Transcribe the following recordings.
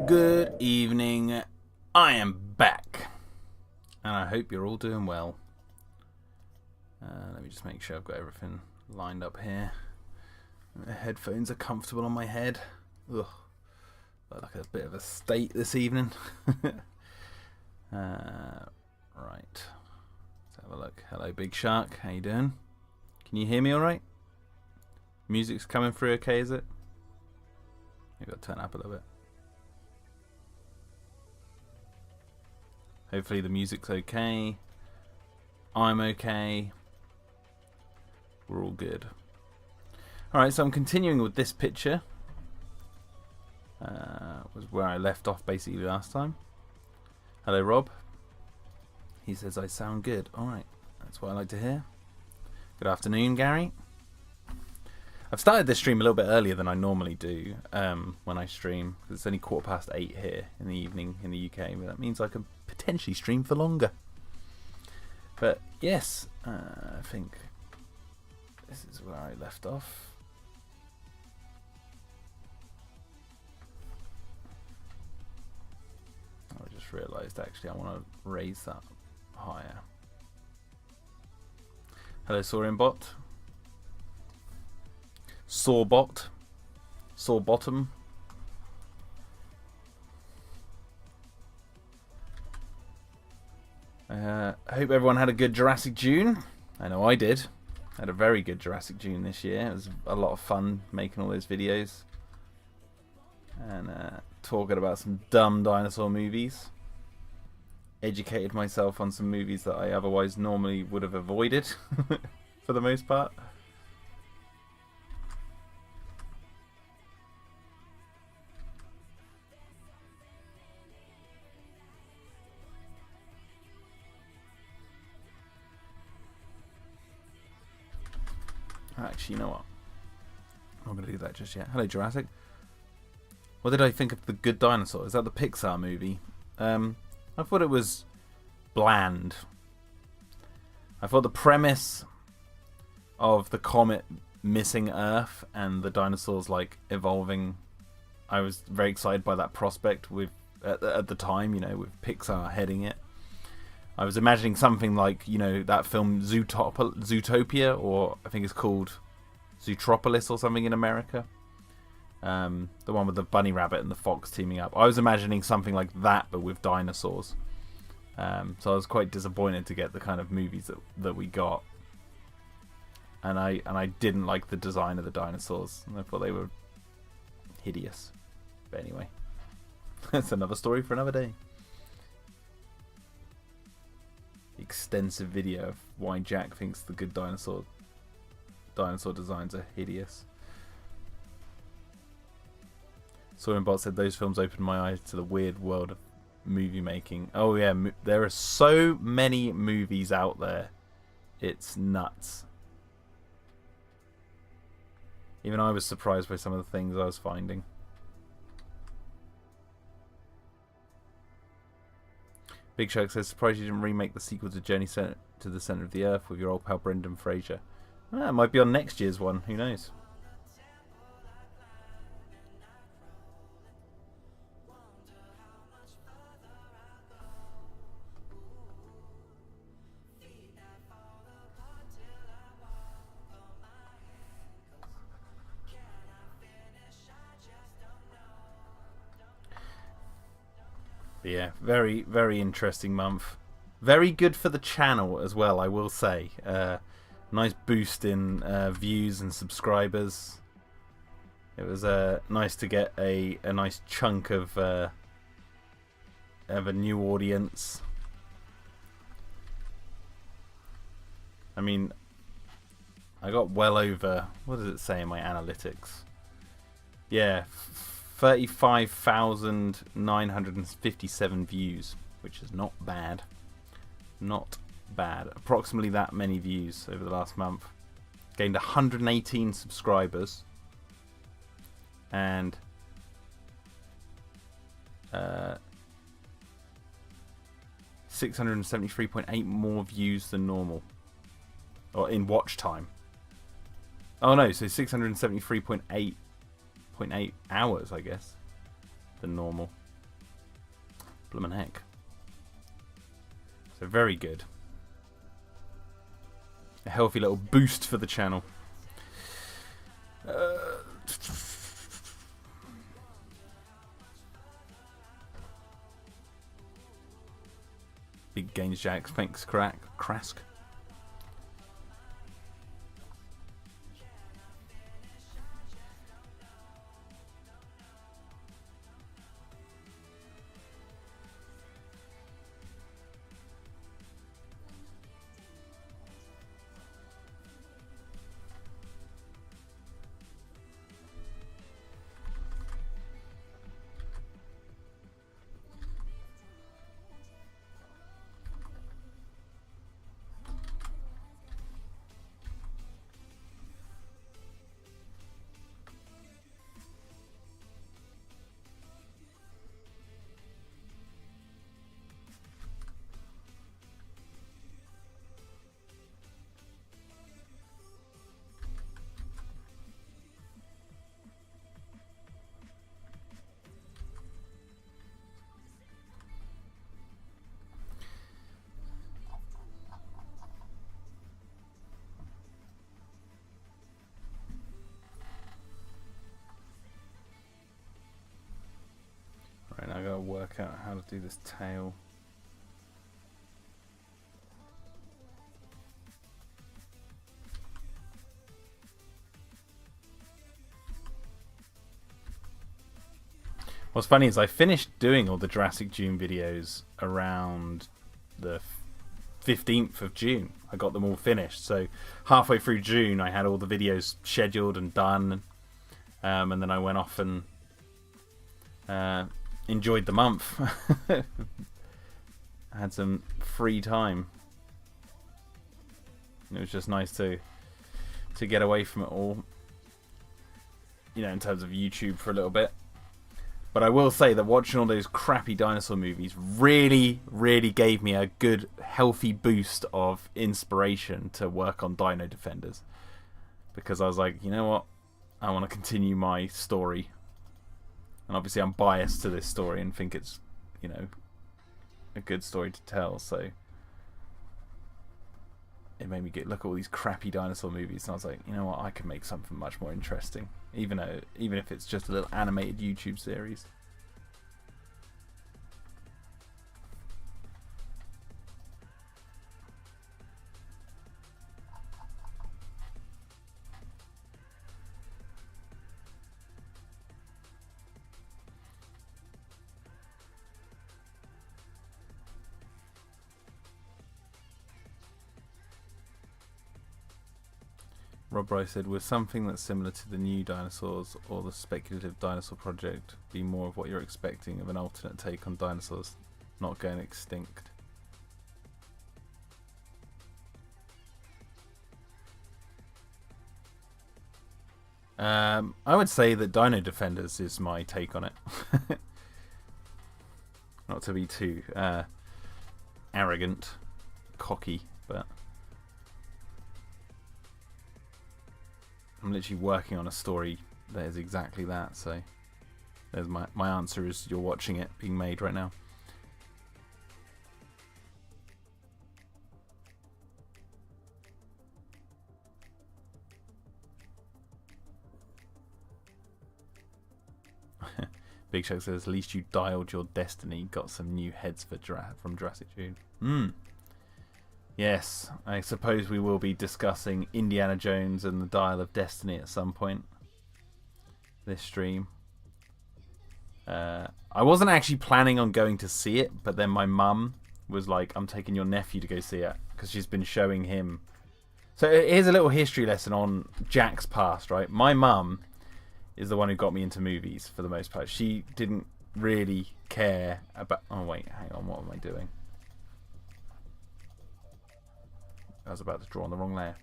Good evening. I am back, and I hope you're all doing well. Let me just make sure I've got everything lined up here. The headphones are comfortable on my head. Ugh, got like a bit of a state this evening. Right, let's have a look. Hello, Big Shark. How you doing? Can you hear me all right? Music's coming through okay, is it? Maybe I'll turn it up a little bit. Hopefully the music's okay. I'm okay. We're all good. Alright, so I'm continuing with this picture. Was where I left off basically last time. Hello, Rob. He says I sound good. Alright, that's what I like to hear. Good afternoon, Gary. I've started this stream a little bit earlier than I normally do when I stream, because it's only 8:15 here in the evening in the UK, but that means I can potentially stream for longer. But yes, I think this is where I left off. I just realised actually I want to raise that higher. Hello, Sawbot. Sawbot. Sawbottom. I hope everyone had a good Jurassic June. I know I did. I had a very good Jurassic June this year. It was a lot of fun making all those videos. And talking about some dumb dinosaur movies. Educated myself on some movies that I otherwise normally would have avoided. For the most part. Actually, you know what? I'm not going to do that just yet. Hello, Jurassic. What did I think of The Good Dinosaur? Is that the Pixar movie? I thought it was bland. I thought the premise of the comet missing Earth and the dinosaurs like evolving, I was very excited by that prospect with at the time, you know, with Pixar heading it. I was imagining something like, you know, that film Zootopia, or I think it's called Zootropolis or something in America. The one with the bunny rabbit and the fox teaming up. I was imagining something like that, but with dinosaurs. So I was quite disappointed to get the kind of movies that we got. And I didn't like the design of the dinosaurs. I thought they were hideous. But anyway, that's another story for another day. Extensive video of why Jack thinks the Good Dinosaur designs are hideous. Sawbot said those films opened my eyes to the weird world of movie making. Oh yeah, there are so many movies out there. It's nuts. Even I was surprised by some of the things I was finding. Big Shark says, surprised you didn't remake the sequel to Journey to the Centre of the Earth with your old pal Brendan Fraser. It might be on next year's one, who knows? Yeah, very, very interesting month. Very good for the channel as well, I will say. Nice boost in views and subscribers. It was nice to get a nice chunk of a new audience. I mean, I got well over, what does it say in my analytics? Yeah, 35,957 views, which is not bad. Not bad. Approximately that many views over the last month. Gained 118 subscribers. And 673.8 more views than normal. Or in watch time. Oh no, so 673.8 hours, I guess, than normal. Bloomin' heck. So very good. A healthy little boost for the channel. Big gains, Jax. Thanks, Krask. Right, now I gotta work out how to do this tail. What's funny is I finished doing all the Jurassic June videos around the 15th of June. I got them all finished. So halfway through June I had all the videos scheduled and done. And then I went off and enjoyed the month. I had some free time. It was just nice to get away from it all, you know, in terms of YouTube for a little bit. But I will say that watching all those crappy dinosaur movies really gave me a good healthy boost of inspiration to work on Dino Defenders, because I was like, you know what, I want to continue my story. And obviously I'm biased to this story and think it's, you know, a good story to tell. So it made me look at all these crappy dinosaur movies, and I was like, you know what, I can make something much more interesting, even if it's just a little animated YouTube series. Rob Rice said, "Was something that's similar to the new Dinosaurs or the speculative dinosaur project be more of what you're expecting of an alternate take on dinosaurs not going extinct?" I would say that Dino Defenders is my take on it. Not to be too arrogant, cocky, but I'm literally working on a story that is exactly that. So there's my answer is you're watching it being made right now. Big Chuck says, at least you dialed your destiny, got some new heads from Jurassic June. Yes, I suppose we will be discussing Indiana Jones and the Dial of Destiny at some point this stream. I wasn't actually planning on going to see it, but then my mum was like, I'm taking your nephew to go see it, because she's been showing him. So here's a little history lesson on Jack's past, right? My mum is the one who got me into movies for the most part. She didn't really care about... Oh wait, hang on, what am I doing? I was about to draw on the wrong layer.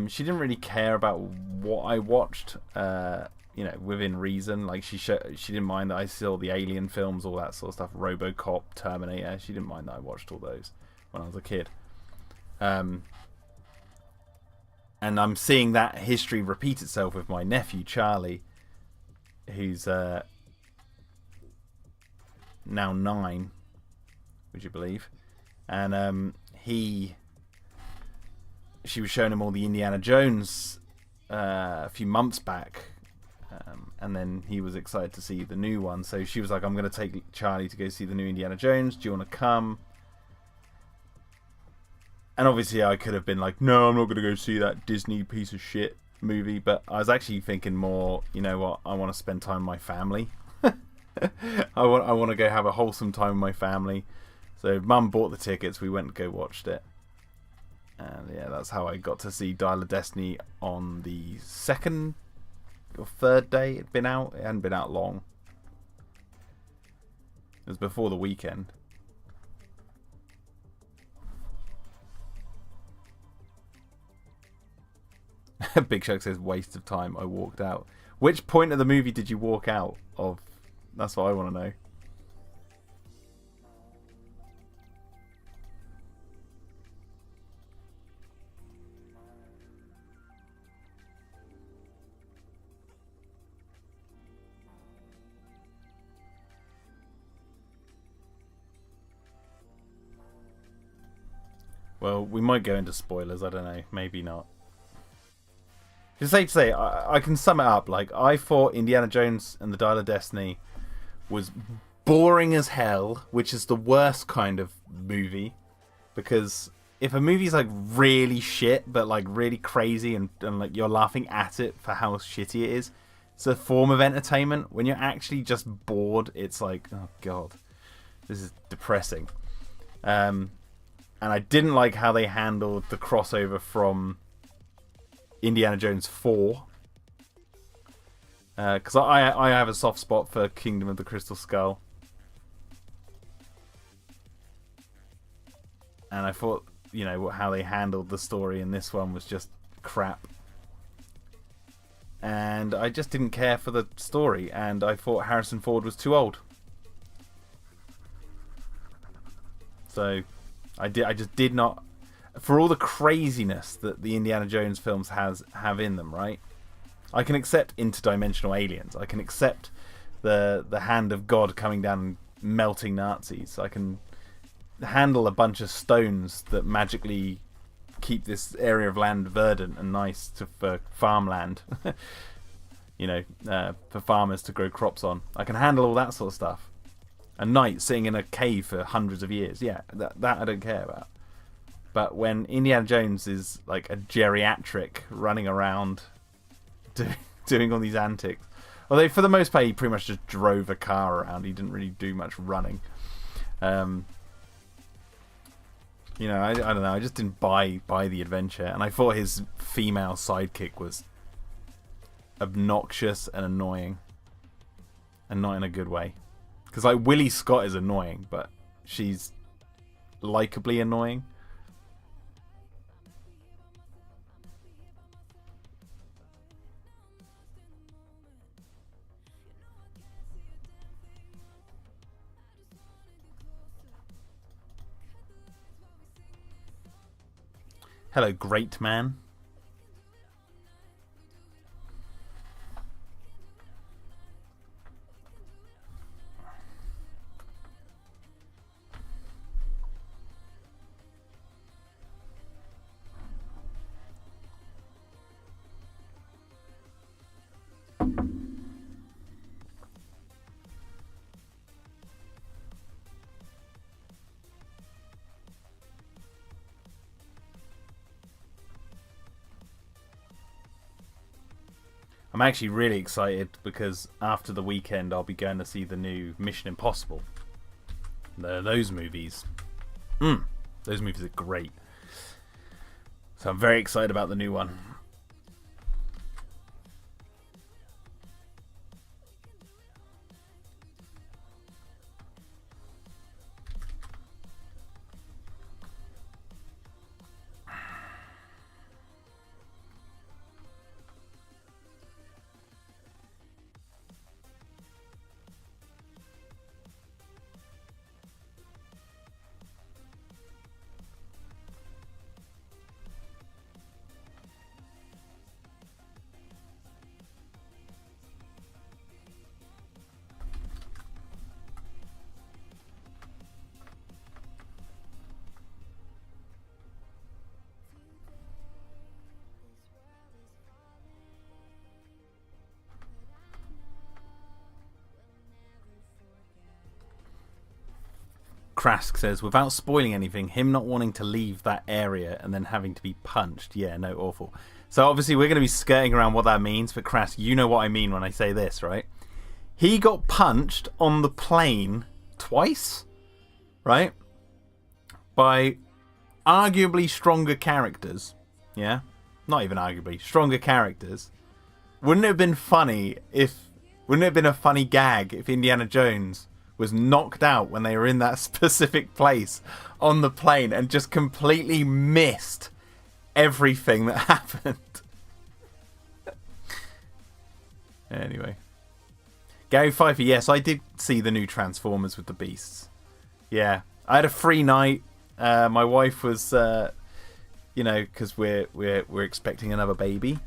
She didn't really care about what I watched, you know, within reason. Like she didn't mind that I saw the Alien films, all that sort of stuff, RoboCop, Terminator. She didn't mind that I watched all those when I was a kid. And I'm seeing that history repeat itself with my nephew Charlie, who's now 9. would you believe? And she was showing him all the Indiana Jones a few months back, and then he was excited to see the new one. So she was like, I'm going to take Charlie to go see the new Indiana Jones. Do you want to come? And obviously I could have been like, no, I'm not going to go see that Disney piece of shit movie. But I was actually thinking more, you know what, I want to spend time with my family. I want to go have a wholesome time with my family. So Mum bought the tickets. We went and go watched it. And yeah, that's how I got to see Dial of Destiny on the second or third day it'd been out. It hadn't been out long. It was before the weekend. Big Shark says, waste of time, I walked out. Which point of the movie did you walk out of? That's what I want to know. Well, we might go into spoilers, I don't know, maybe not. Just safe to say, I can sum it up. Like, I thought Indiana Jones and the Dial of Destiny was boring as hell, which is the worst kind of movie. Because if a movie's like really shit, but like really crazy, and like you're laughing at it for how shitty it is, it's a form of entertainment. When you're actually just bored, it's like, oh god, this is depressing. And I didn't like how they handled the crossover from Indiana Jones 4. Because I have a soft spot for Kingdom of the Crystal Skull. And I thought, you know, how they handled the story in this one was just crap. And I just didn't care for the story. And I thought Harrison Ford was too old. So I just did not, for all the craziness that the Indiana Jones films have in them, right? I can accept interdimensional aliens. I can accept the hand of God coming down and melting Nazis. I can handle a bunch of stones that magically keep this area of land verdant and nice for farmland. You know, for farmers to grow crops on. I can handle all that sort of stuff. A knight sitting in a cave for hundreds of years. Yeah, that I don't care about. But when Indiana Jones is like a geriatric running around doing all these antics. Although for the most part he pretty much just drove a car around. He didn't really do much running. You know, I don't know. I just didn't buy the adventure. And I thought his female sidekick was obnoxious and annoying. And not in a good way. Because like Willie Scott is annoying, but she's likably annoying. Hello, great man. I'm actually really excited because after the weekend I'll be going to see the new Mission Impossible. Those movies. Those movies are great. So I'm very excited about the new one. Krask says, without spoiling anything, him not wanting to leave that area and then having to be punched. Yeah, no, awful. So obviously we're going to be skirting around what that means, but Krask, you know what I mean when I say this, right? He got punched on the plane twice, right? By arguably stronger characters. Yeah? Not even arguably. Stronger characters. Wouldn't it have been funny if... Wouldn't it have been a funny gag if Indiana Jones was knocked out when they were in that specific place on the plane and just completely missed everything that happened? Anyway. Gary Pfeiffer, yes, I did see the new Transformers with the Beasts. Yeah. I had a free night. My wife was, because we're expecting another baby.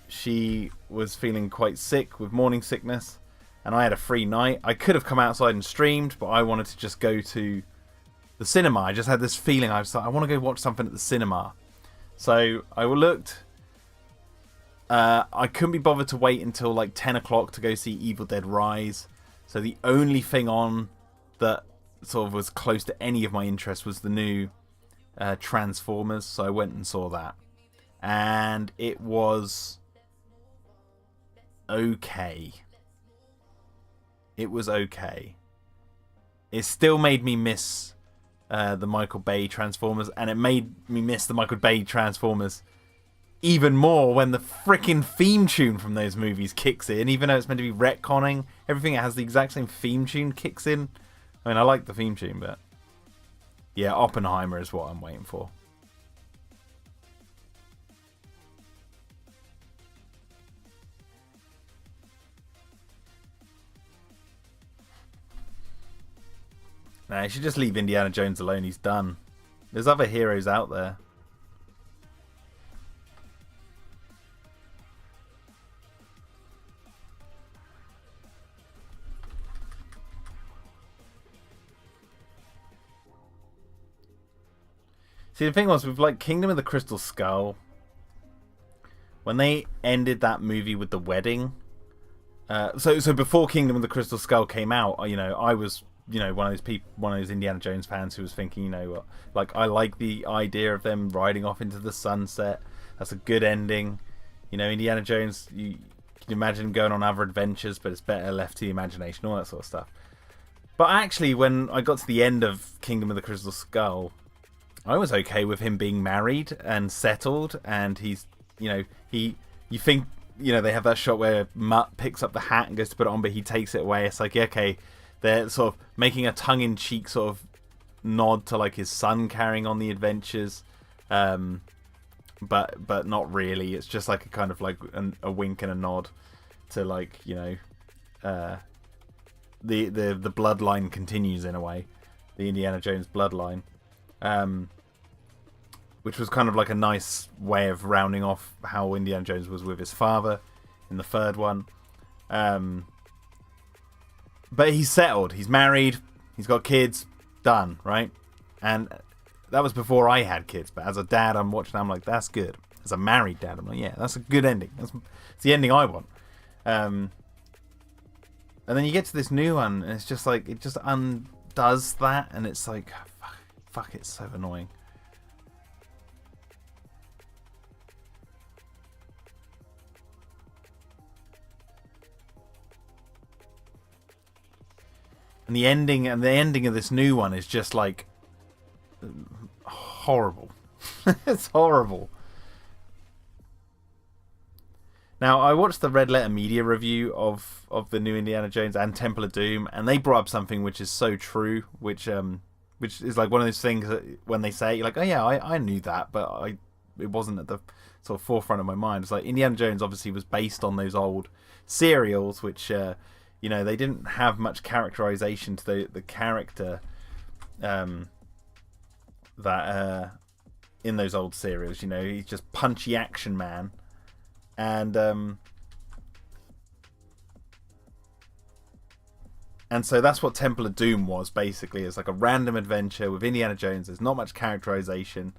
She was feeling quite sick with morning sickness, and I had a free night. I could have come outside and streamed, but I wanted to just go to the cinema. I just had this feeling. I was like, I want to go watch something at the cinema. So I looked. I couldn't be bothered to wait until like 10 o'clock to go see Evil Dead Rise. So the only thing on that sort of was close to any of my interest was the new Transformers. So I went and saw that. And it was okay. It was okay. It still made me miss the Michael Bay Transformers, and it made me miss the Michael Bay Transformers even more when the freaking theme tune from those movies kicks in. Even though it's meant to be retconning everything, it has the exact same theme tune kicks in. I mean, I like the theme tune, but yeah, Oppenheimer is what I'm waiting for. Nah, you should just leave Indiana Jones alone. He's done. There's other heroes out there. See, the thing was, with like Kingdom of the Crystal Skull, when they ended that movie with the wedding, so before Kingdom of the Crystal Skull came out, I was, one of those people, one of those Indiana Jones fans who was thinking, like, I like the idea of them riding off into the sunset. That's a good ending. Indiana Jones, you can imagine going on other adventures, but it's better left to the imagination, all that sort of stuff. But actually, when I got to the end of Kingdom of the Crystal Skull, I was okay with him being married and settled, and he's, you think, they have that shot where Mutt picks up the hat and goes to put it on, but he takes it away. It's like, okay, they're sort of making a tongue-in-cheek sort of nod to like his son carrying on the adventures, but not really. It's just like a kind of like a wink and a nod to like, the bloodline continues in a way, the Indiana Jones bloodline. Which was kind of like a nice way of rounding off how Indiana Jones was with his father in the third one. But he's settled. He's married. He's got kids. Done, right? And that was before I had kids. But as a dad, I'm watching. I'm like, that's good. As a married dad, I'm like, yeah, that's a good ending. It's the ending I want. And then you get to this new one, and it's just like, it just undoes that. And it's like, fuck, it's so annoying. And the ending of this new one is just like horrible. It's horrible. Now, I watched the Red Letter Media review of the new Indiana Jones and Temple of Doom, and they brought up something which is so true, which is like one of those things that when they say it, you're like, oh yeah, I knew that, but it wasn't at the sort of forefront of my mind. It's like Indiana Jones obviously was based on those old serials, which they didn't have much characterization to the character that in those old serials. He's just punchy action man, and so that's what Temple of Doom was basically. It's like a random adventure with Indiana Jones. There's not much characterization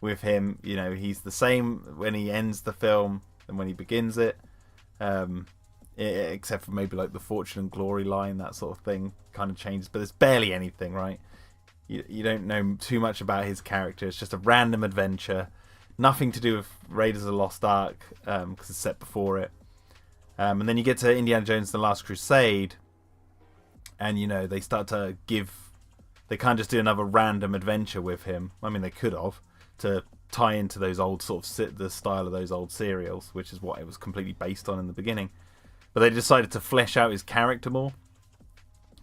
with him. He's the same when he ends the film and when he begins it. except for maybe like the Fortune and Glory line, that sort of thing kind of changes, but there's barely anything, right? You don't know too much about his character. It's just a random adventure, nothing to do with Raiders of the Lost Ark, because it's set before it. And then you get to Indiana Jones and the Last Crusade, and they start to they can't just do another random adventure with him. I mean, they could have, to tie into those old the style of those old serials, which is what it was completely based on in the beginning. But they decided to flesh out his character more,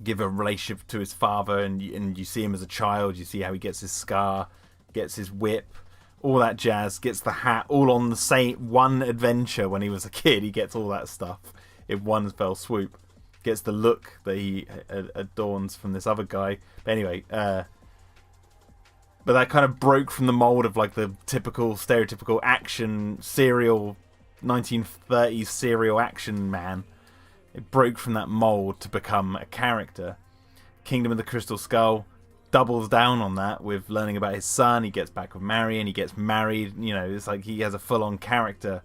give a relationship to his father, and you see him as a child. You see how he gets his scar, gets his whip, all that jazz, gets the hat, all on the same one adventure. When he was a kid, he gets all that stuff in one fell swoop. Gets the look that he adorns from this other guy. But anyway, but that kind of broke from the mold of like the typical stereotypical action serial 1930s serial action man. It broke from that mold to become a character. Kingdom of the Crystal Skull doubles down on that with learning about his son. He gets back with Marion, he gets married. It's like he has a full-on character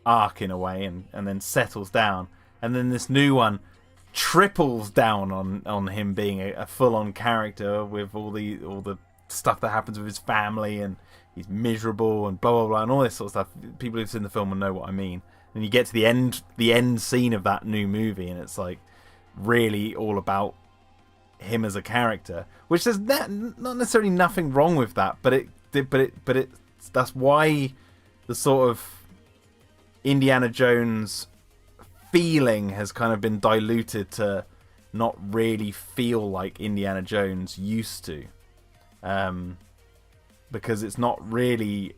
arc in a way, and then settles down. And then this new one triples down on him being a full-on character with all the stuff that happens with his family, and he's miserable and blah blah blah and all this sort of stuff. People who've seen the film will know what I mean. And you get to the end scene of that new movie, and it's like really all about him as a character, which there's not necessarily nothing wrong with that, but that's why the sort of Indiana Jones feeling has kind of been diluted to not really feel like Indiana Jones used to, because it's not really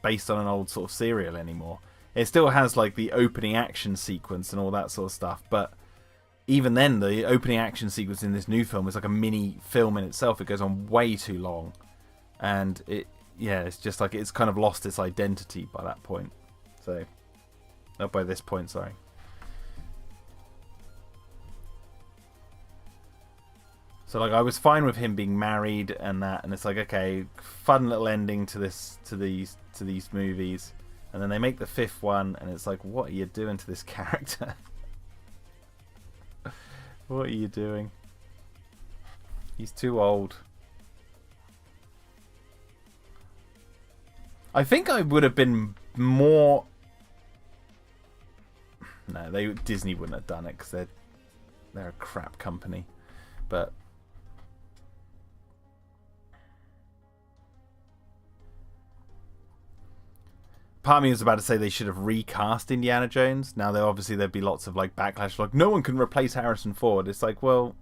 based on an old sort of serial anymore. It still has like the opening action sequence and all that sort of stuff, but even then, the opening action sequence in this new film is like a mini film in itself. It goes on way too long, and it's just like it's kind of lost its identity by that point. So, not by this point, sorry. So like I was fine with him being married and that, and it's like, okay, fun little ending to these movies, and then they make the fifth one, and it's like, what are you doing to this character? What are you doing? He's too old. I think I would have been more. No, Disney wouldn't have done it because they're a crap company, but. Part of me was about to say they should have recast Indiana Jones. Now, there'd be lots of like backlash, like no one can replace Harrison Ford. It's like, well,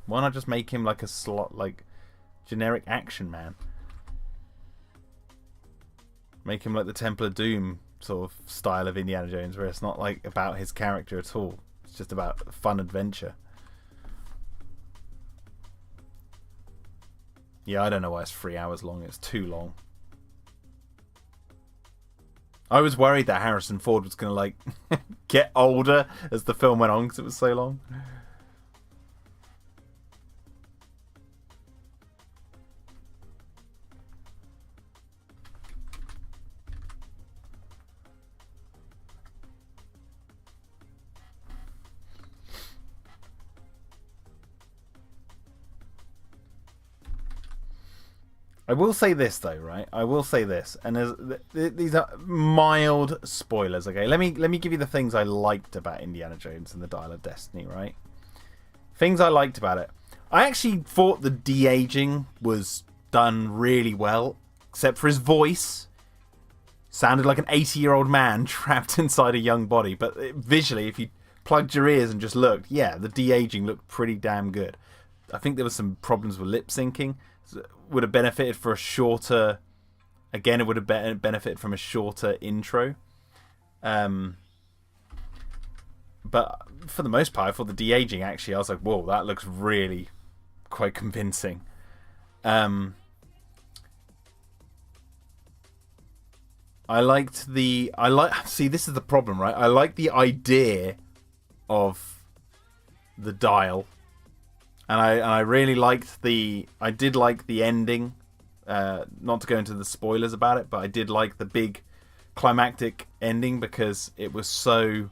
why not just make him like a generic action man? Make him like the Temple of Doom sort of style of Indiana Jones, where it's not like about his character at all. It's just about a fun adventure. Yeah, I don't know why it's 3 hours long. It's too long. I was worried that Harrison Ford was going to like get older as the film went on because it was so long. I will say this though, right? I will say this, and these are mild spoilers. Okay, let me give you the things I liked about Indiana Jones and the Dial of Destiny. Right, things I liked about it. I actually thought the de-aging was done really well, except for his voice. Sounded like an 80-year-old man trapped inside a young body. But visually, if you plugged your ears and just looked, yeah, the de-aging looked pretty damn good. I think there was some problems with lip syncing. Would have benefited for a shorter. Again, it would have benefited from a shorter intro. But for the most part, I thought the de-aging actually, I was like, whoa, that looks really quite convincing. See, this is the problem, right? I like the idea of the dial. And I really liked I did like the ending. Not to go into the spoilers about it, but I did like the big climactic ending because it was so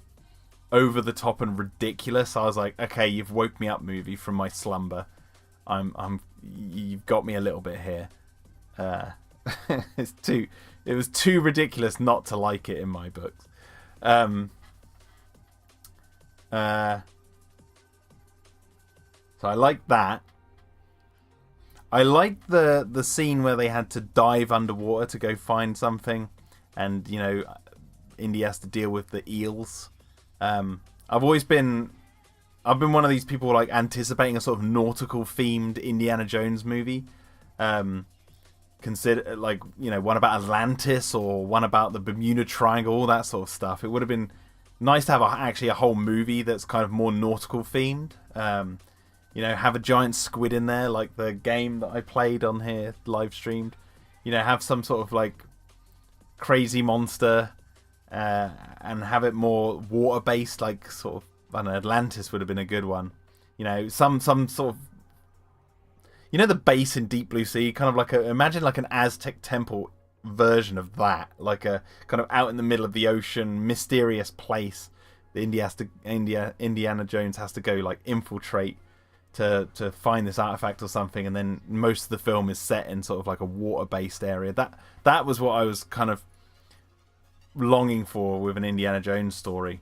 over the top and ridiculous. I was like, okay, you've woke me up, movie, from my slumber. You've got me a little bit here. It was too ridiculous not to like it in my books. So I liked that. I liked the scene where they had to dive underwater to go find something, and Indy has to deal with the eels. I've been one of these people like anticipating a sort of nautical themed Indiana Jones movie. Consider one about Atlantis or one about the Bermuda Triangle, all that sort of stuff. It would have been nice to have actually a whole movie that's kind of more nautical themed. Have a giant squid in there, like the game that I played on here, live streamed. Have some sort of like crazy monster, and have it more water based, like sort of, I don't know, Atlantis would have been a good one. Some sort of, the base in Deep Blue Sea, kind of like imagine like an Aztec temple version of that, like a kind of out in the middle of the ocean, mysterious place that Indiana Jones has to go like infiltrate to find this artifact or something, and then most of the film is set in sort of like a water-based area. That was what I was kind of longing for with an Indiana Jones story,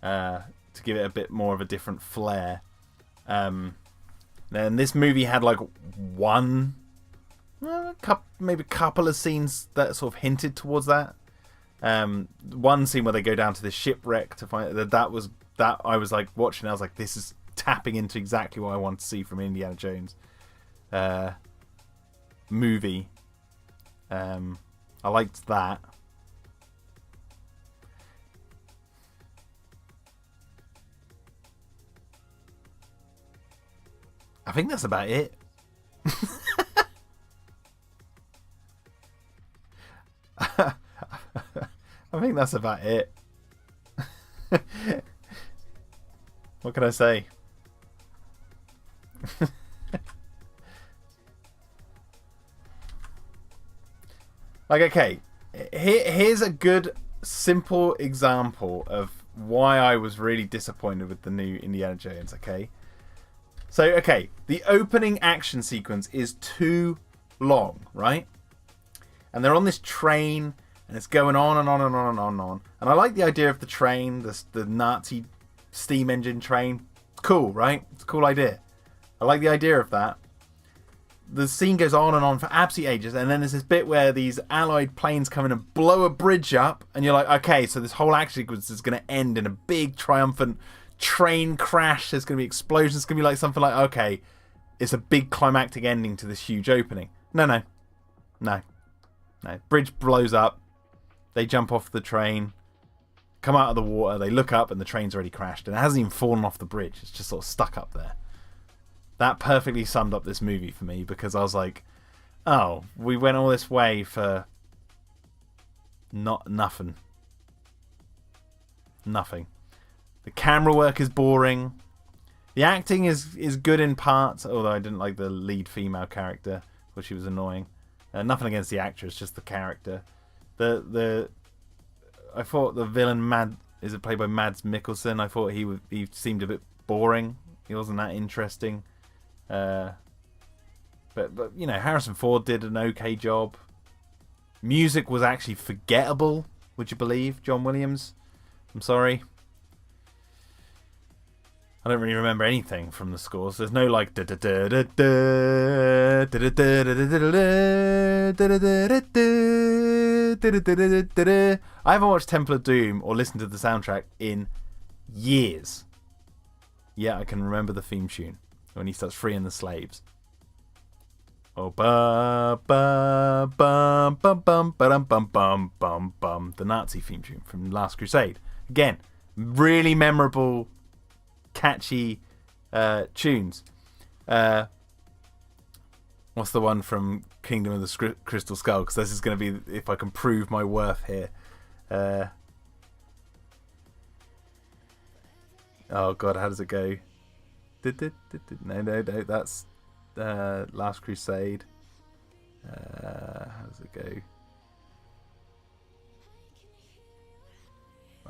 to give it a bit more of a different flair. Then this movie had like maybe a couple of scenes that sort of hinted towards that. One scene where they go down to this shipwreck to find that I was like watching. I was like, this is tapping into exactly what I want to see from Indiana Jones movie. I liked that. I think that's about it. I think that's about it. What can I say? Okay, here's a good simple example of why I was really disappointed with the new Indiana Jones. So the opening action sequence is too long, right? And they're on this train, and it's going on and on and on and on and on. And I like the idea of the train, the Nazi steam engine train. It's cool, right? It's a cool idea. I like the idea of that. The scene goes on and on for absolute ages, and then there's this bit where these Allied planes come in and blow a bridge up, and you're like, okay, so this whole action sequence is going to end in a big triumphant train crash. There's going to be explosions. It's going to be like something like, okay, it's a big climactic ending to this huge opening. No. Bridge blows up. They jump off the train, come out of the water, they look up, and the train's already crashed, and it hasn't even fallen off the bridge. It's just sort of stuck up there. That perfectly summed up this movie for me, because I was like, oh, we went all this way for nothing. The camera work is boring. The acting is good in parts, although I didn't like the lead female character, but she was annoying. Nothing against the actress, just the character. I thought the villain is it played by Mads Mikkelsen? I thought he seemed a bit boring. He wasn't that interesting. But Harrison Ford did an okay job. Music was actually forgettable. Would you believe? John Williams. I'm sorry. I don't really remember anything from the scores. There's no like I haven't watched Temple of Doom or listened to the soundtrack in years. Yeah, I can remember the theme tune when he starts freeing the slaves. Oh, ba ba bum bum bum bum bum bum bum bum. The Nazi theme tune from Last Crusade. Again, really memorable, catchy tunes. What's the one from Kingdom of the Crystal Skull? Because this is going to be if I can prove my worth here. Oh god, how does it go? No, that's Last Crusade. How does it go?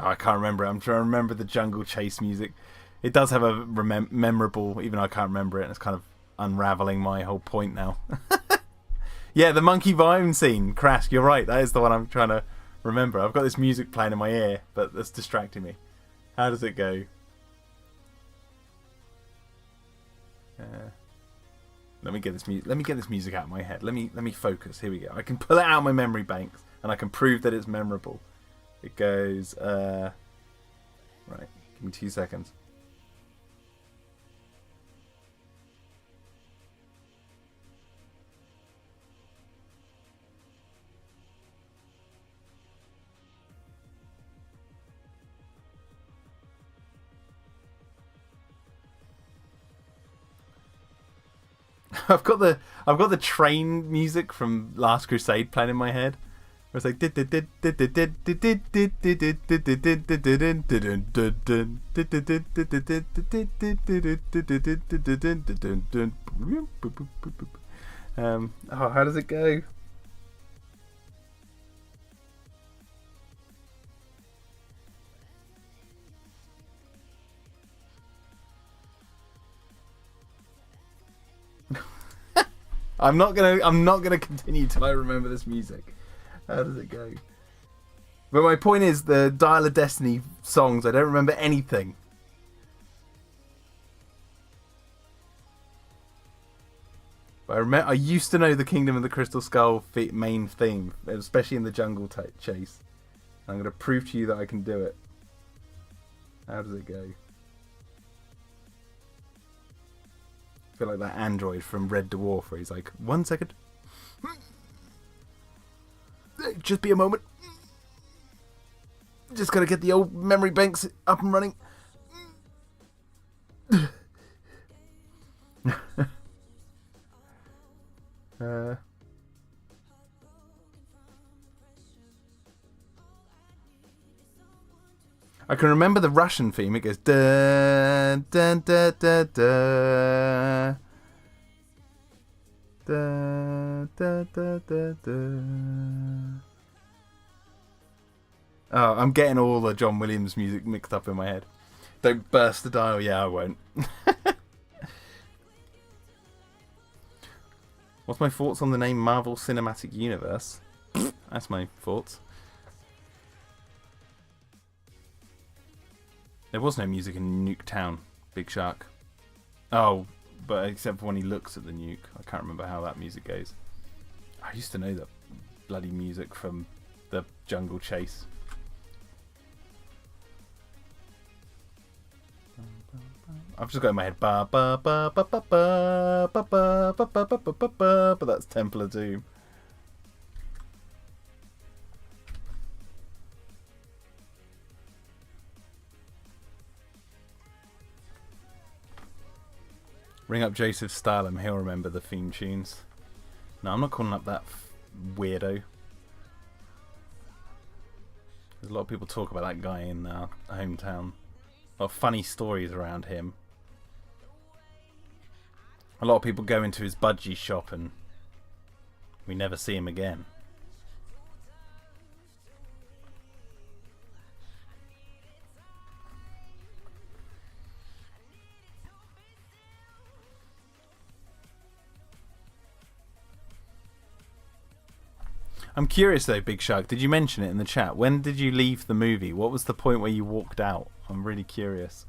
Oh, I can't remember it. I'm trying to remember the jungle chase music. It does have a memorable, even though I can't remember it, and it's kind of unraveling my whole point now. Yeah, the monkey vine scene. Crash, you're right. That is the one I'm trying to remember. I've got this music playing in my ear, but that's distracting me. How does it go? Let me get this music. Let me get this music out of my head. Let me focus. Here we go. I can pull it out of my memory banks, and I can prove that it's memorable. It goes. Right. Give me 2 seconds. I've got the train music from Last Crusade playing in my head. Where it's like oh, how does it go? I'm not gonna continue till I remember this music. How does it go? But my point is, the Dial of Destiny songs, I don't remember anything. But I used to know the Kingdom of the Crystal Skull main theme, especially in the jungle chase. I'm going to prove to you that I can do it. How does it go? I feel like that android from Red Dwarf, where he's like, 1 second. Just be a moment. Just gotta get the old memory banks up and running. I can remember the Russian theme. It goes dun dun dun dun dun dun dun dun dun dun. Oh, I'm getting all the John Williams music mixed up in my head. Don't burst the dial. Yeah, I won't. What's my thoughts on the name Marvel Cinematic Universe? That's my thoughts. There was no music in Nuketown, Big Shark. Oh, but except for when he looks at the nuke. I can't remember how that music goes. I used to know that bloody music from the jungle chase. I've just got in my head ba ba ba ba ba ba ba ba ba ba ba ba ba, but that's Temple of Doom. Ring up Joseph Stalin, he'll remember the theme tunes. No, I'm not calling up that weirdo. There's a lot of people talk about that guy in our hometown. A lot of funny stories around him. A lot of people go into his budgie shop and we never see him again. I'm curious though, Big Shark, did you mention it in the chat? When did you leave the movie? What was the point where you walked out? I'm really curious.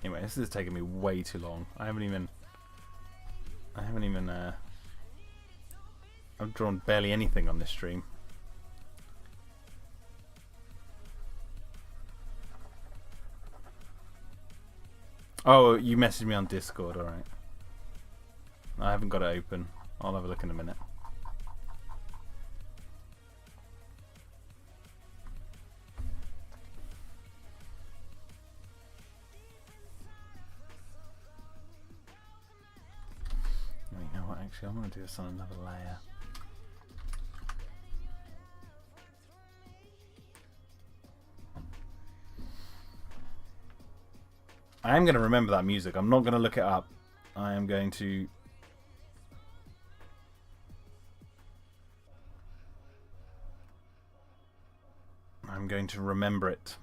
Anyway, this is taking me way too long. I've drawn barely anything on this stream. Oh, you messaged me on Discord, alright. I haven't got it open. I'll have a look in a minute. know what, actually, I'm going to do this on another layer. I am going to remember that music. I'm not going to look it up. I am going to... remember it.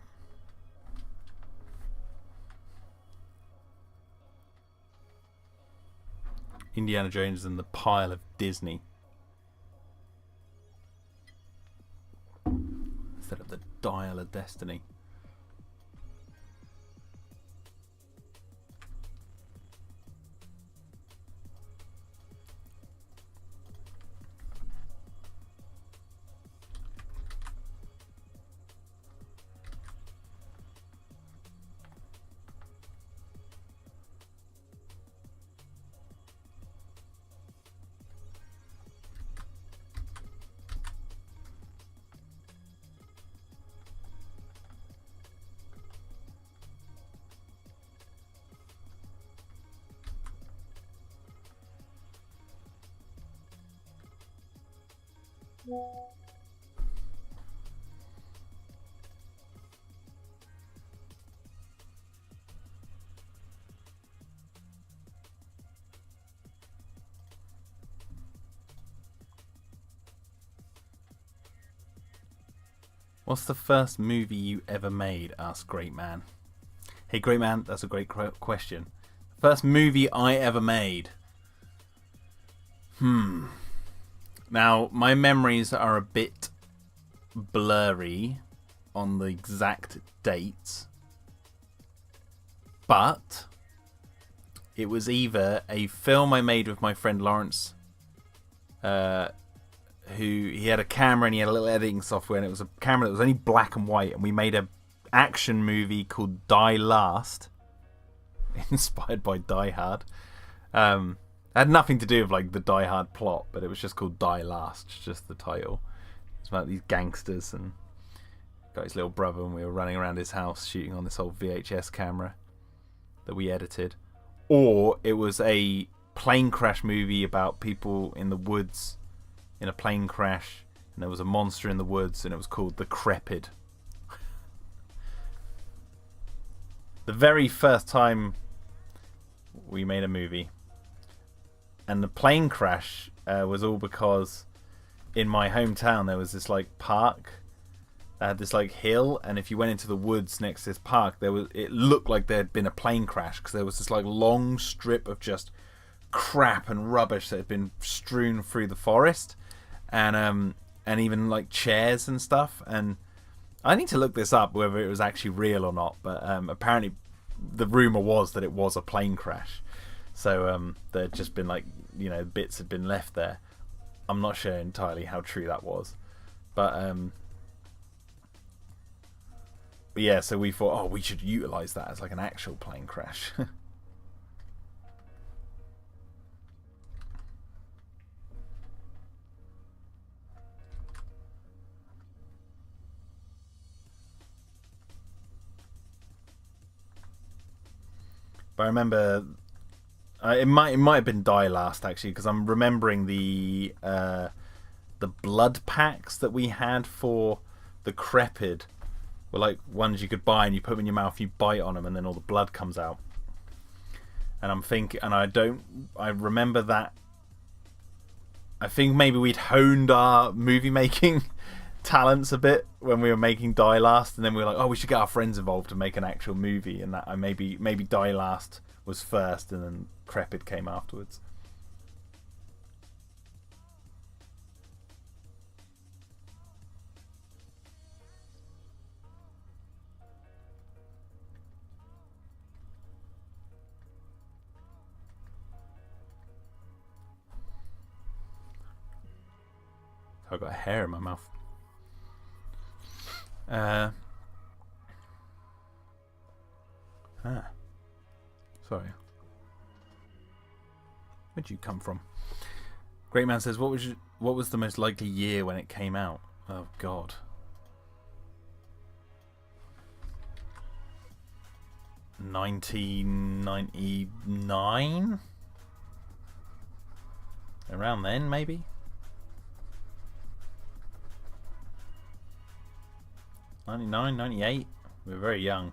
Indiana Jones and the Pile of Disney. Instead of the Dial of Destiny. What's the first movie you ever made? Asked Great Man. Hey, Great Man, that's a great question. First movie I ever made. Now, my memories are a bit blurry on the exact dates, but it was either a film I made with my friend Lawrence, who he had a camera and he had a little editing software, and it was a camera that was only black and white, and we made a action movie called Die Last, inspired by Die Hard. It had nothing to do with like the Die Hard plot, but it was just called Die Last, just the title. It's about these gangsters and got his little brother, and we were running around his house shooting on this old VHS camera that we edited. Or it was a plane crash movie about people in the woods in a plane crash, and there was a monster in the woods, and it was called The Crepid. The very first time we made a movie. And the plane crash was all because in my hometown there was this like park that had this like hill, and if you went into the woods next to this park, it looked like there had been a plane crash, because there was this like long strip of just crap and rubbish that had been strewn through the forest, and even like chairs and stuff. And I need to look this up whether it was actually real or not, but apparently the rumor was that it was a plane crash. So there had just been like, you know, bits had been left there. I'm not sure entirely how true that was, but yeah, so we thought, oh, we should utilize that as like an actual plane crash. But I remember it might have been Die Last, actually, because I'm remembering the blood packs that we had for the Crepid were like ones you could buy, and you put them in your mouth, you bite on them, and then all the blood comes out. And I'm thinking, and I remember that. I think maybe we'd honed our movie making talents a bit when we were making Die Last, and then we were like, oh, we should get our friends involved to make an actual movie, and that I maybe Die Last was first, and then Crepid came afterwards. I've got hair in my mouth. Sorry. Where'd you come from? Great Man says, what was the most likely year when it came out? Oh God. 1999? Around then, maybe? 99, 98? We were very young.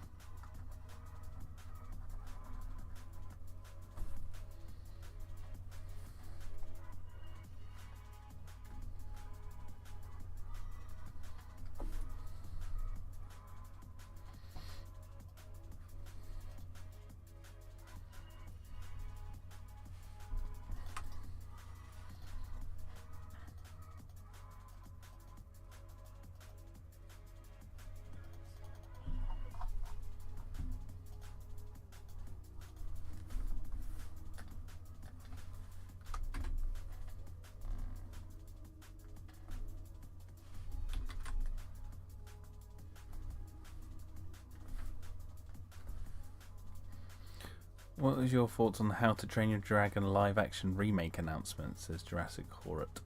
What was your thoughts on the How to Train Your Dragon live-action remake announcement? Says Jurassic Horrot.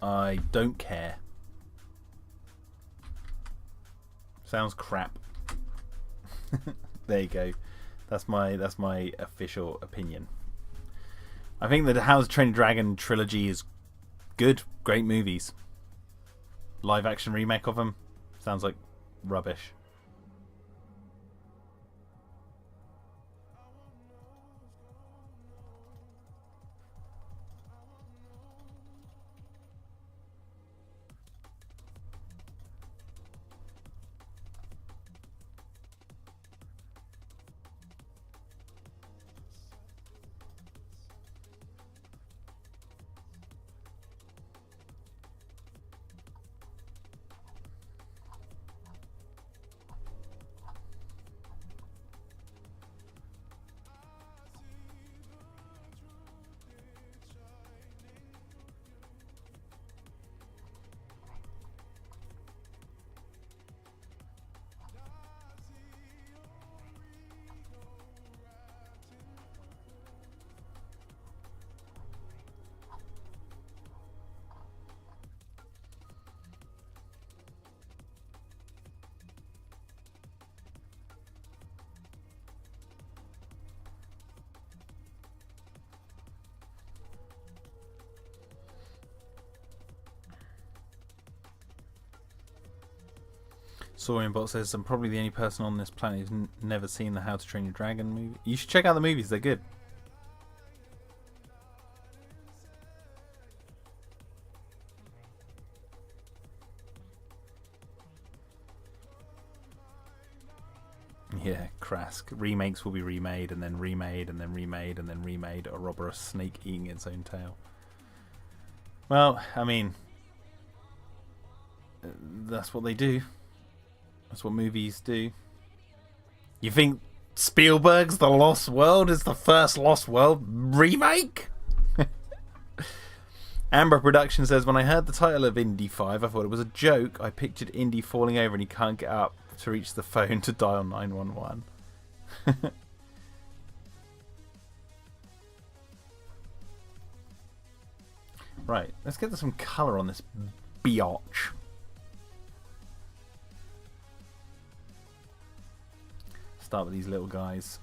I don't care. Sounds crap. There you go. That's my official opinion. I think the How to Train Your Dragon trilogy is good, great movies. Live-action remake of them sounds like rubbish. Saurianbot says, I'm probably the only person on this planet who's never seen the How to Train Your Dragon movie. You should check out the movies, they're good. Yeah, Krask. Remakes will be remade and then remade and then remade and then remade. A robber, a snake eating its own tail. Well, I mean, that's what they do. That's what movies do. You think Spielberg's The Lost World is the first Lost World remake? Amber Production says, when I heard the title of Indy 5, I thought it was a joke. I pictured Indy falling over and he can't get up to reach the phone to dial 911. Right, let's get some colour on this biatch. Start with these little guys.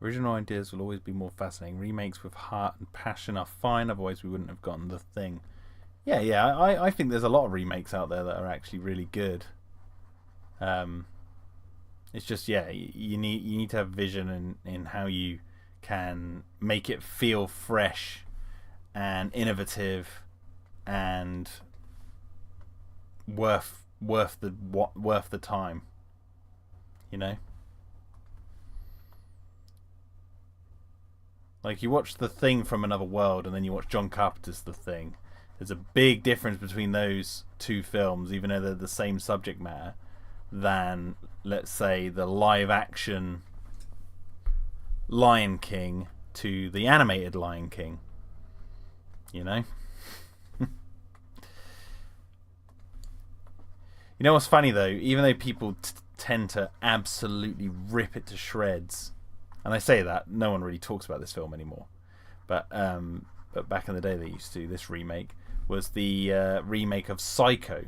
Original ideas will always be more fascinating. Remakes with heart and passion are fine, otherwise we wouldn't have gotten The Thing. Yeah, I think there's a lot of remakes out there that are actually really good. It's just, yeah, you need to have vision in how you can make it feel fresh and innovative and worth the time, you know. Like, you watch The Thing from Another World and then you watch John Carpenter's The Thing. There's a big difference between those two films, even though they're the same subject matter, than, let's say, the live action Lion King to the animated Lion King. You know? You know what's funny though? Even though people tend to absolutely rip it to shreds, and I say that, no one really talks about this film anymore, but back in the day they used to. This remake was the remake of Psycho.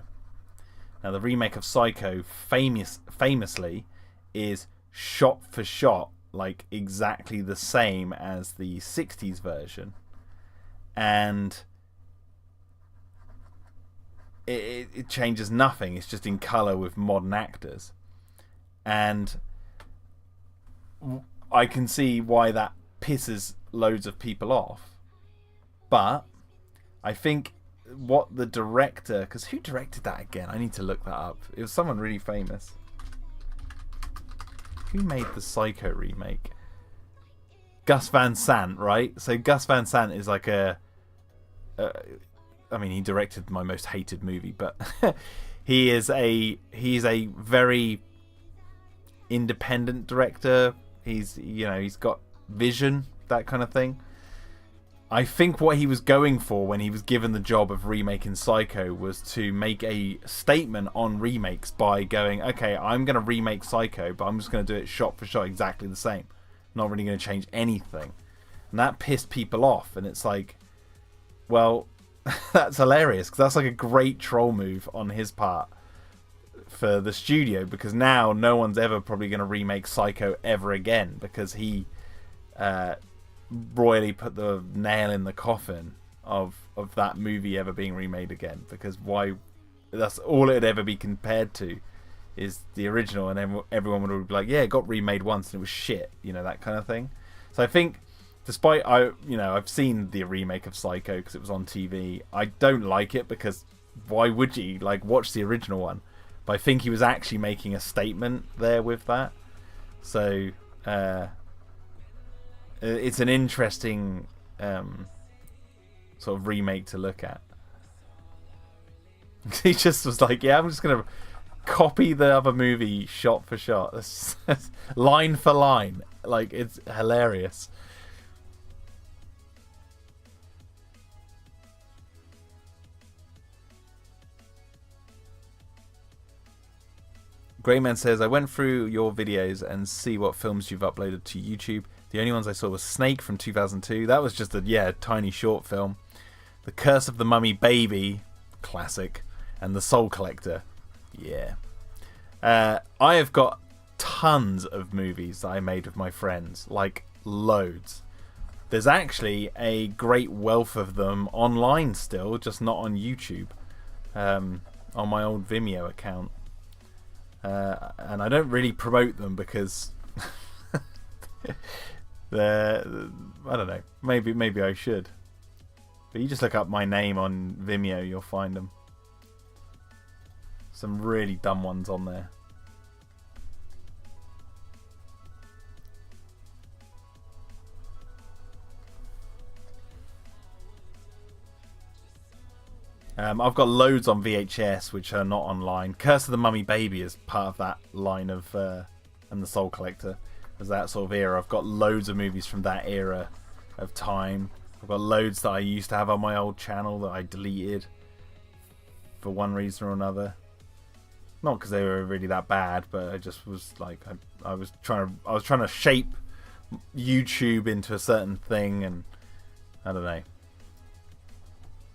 Now the remake of Psycho famously is shot for shot like exactly the same as the 60s version, and it changes nothing. It's just in colour with modern actors, and I can see why that pisses loads of people off. But I think what the director, because who directed that again? I need to look that up. It was someone really famous. Who made the Psycho remake? Gus Van Sant, right? So Gus Van Sant is like I mean, he directed my most hated movie, but he's a very independent director. He's got vision, that kind of thing. I think what he was going for when he was given the job of remaking Psycho was to make a statement on remakes by going, okay, I'm going to remake Psycho, but I'm just going to do it shot for shot exactly the same. Not really going to change anything. And that pissed people off. And it's like, well, that's hilarious, because that's like a great troll move on his part for the studio, because now no one's ever probably going to remake Psycho ever again, because he royally put the nail in the coffin of that movie ever being remade again, because why? That's all it'd ever be compared to is the original, and then everyone would be like, yeah, it got remade once and it was shit, that kind of thing. So I think, despite I've seen the remake of Psycho because it was on TV, I don't like it, because why would you watch the original one? But I think he was actually making a statement there with that. So it's an interesting sort of remake to look at. He just was like, yeah, I'm just going to copy the other movie shot for shot. Line for line. It's hilarious. Greyman says, I went through your videos and see what films you've uploaded to YouTube. The only ones I saw was Snake from 2002. That was just a tiny short film. The Curse of the Mummy Baby, classic. And The Soul Collector. Yeah. I have got tons of movies that I made with my friends. Loads. There's actually a great wealth of them online still, just not on YouTube. On my old Vimeo account. And I don't really promote them because they're, I don't know, maybe I should. But you just look up my name on Vimeo, you'll find them. Some really dumb ones on there. I've got loads on VHS which are not online. Curse of the Mummy Baby is part of that line of, and The Soul Collector is that sort of era. I've got loads of movies from that era of time. I've got loads that I used to have on my old channel that I deleted for one reason or another. Not because they were really that bad, but I just was like, I was trying to shape YouTube into a certain thing, and I don't know.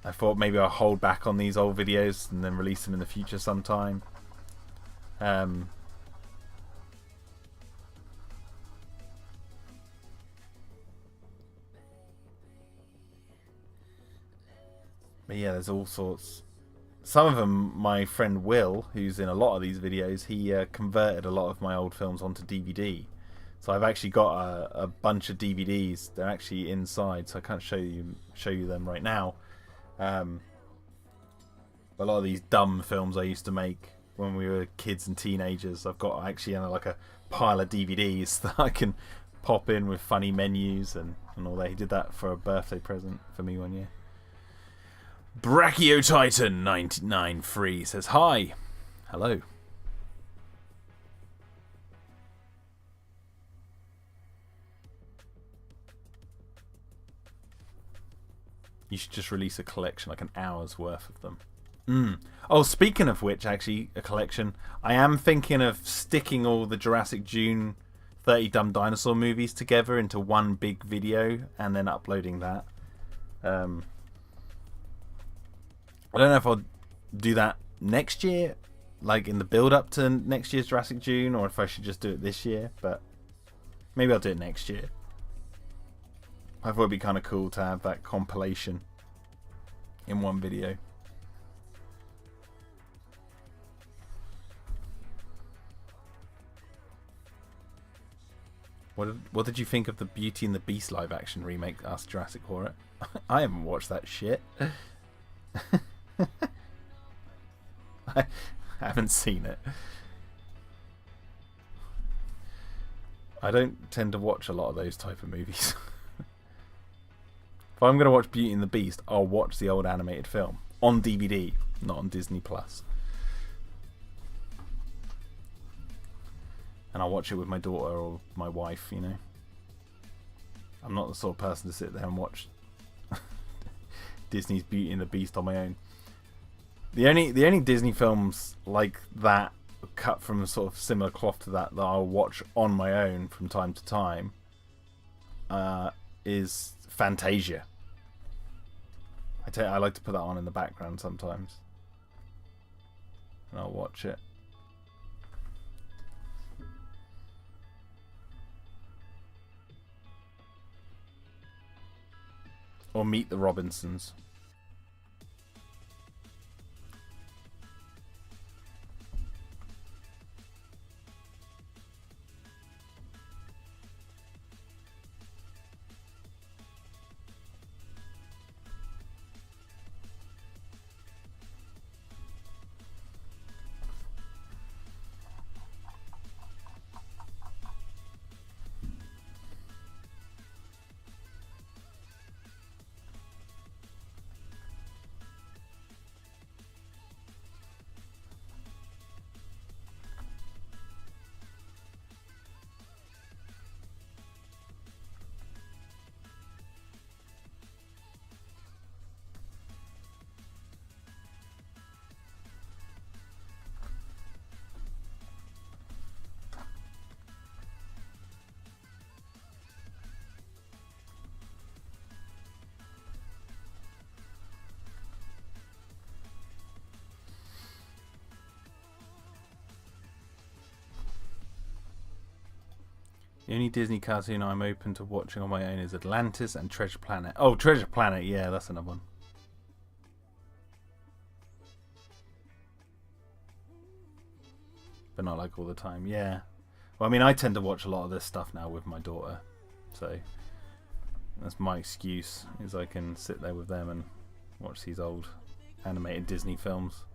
I thought maybe I'll hold back on these old videos and then release them in the future sometime. But yeah, there's all sorts. some of them, my friend Will, who's in a lot of these videos, he converted a lot of my old films onto DVD. So I've actually got a bunch of DVDs. They're actually inside, so I can't show you them right now. A lot of these dumb films I used to make when we were kids and teenagers, I've got actually like a pile of DVDs that I can pop in with funny menus and all that. He did that for a birthday present for me one year. Brachiotitan 993 says hi. Hello. You should just release a collection, like an hour's worth of them. Oh, speaking of which, actually, a collection. I am thinking of sticking all the Jurassic June 30 Dumb Dinosaur movies together into one big video and then uploading that. I don't know if I'll do that next year, like in the build-up to next year's Jurassic June, or if I should just do it this year, but maybe I'll do it next year. I thought it'd be kind of cool to have that compilation in one video. What did you think of the Beauty and the Beast live action remake? Asked Jurassic Horror. I haven't watched that shit. I haven't seen it. I don't tend to watch a lot of those type of movies. If I'm going to watch Beauty and the Beast, I'll watch the old animated film on DVD, not on Disney Plus. And I'll watch it with my daughter or my wife, you know. I'm not the sort of person to sit there and watch Disney's Beauty and the Beast on my own. The only Disney films like that, cut from a sort of similar cloth to that I'll watch on my own from time to time, is Fantasia. I like to put that on in the background sometimes, and I'll watch it. Or Meet the Robinsons. The only Disney cartoon I'm open to watching on my own is Atlantis and Treasure Planet. Oh, Treasure Planet, yeah, that's another one. But not like all the time, yeah. Well, I mean, I tend to watch a lot of this stuff now with my daughter, so that's my excuse, is I can sit there with them and watch these old animated Disney films.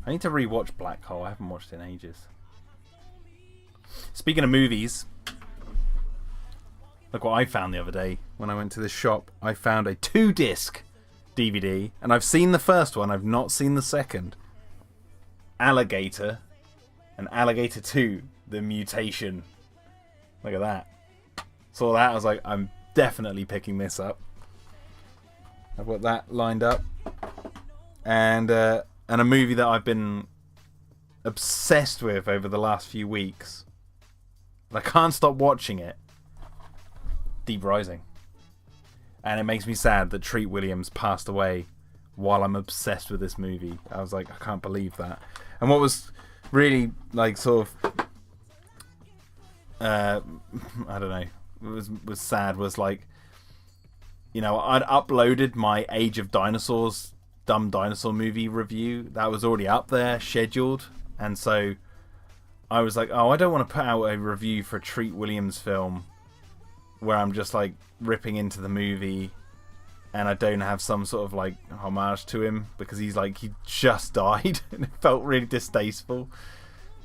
I need to rewatch Black Hole. I haven't watched it in ages. Speaking of movies, look what I found the other day when I went to this shop. I found a 2-disc DVD, and I've seen the first one. I've not seen the second. Alligator and Alligator 2, The Mutation. Look at that. Saw that. I was like, I'm definitely picking this up. I've got that lined up. And a movie that I've been obsessed with over the last few weeks. And I can't stop watching it. Deep Rising. And it makes me sad that Treat Williams passed away while I'm obsessed with this movie. I was like, I can't believe that. And what was really like sort of I don't know, was sad was like, you know, I'd uploaded my Age of Dinosaurs dumb dinosaur movie review that was already up there scheduled, and so I was like, oh, I don't want to put out a review for a Treat Williams film where I'm just like ripping into the movie and I don't have some sort of like homage to him, because he just died and it felt really distasteful.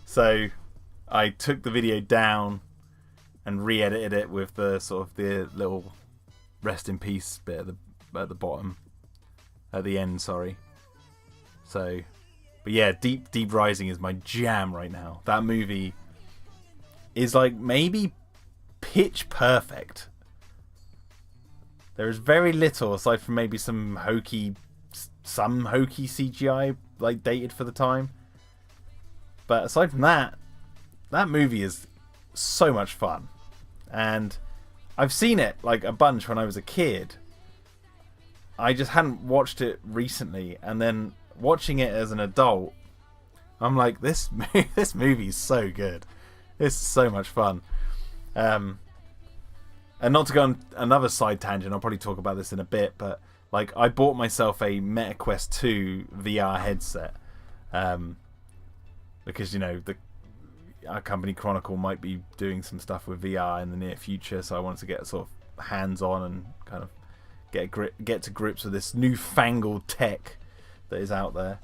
So I took the video down and re-edited it with the sort of the little rest in peace bit at the bottom, at the end, sorry. So, but yeah, Deep Rising is my jam right now. That movie is like maybe pitch perfect. There is very little aside from maybe some hokey CGI like dated for the time. But aside from that, that movie is so much fun. And I've seen it like a bunch when I was a kid. I just hadn't watched it recently, and then watching it as an adult, I'm like, this movie is so good. It's so much fun. And not to go on another side tangent, I'll probably talk about this in a bit, but like I bought myself a MetaQuest 2 VR headset, because, you know, our company Chronicle might be doing some stuff with VR in the near future, so I wanted to get sort of hands-on and kind of get to grips with this newfangled tech that is out there.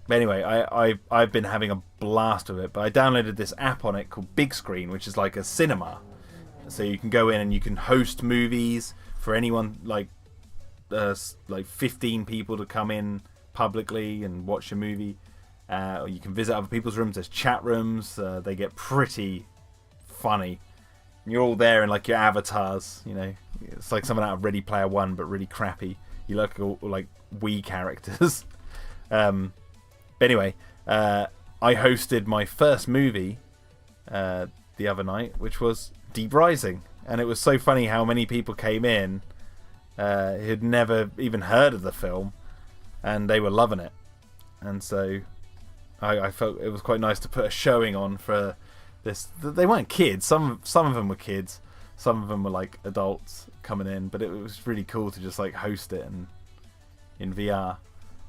But anyway, I've been having a blast with it. But I downloaded this app on it called Big Screen, which is like a cinema. So you can go in and you can host movies for anyone, like 15 people to come in publicly and watch a movie. Or you can visit other people's rooms. There's chat rooms. They get pretty funny. You're all there in like your avatars. You know, it's like something out of Ready Player One, but really crappy. You look all like Wii characters. But anyway, I hosted my first movie the other night, which was Deep Rising, and it was so funny how many people came in who'd never even heard of the film, and they were loving it. And so I felt it was quite nice to put a showing on for this. They weren't kids. Some of them were kids. Some of them were like adults coming in, but it was really cool to just like host it and in VR.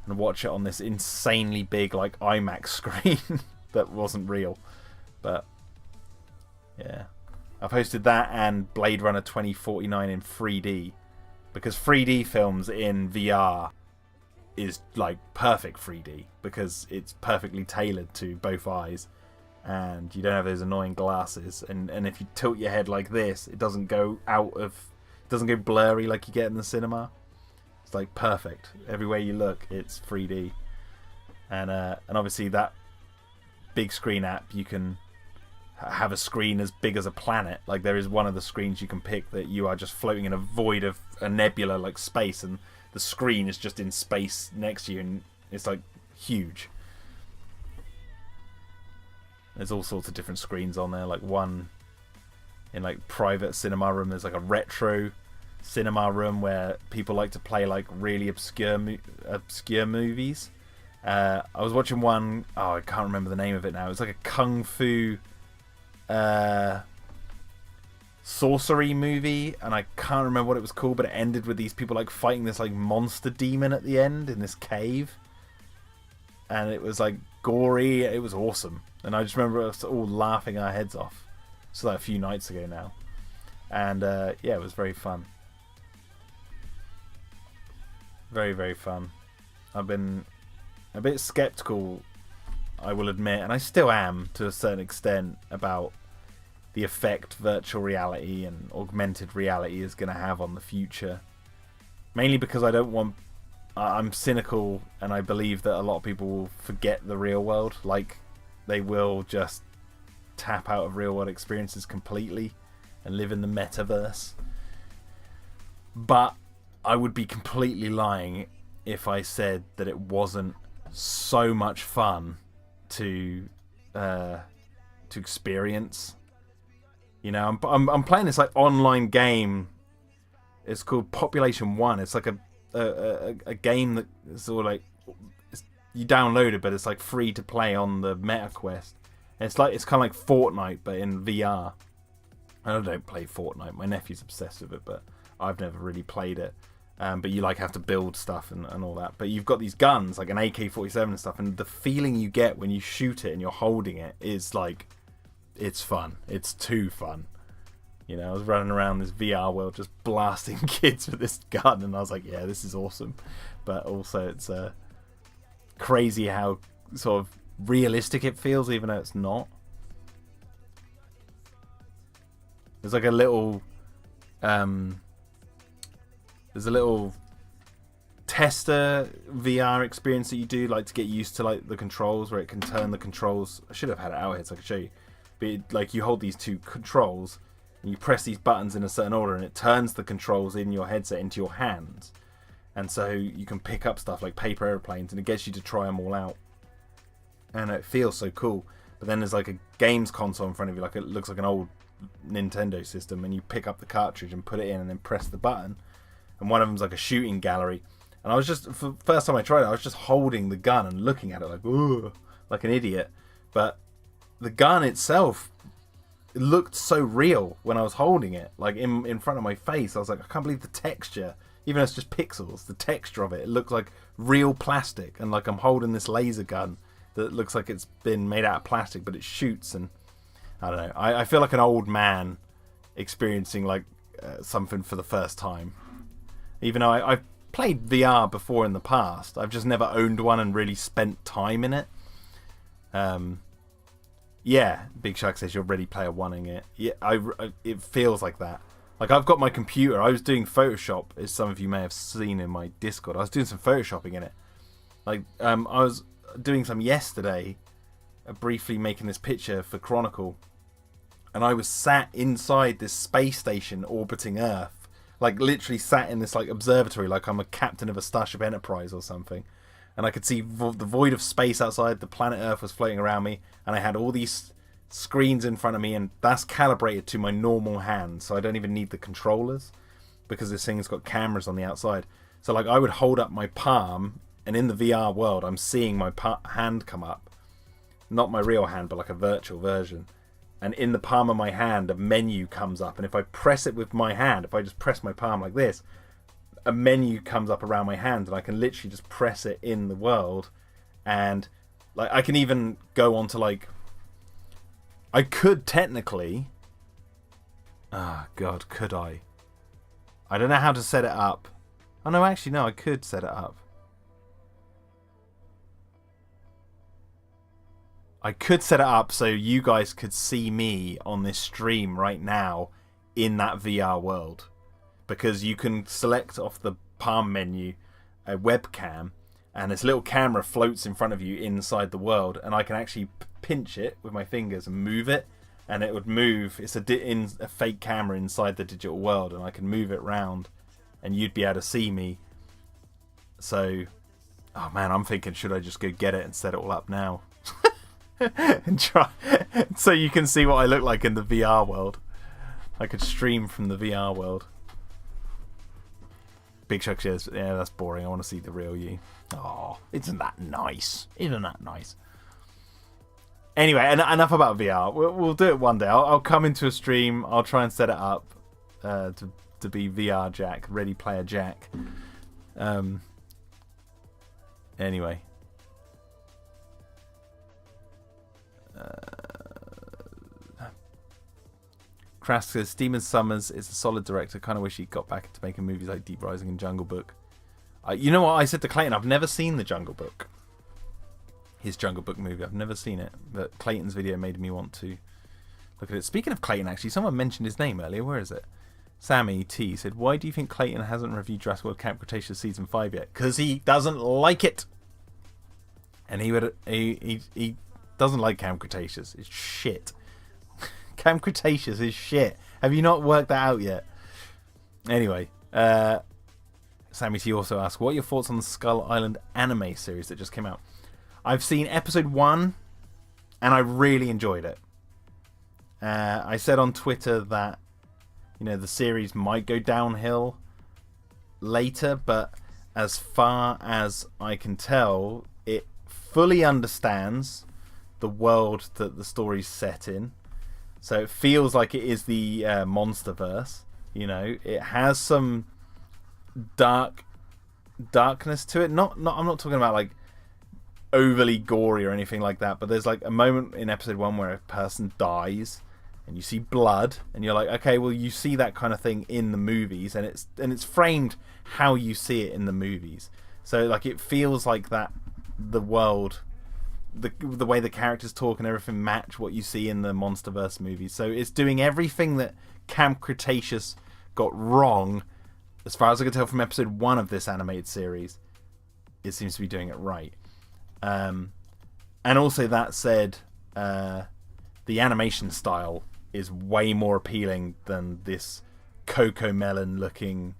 And watch it on this insanely big like IMAX screen that wasn't real. But yeah, I've hosted that and Blade Runner 2049 in 3D, because 3D films in VR is like perfect 3D because it's perfectly tailored to both eyes, and you don't have those annoying glasses, and if you tilt your head like this, it doesn't go blurry like you get in the cinema. Like perfect everywhere you look. It's 3D, and obviously that Big Screen app, you can have a screen as big as a planet. Like there is one of the screens you can pick that you are just floating in a void of a nebula like space, and the screen is just in space next to you, and it's like huge. There's all sorts of different screens on there, like one in like private cinema room. There's like a retro cinema room where people like to play like really obscure movies. I was watching one, I can't remember the name of it now. It was like a kung fu sorcery movie, and I can't remember what it was called, but it ended with these people like fighting this like monster demon at the end in this cave, and it was like gory. It was awesome, and I just remember us all laughing our heads off. So like a few nights ago now, and yeah, it was very fun. Very, very fun. I've been a bit skeptical, I will admit, and I still am to a certain extent, about the effect virtual reality and augmented reality is going to have on the future. Mainly because I'm cynical, and I believe that a lot of people will forget the real world. Like, they will just tap out of real world experiences completely and live in the metaverse. But I would be completely lying if I said that it wasn't so much fun to experience. You know, I'm playing this like online game. It's called Population 1. It's like a game that is all like, it's you download it, but it's like free to play on the MetaQuest. And it's kind of like Fortnite, but in VR. I don't play Fortnite. My nephew's obsessed with it, but I've never really played it. But you like have to build stuff and all that. But you've got these guns, like an AK-47 and stuff, and the feeling you get when you shoot it and you're holding it is like, it's fun. It's too fun. You know, I was running around this VR world just blasting kids with this gun, and I was like, yeah, this is awesome. But also it's crazy how sort of realistic it feels, even though it's not. There's like a little there's a little tester VR experience that you do, like, to get used to like the controls, where it can turn the controls. I should have had it out here so I could show you. But like, you hold these two controls and you press these buttons in a certain order, and it turns the controls in your headset into your hands. And so you can pick up stuff like paper airplanes, and it gets you to try them all out. And it feels so cool. But then there's like a games console in front of you, like it looks like an old Nintendo system, and you pick up the cartridge and put it in and then press the button. And one of them's like a shooting gallery. And I was just, for the first time I tried it, I was just holding the gun and looking at it like, ooh, like an idiot. But the gun itself, it looked so real when I was holding it, like in front of my face. I was like, I can't believe the texture, even though it's just pixels, the texture of it. It looks like real plastic, and like I'm holding this laser gun that looks like it's been made out of plastic, but it shoots. And I don't know, I feel like an old man experiencing like something for the first time. Even though I've played VR before in the past, I've just never owned one and really spent time in it. Yeah, Big Shark says you're Ready Player One-ing it. Yeah, it feels like that. Like, I've got my computer. I was doing Photoshop, as some of you may have seen in my Discord. I was doing some Photoshopping in it. Like, I was doing some yesterday, briefly making this picture for Chronicle, and I was sat inside this space station orbiting Earth. Like, literally sat in this like observatory, like I'm a captain of a Starship Enterprise or something. And I could see the void of space outside. The planet Earth was floating around me, and I had all these screens in front of me, and that's calibrated to my normal hand, so I don't even need the controllers, because this thing's got cameras on the outside. So like, I would hold up my palm, and in the VR world, I'm seeing my hand come up. Not my real hand, but like a virtual version. And in the palm of my hand, a menu comes up. And if I press it with my hand, if I just press my palm like this, a menu comes up around my hand, and I can literally just press it in the world. And like, I can even go on to like, I could technically, oh God, could I? I don't know how to set it up. Oh no, actually no, I could set it up. I could set it up so you guys could see me on this stream right now in that VR world. Because you can select off the palm menu a webcam, and this little camera floats in front of you inside the world, and I can actually pinch it with my fingers and move it, and it would move. It's a fake camera inside the digital world, and I can move it round, and you'd be able to see me. So, oh man, I'm thinking, should I just go get it and set it all up now? And try, so you can see what I look like in the VR world. I could stream from the VR world. Big Shark says, yeah, that's boring. I want to see the real you. Oh, isn't that nice? Isn't that nice? Anyway, enough about VR. We'll do it one day. I'll come into a stream. I'll try and set it up to be VR Jack, Ready Player Jack. Anyway. Crash says Steven Summers is a solid director. Kind of wish he got back into making movies like Deep Rising and Jungle Book. You know what I said to Clayton? I've never seen the Jungle Book. His Jungle Book movie. I've never seen it, but Clayton's video made me want to look at it. Speaking of Clayton, actually, someone mentioned his name earlier. Where is it? Sammy T said, "Why do you think Clayton hasn't reviewed Jurassic World Camp Cretaceous season 5 yet?" Because he doesn't like it, and he doesn't like Camp Cretaceous. It's shit. Camp Cretaceous is shit. Have you not worked that out yet? Anyway, Sammy T also asked, what are your thoughts on the Skull Island anime series that just came out? I've seen episode 1, and I really enjoyed it. I said on Twitter that, you know, the series might go downhill later, but as far as I can tell, it fully understands the world that the story's set in. So it feels like it is the Monsterverse. You know, it has some darkness to it. I'm not talking about like overly gory or anything like that, but there's like a moment in episode 1 where a person dies and you see blood and you're like, okay, well, you see that kind of thing in the movies, and it's framed how you see it in the movies. So like it feels like that the world, the way the characters talk and everything match what you see in the Monsterverse movies. So it's doing everything that Camp Cretaceous got wrong, as far as I can tell from episode 1 of this animated series. It seems to be doing it right. And also, that said, the animation style is way more appealing than this Coco Melon looking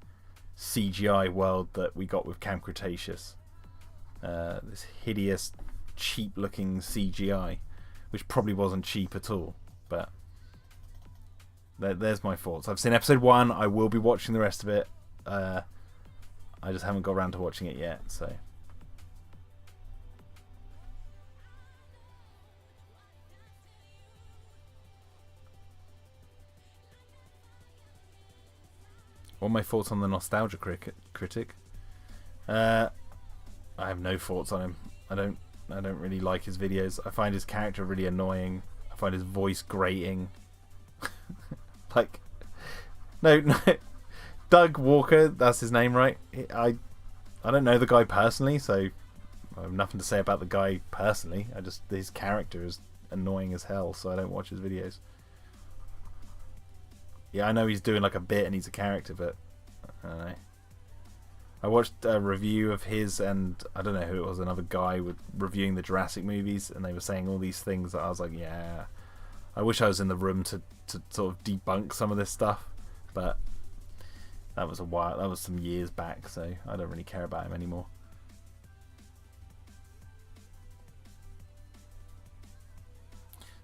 CGI world that we got with Camp Cretaceous. This hideous, cheap looking CGI, which probably wasn't cheap at all, but there's my thoughts. I've seen episode 1. I will be watching the rest of it. I just haven't got around to watching it yet, so. What are my thoughts on the Nostalgia Critic? I have no thoughts on him. I don't really like his videos. I find his character really annoying. I find his voice grating. Like, no, Doug Walker, that's his name, right? I don't know the guy personally, so I have nothing to say about the guy personally. His character is annoying as hell, so I don't watch his videos. Yeah, I know he's doing like a bit and he's a character, but I don't know. I watched a review of his, and I don't know who it was, another guy reviewing the Jurassic movies, and they were saying all these things that I was like, yeah, I wish I was in the room to sort of debunk some of this stuff, but that was some years back, so I don't really care about him anymore.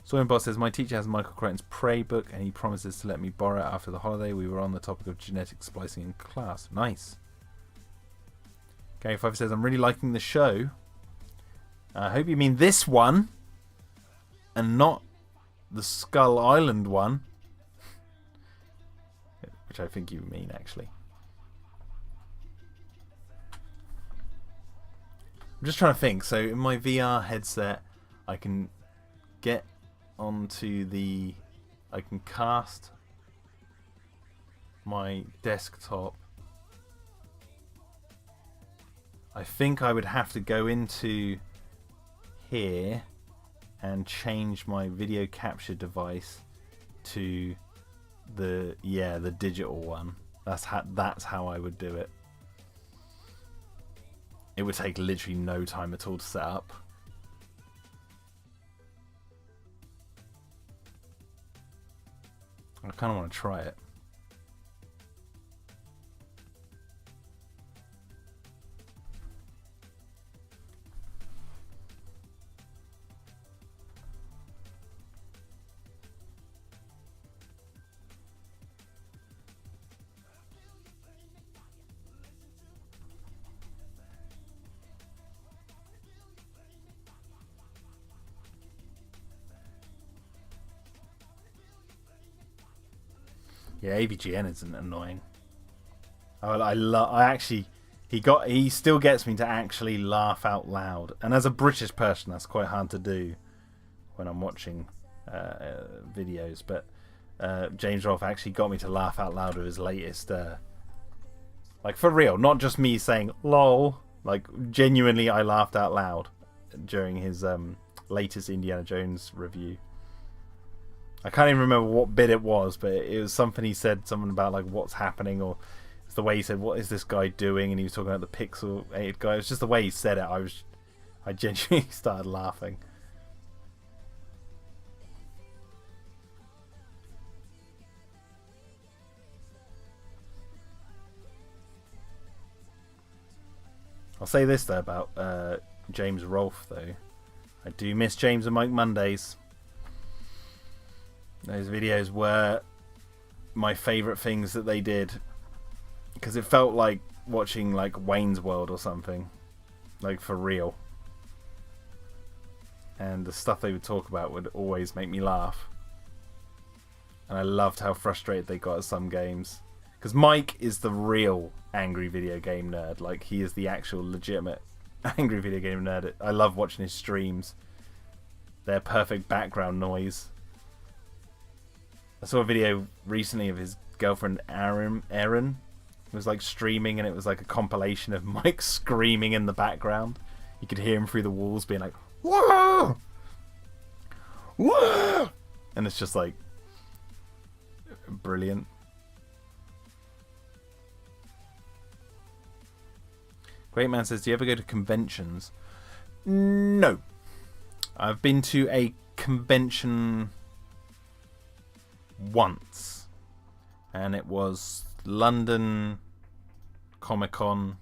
Soyinbot says, my teacher has Michael Crichton's Prey book and he promises to let me borrow it after the holiday. We were on the topic of genetic splicing in class. Nice. Gary Five says, I'm really liking the show. I hope you mean this one and not the Skull Island one. Which I think you mean, actually. I'm just trying to think. So in my VR headset, I can get onto I can cast my desktop. I think I would have to go into here and change my video capture device to the digital one. That's how I would do it. It would take literally no time at all to set up. I kind of want to try it. Yeah, AVGN isn't annoying. He still gets me to actually laugh out loud, and as a British person, that's quite hard to do when I'm watching videos. But James Rolfe actually got me to laugh out loud with his latest, like for real, not just me saying "lol." Like genuinely, I laughed out loud during his latest Indiana Jones review. I can't even remember what bit it was, but it was something he said, something about like what's happening, or it's the way he said, "What is this guy doing?" And he was talking about the pixelated guy. It was just the way he said it. I genuinely started laughing. I'll say this though about James Rolfe though. I do miss James and Mike Mondays. Those videos were my favourite things that they did, because it felt like watching like Wayne's World or something, like for real. and the stuff they would talk about would always make me laugh. And I loved how frustrated they got at some games. Because Mike is the real angry video game nerd. Like, he is the actual legitimate angry video game nerd. I love watching his streams. They're perfect background noise. I saw a video recently of his girlfriend Erin. It was like streaming, and it was like a compilation of Mike screaming in the background. You could hear him through the walls being like, "Whoa! Whoa!" And it's just like brilliant. Great Man says, do you ever go to conventions? No. I've been to a convention once, and it was London Comic Con,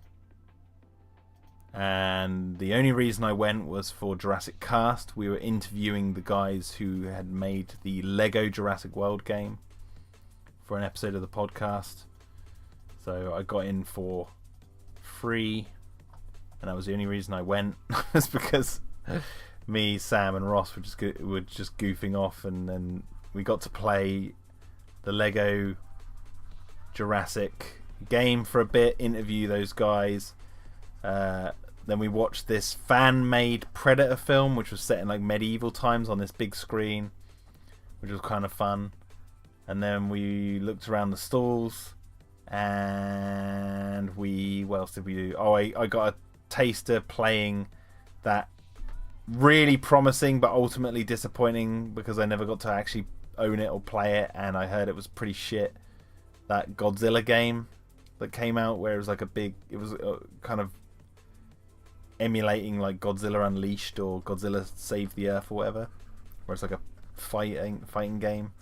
and the only reason I went was for Jurassic Cast. We were interviewing the guys who had made the Lego Jurassic World game for an episode of the podcast, so I got in for free, and that was the only reason I went. Was because me, Sam, and Ross were just goofing off, and then we got to play the Lego Jurassic game for a bit, interview those guys. Then we watched this fan-made Predator film, which was set in like medieval times on this big screen, which was kind of fun. And then we looked around the stalls, and what else did we do? Oh, I got a taster playing that really promising but ultimately disappointing, because I never got to actually own it or play it, and I heard it was pretty shit. That Godzilla game that came out, where it was like it was kind of emulating like Godzilla Unleashed or Godzilla Save the Earth or whatever, where it's like a fighting game.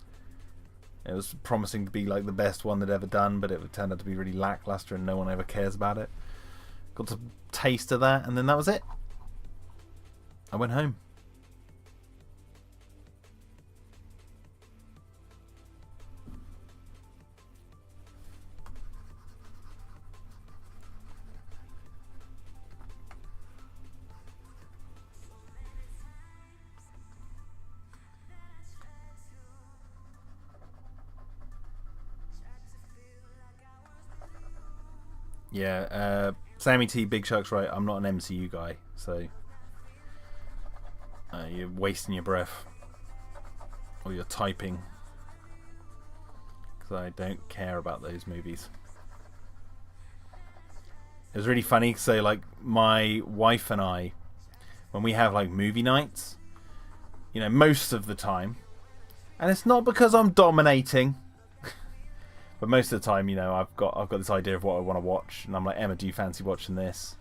It was promising to be like the best one they'd ever done, but it turned out to be really lackluster and no one ever cares about it. Got to taste of that, and then that was it. I went home. Yeah, Sammy T, Big Shark's right. I'm not an MCU guy, so you're wasting your breath, or you're typing, because I don't care about those movies. It was really funny. So, like, my wife and I, when we have like movie nights, you know, most of the time, and it's not because I'm dominating. But most of the time, you know, I've got this idea of what I want to watch, and I'm like, Emma, do you fancy watching this?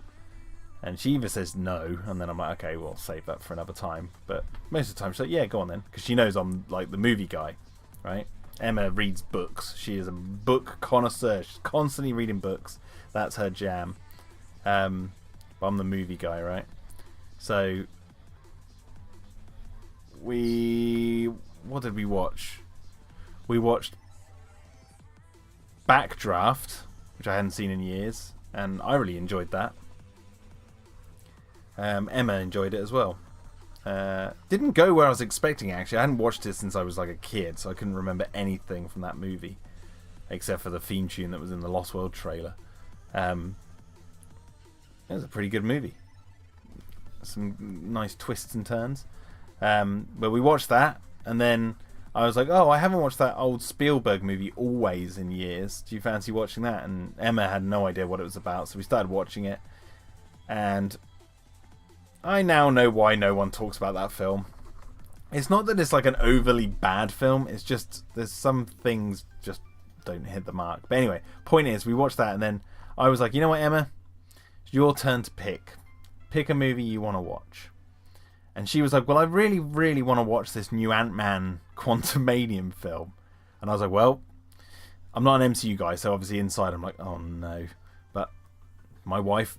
And she either says no, and then I'm like, okay, we'll save that for another time. But most of the time, she's like, yeah, go on then, because she knows I'm like the movie guy, right? Emma reads books. She is a book connoisseur. She's constantly reading books. That's her jam. But I'm the movie guy, right? So what did we watch? We watched Backdraft, which I hadn't seen in years, and I really enjoyed that. Emma enjoyed it as well. Didn't go where I was expecting, actually. I hadn't watched it since I was like a kid, so I couldn't remember anything from that movie except for the theme tune that was in the Lost World trailer. It was a pretty good movie. Some nice twists and turns. But we watched that, and then I was like, oh, I haven't watched that old Spielberg movie Always in years. Do you fancy watching that? And Emma had no idea what it was about, so we started watching it. And I now know why no one talks about that film. It's not that it's like an overly bad film. It's just there's some things just don't hit the mark. But anyway, point is, we watched that, and then I was like, you know what, Emma? It's your turn to pick. Pick a movie you want to watch. And she was like, well, I really, really want to watch this new Ant-Man Quantumanium film. And I was like, well, I'm not an MCU guy, so obviously inside I'm like, oh no. But my wife,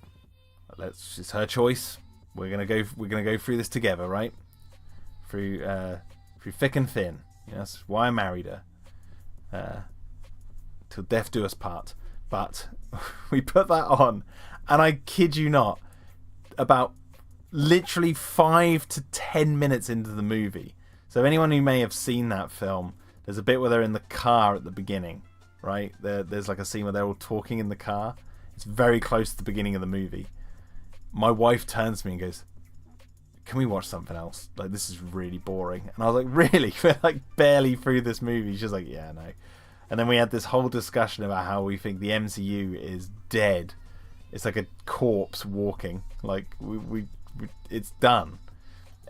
it's her choice. We're gonna go through this together, right? Through thick and thin. You know, that's why I married her. Till death do us part. But we put that on, and I kid you not, about literally 5 to 10 minutes into the movie. So anyone who may have seen that film, there's a bit where they're in the car at the beginning, right? There's like a scene where they're all talking in the car. It's very close to the beginning of the movie. My wife turns to me and goes, "Can we watch something else? Like, this is really boring." And I was like, "Really? We're like barely through this movie." She's like, "Yeah, no." And then we had this whole discussion about how we think the MCU is dead. It's like a corpse walking. Like, it's done.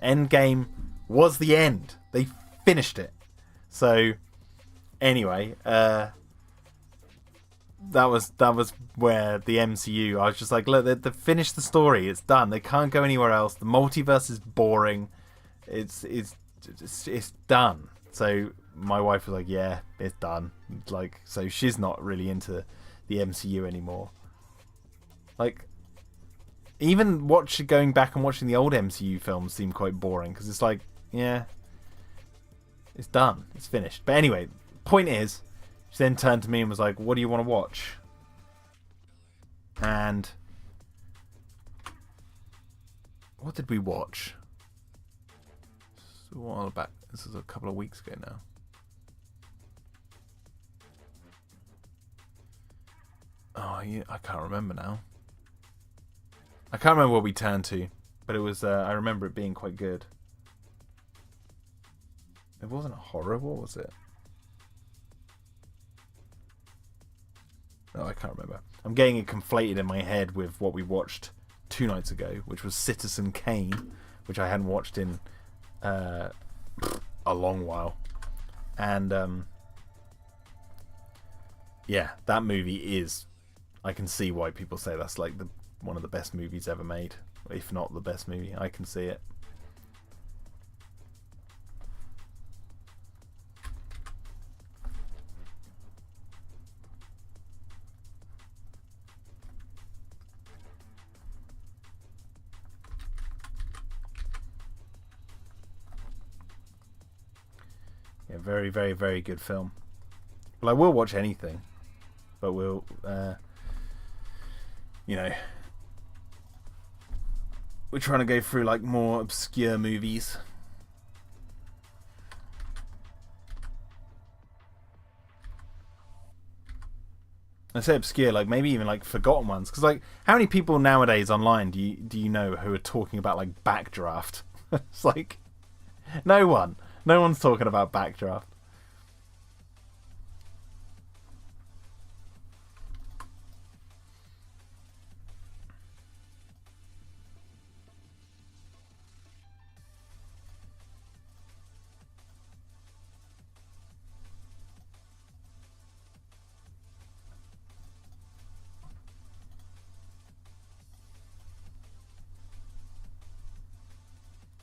Endgame was the end. They finished it. So, anyway, that was where the MCU. I was just like, look, they finished the story. It's done. They can't go anywhere else. The multiverse is boring. It's done. So my wife was like, yeah, it's done. Like, so she's not really into the MCU anymore. Like, even going back and watching the old MCU films seemed quite boring because it's like, yeah, it's done. It's finished. But anyway, point is, she then turned to me and was like, "What do you want to watch?" And what did we watch? This was a while back. This is a couple of weeks ago now. Oh, yeah, I can't remember now. I can't remember what we turned to, but it was. I remember it being quite good. It wasn't a horror. What was it? No, I can't remember. I'm getting it conflated in my head with what we watched 2 nights ago, which was Citizen Kane, which I hadn't watched in a long while. And yeah, that movie is. I can see why people say that's like one of the best movies ever made, if not the best movie. I can see it. Yeah, very, very, very good film. Well, I will watch anything, but we'll, we're trying to go through like more obscure movies. I say obscure, like maybe even like forgotten ones, because like how many people nowadays online do you know who are talking about like Backdraft? It's like no one's talking about Backdraft.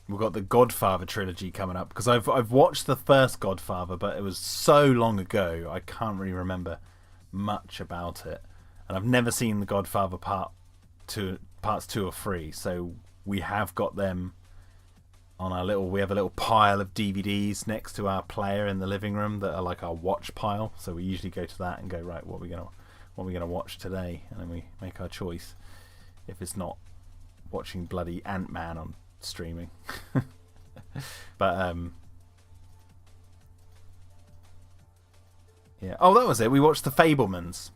We've got the Godfather trilogy coming up, because I've watched the first Godfather, but it was so long ago I can't really remember much about it, and I've never seen the Godfather parts 2 or 3. So we have got them on we have a little pile of DVDs next to our player in the living room that are like our watch pile. So we usually go to that and go, right, what are we gonna watch today, and then we make our choice. If it's not watching bloody Ant-Man on streaming. But yeah. Oh, that was it. We watched The Fabelmans,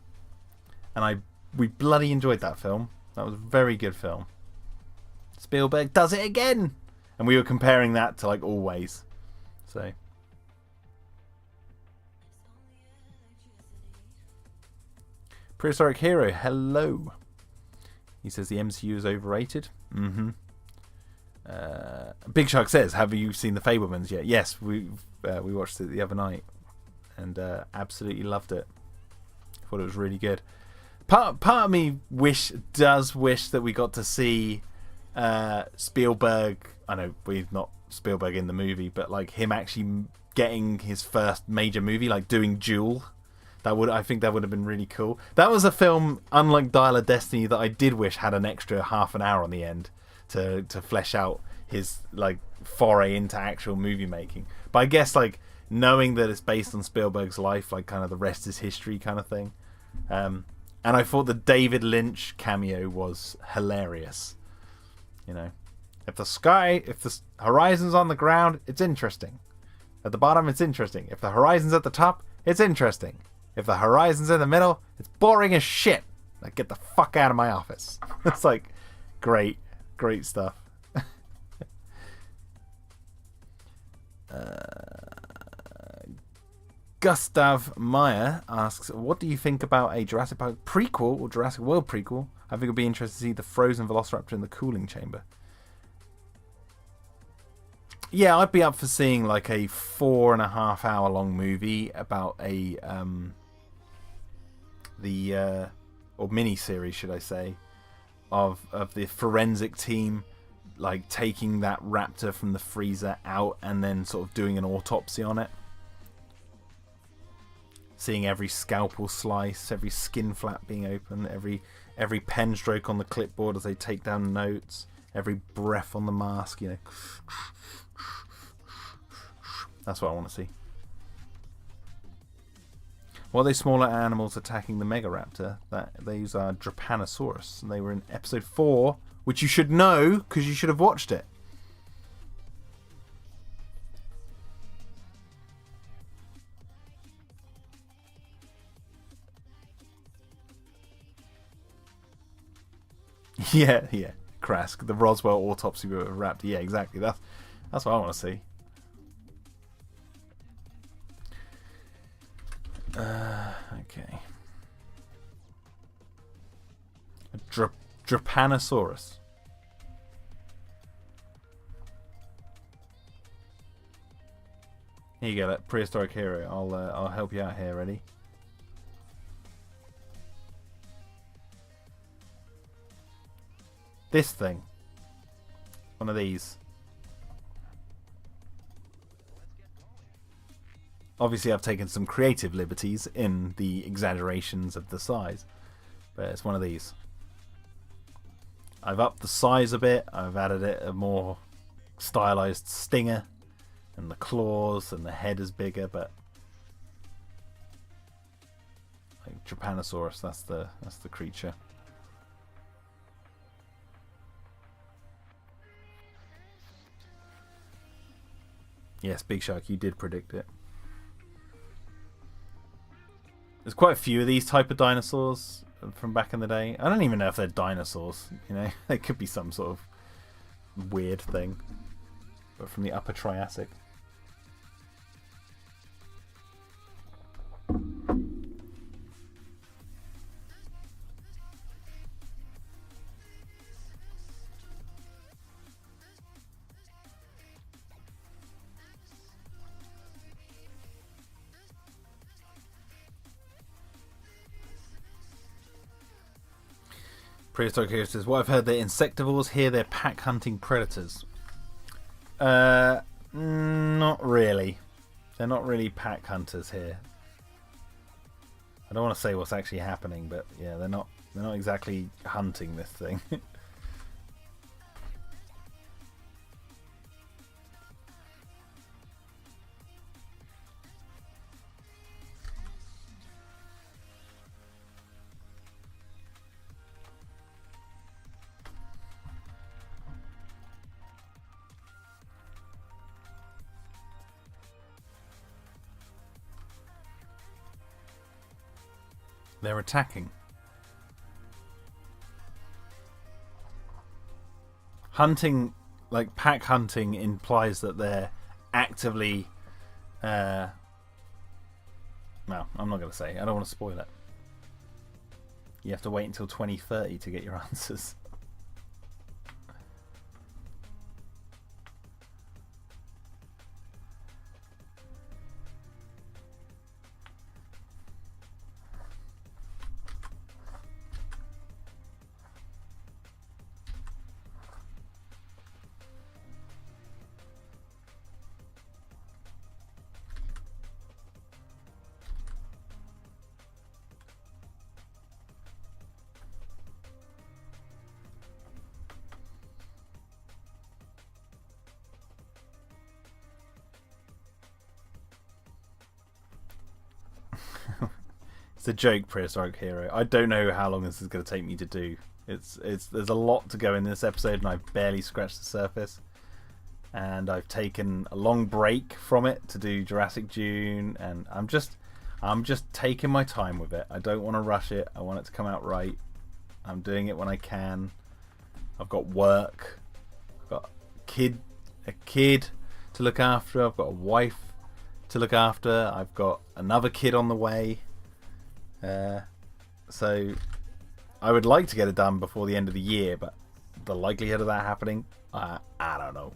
and we bloody enjoyed that film. That was a very good film. Spielberg does it again, and we were comparing that to like Always. So Prehistoric Hero, hello. He says the MCU is overrated. Big Shark says, have you seen The Fabelmans yet? Yes, we watched it the other night and absolutely loved it. Thought it was really good. Part of me does wish that we got to see Spielberg. I know we've not Spielberg in the movie, but like him actually getting his first major movie, like doing Duel. I think that would have been really cool. That was a film, unlike Dial of Destiny, that I did wish had an extra half an hour on the end to flesh out his like foray into actual movie making. But I guess like knowing that it's based on Spielberg's life, like kind of the rest is history kind of thing. And I thought the David Lynch cameo was hilarious. You know, If the horizon's on the ground, it's interesting. At the bottom, it's interesting. If the horizon's at the top, it's interesting. If the horizon's in the middle, it's boring as shit. Like, get the fuck out of my office. It's like, great stuff. Gustav Meyer asks, what do you think about a Jurassic Park prequel or Jurassic World prequel? I think it'd be interesting to see the frozen velociraptor in the cooling chamber. Yeah, I'd be up for seeing like a 4.5 hour long movie about or mini series, should I say, of the forensic team like taking that raptor from the freezer out and then sort of doing an autopsy on it. Seeing every scalpel slice, every skin flap being open, every pen stroke on the clipboard as they take down notes, every breath on the mask, you know. That's what I want to see. What are those smaller animals attacking the Megaraptor? These are Drepanosaurus. And they were in episode 4, which you should know because you should have watched it. Yeah. Krask, the Roswell autopsy of a raptor. Yeah, exactly. That's what I want to see. Okay. Drepanosaurus. Here you go, that prehistoric hero. I'll help you out here. Ready? This thing. One of these. Obviously, I've taken some creative liberties in the exaggerations of the size, but it's one of these. I've upped the size a bit. I've added it a more stylized stinger, and the claws, and the head is bigger. But like Drepanosaurus, that's the creature. Yes, Big Shark, you did predict it. There's quite a few of these type of dinosaurs from back in the day. I don't even know if they're dinosaurs, you know. They could be some sort of weird thing. But from the Upper Triassic. Prehistoric Hero says, what I've heard, they're insectivores. Here they're pack hunting predators. Not really. They're not really pack hunters here. I don't want to say what's actually happening, but yeah, they're not exactly hunting this thing. They're attacking. Hunting, like pack hunting, implies that they're actively... No, I'm not going to say. I don't want to spoil it. You have to wait until 2030 to get your answers. It's a joke, Prehistoric Hero. I don't know how long this is going to take me to do. There's a lot to go in this episode, and I've barely scratched the surface. And I've taken a long break from it to do Jurassic June, and I'm just taking my time with it. I don't want to rush it. I want it to come out right. I'm doing it when I can. I've got work. I've got a kid to look after. I've got a wife to look after. I've got another kid on the way. So I would like to get it done before the end of the year, but the likelihood of that happening, I don't know.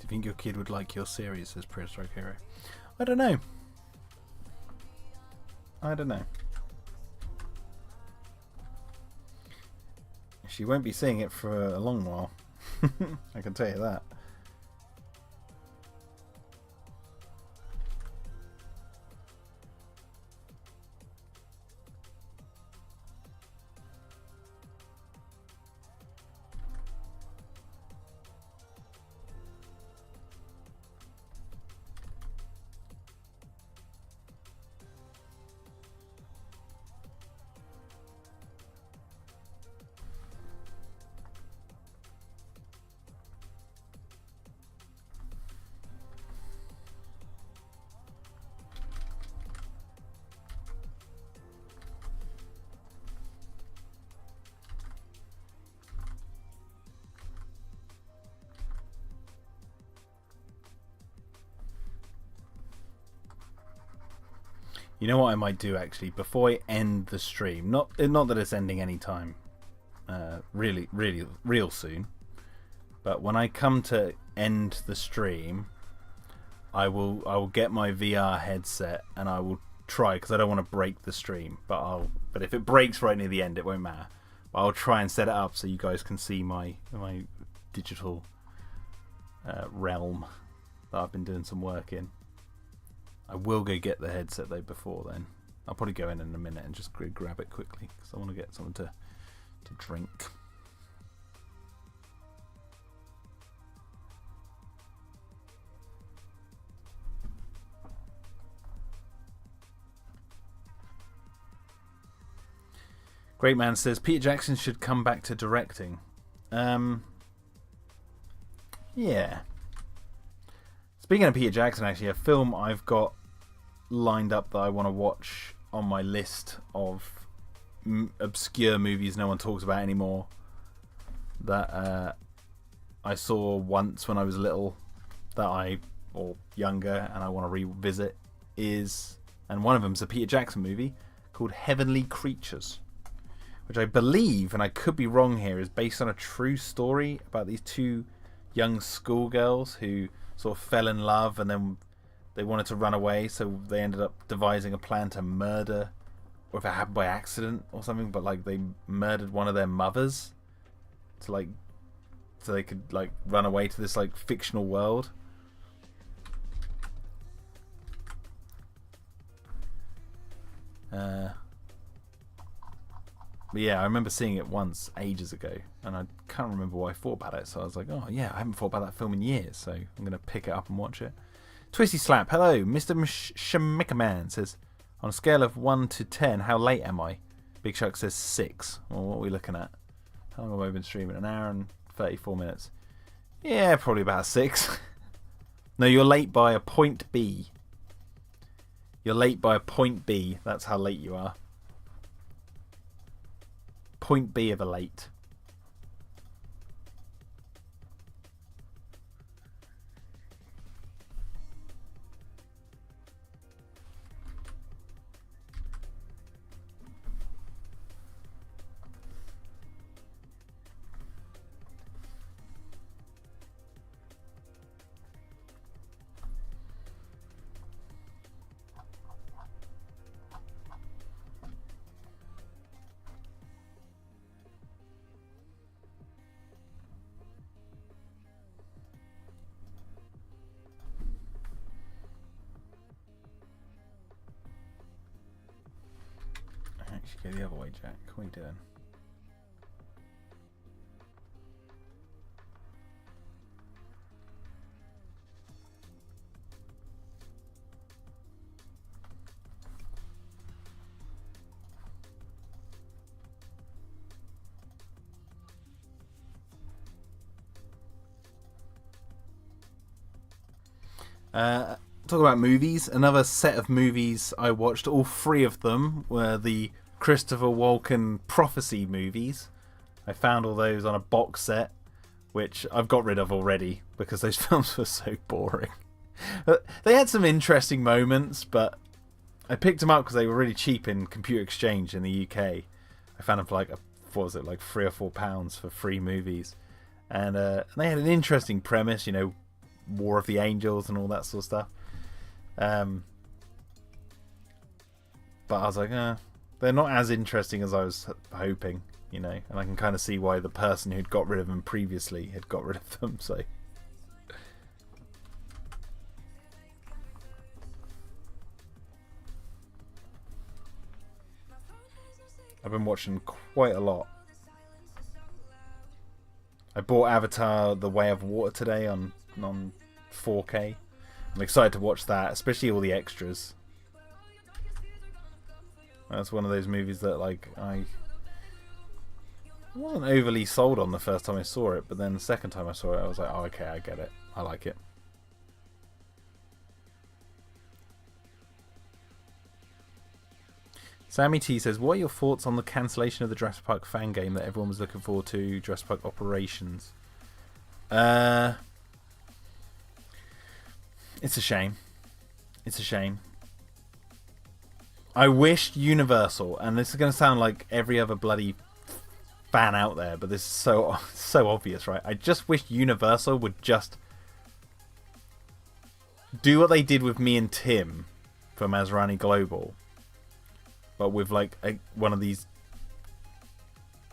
Do you think your kid would like your series, says Prehistoric Hero? I don't know. She won't be seeing it for a long while. I can tell you that. You know what I might do actually before I end the stream? Not that it's ending anytime, really real soon. But when I come to end the stream, I will get my VR headset and I will try, because I don't want to break the stream. But if it breaks right near the end, it won't matter. But I'll try and set it up so you guys can see my digital realm that I've been doing some work in. I will go get the headset though before then. I'll probably go in a minute and just grab it quickly because I want to get something to drink. Great Man says Peter Jackson should come back to directing. Yeah. Speaking of Peter Jackson, actually, a film I've got lined up that I want to watch on my list of obscure movies no one talks about anymore that I saw once when I was little or younger and I want to revisit and one of them is a Peter Jackson movie called Heavenly Creatures, which I believe, and I could be wrong here, is based on a true story about these two young schoolgirls who sort of fell in love and then they wanted to run away, so they ended up devising a plan to murder, or if it happened by accident or something, but like they murdered one of their mothers so they could like run away to this like fictional world. But yeah, I remember seeing it once ages ago and I can't remember what I thought about it, so I was like, oh yeah, I haven't thought about that film in years, so I'm going to pick it up and watch it. Twisty Slap, hello. Mr. Shamikaman says, on a scale of 1 to 10, how late am I? Big Shark says 6. Well, what are we looking at? How long have I been streaming? An hour and 34 minutes. Yeah, probably about 6. No, you're late by a point B. You're late by a point B. That's how late you are. Point B of a late. Go the other way, Jack. What are you doing? Talk about movies. Another set of movies I watched. All 3 of them were the Christopher Walken Prophecy movies. I found all those on a box set, which I've got rid of already because those films were so boring. They had some interesting moments, but I picked them up because they were really cheap in Computer Exchange in the UK. I found them for like, what was it, like £3 or £4 for 3 movies. And they had an interesting premise, you know, War of the Angels and all that sort of stuff. But I was like, they're not as interesting as I was hoping, you know, and I can kind of see why the person who'd got rid of them previously had got rid of them, so. I've been watching quite a lot. I bought Avatar The Way of Water today on 4K. I'm excited to watch that, especially all the extras. That's one of those movies that, like, I wasn't overly sold on the first time I saw it, but then the second time I saw it, I was like, oh, okay, I get it. I like it. Sammy T says, what are your thoughts on the cancellation of the Jurassic Park fan game that everyone was looking forward to, Jurassic Park Operations? It's a shame. It's a shame. I wished Universal, and this is going to sound like every other bloody fan out there, but this is so obvious, right? I just wish Universal would just do what they did with me and Tim for Masrani Global, but with like one of these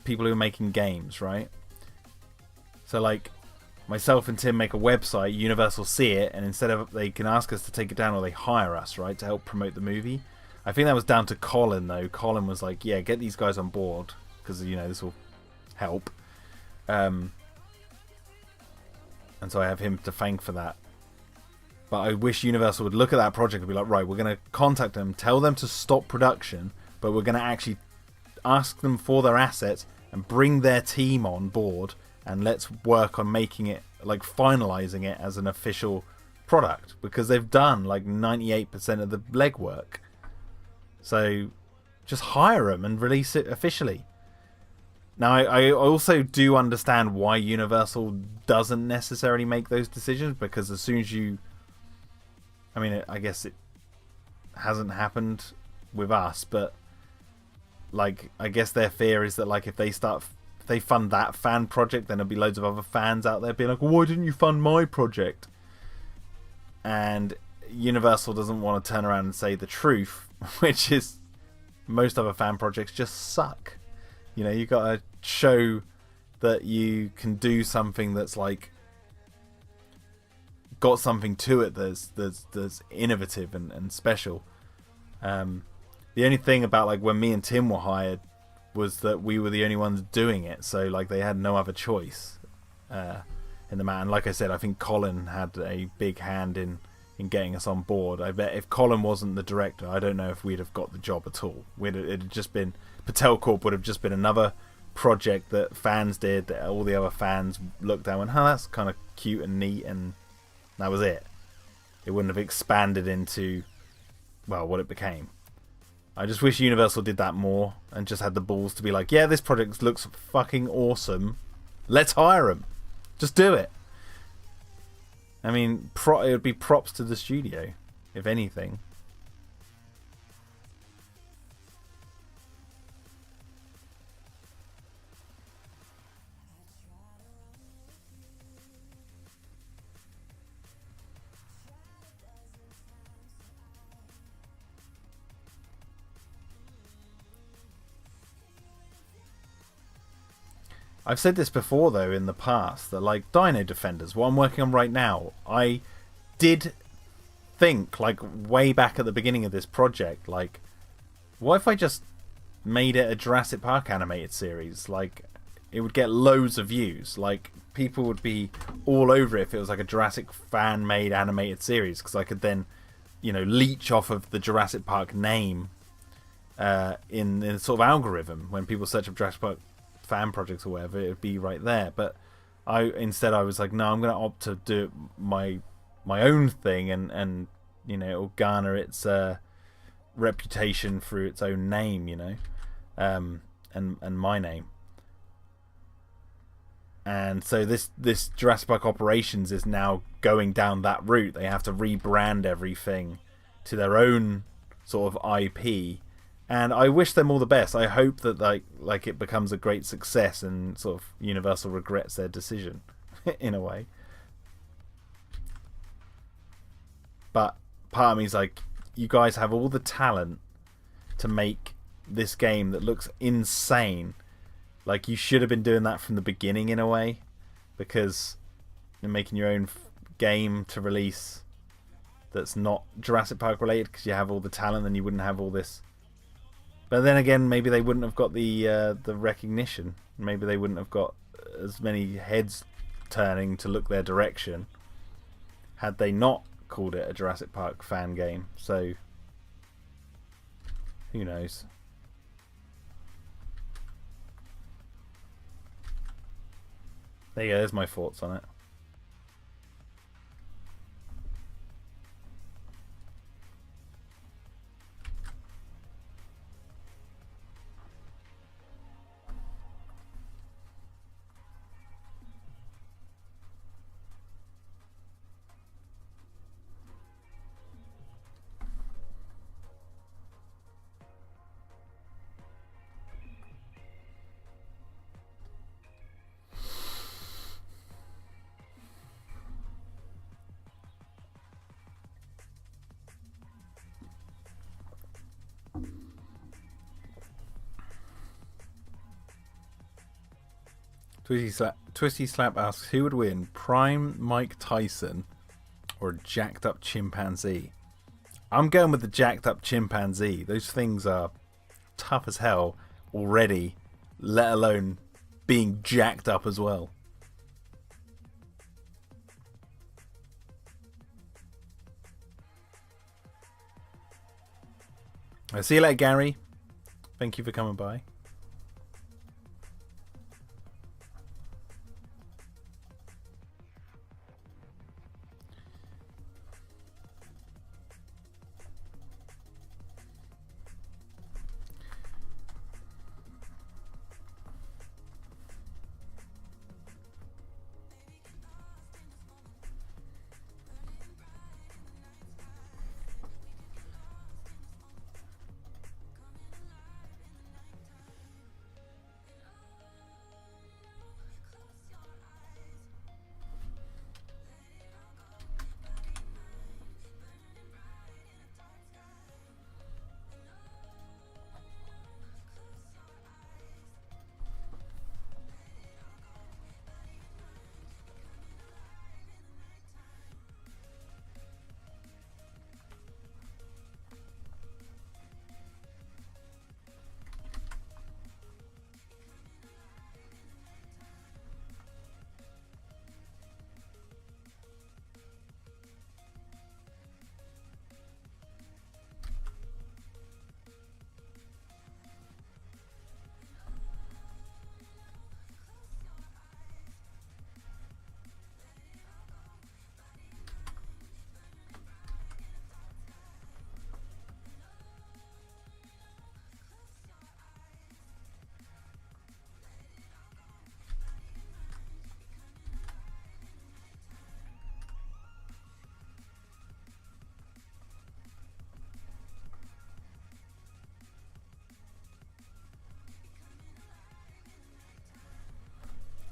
people who are making games, right? So like myself and Tim make a website, Universal see it, and instead of they can ask us to take it down, or they hire us, right, to help promote the movie. I think that was down to Colin, though. Colin was like, yeah, get these guys on board, because, you know, this will help. And so I have him to thank for that. But I wish Universal would look at that project and be like, right, we're going to contact them, tell them to stop production, but we're going to actually ask them for their assets and bring their team on board, and let's work on making it, like, finalizing it as an official product, because they've done like 98% of the legwork. So just hire them and release it officially. Now, I also do understand why Universal doesn't necessarily make those decisions, because as soon as you... I mean, I guess it hasn't happened with us, but like, I guess their fear is that, like, if they fund that fan project, then there'll be loads of other fans out there being like, well, why didn't you fund my project? And Universal doesn't want to turn around and say the truth, which is most other fan projects just suck. You know, you got to show that you can do something that's like got something to it that's innovative and special. The only thing about, like, when me and Tim were hired was that we were the only ones doing it, so like they had no other choice in the matter. And like I said, I think Colin had a big hand in in getting us on board. I bet if Colin wasn't the director, I don't know if we'd have got the job at all. It'd just been, Patel Corp would have just been another project that fans did, that all the other fans looked at and went, huh, that's kind of cute and neat, and that was it. It wouldn't have expanded into, well, what it became. I just wish Universal did that more and just had the balls to be like, yeah, this project looks fucking awesome. Let's hire them. Just do it. I mean, it would be props to the studio, if anything. I've said this before, though, in the past, that, like, Dino Defenders, what I'm working on right now, I did think, like, way back at the beginning of this project, like, what if I just made it a Jurassic Park animated series? Like, it would get loads of views. Like, people would be all over it if it was, like, a Jurassic fan-made animated series, because I could then, you know, leech off of the Jurassic Park name in the sort of algorithm. When people search up Jurassic Park fan projects or whatever, it would be right there. But instead I was like, no, I'm going to opt to do my own thing, and you know, it'll garner its reputation through its own name, you know, and my name. And so this Jurassic Park Operations is now going down that route. They have to rebrand everything to their own sort of IP. And I wish them all the best. I hope that like it becomes a great success and sort of Universal regrets their decision in a way. But part of me is like, you guys have all the talent to make this game that looks insane. Like, you should have been doing that from the beginning in a way, because you're making your own game to release that's not Jurassic Park related, because you have all the talent and you wouldn't have all this. But then again, maybe they wouldn't have got the recognition. Maybe they wouldn't have got as many heads turning to look their direction had they not called it a Jurassic Park fan game. So, who knows? There you go, there's my thoughts on it. Twisty Slap asks, who would win, Prime Mike Tyson or a jacked up chimpanzee? I'm going with the jacked up chimpanzee. Those things are tough as hell already, let alone being jacked up as well. I'll see you later, Gary. Thank you for coming by.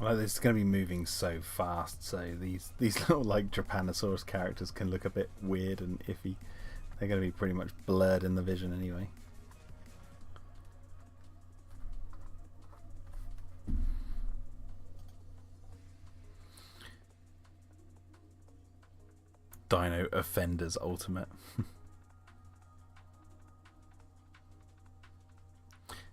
Well, it's going to be moving so fast, so these little like Japanosaurus characters can look a bit weird and iffy. They're going to be pretty much blurred in the vision anyway. Dino Defenders Ultimate.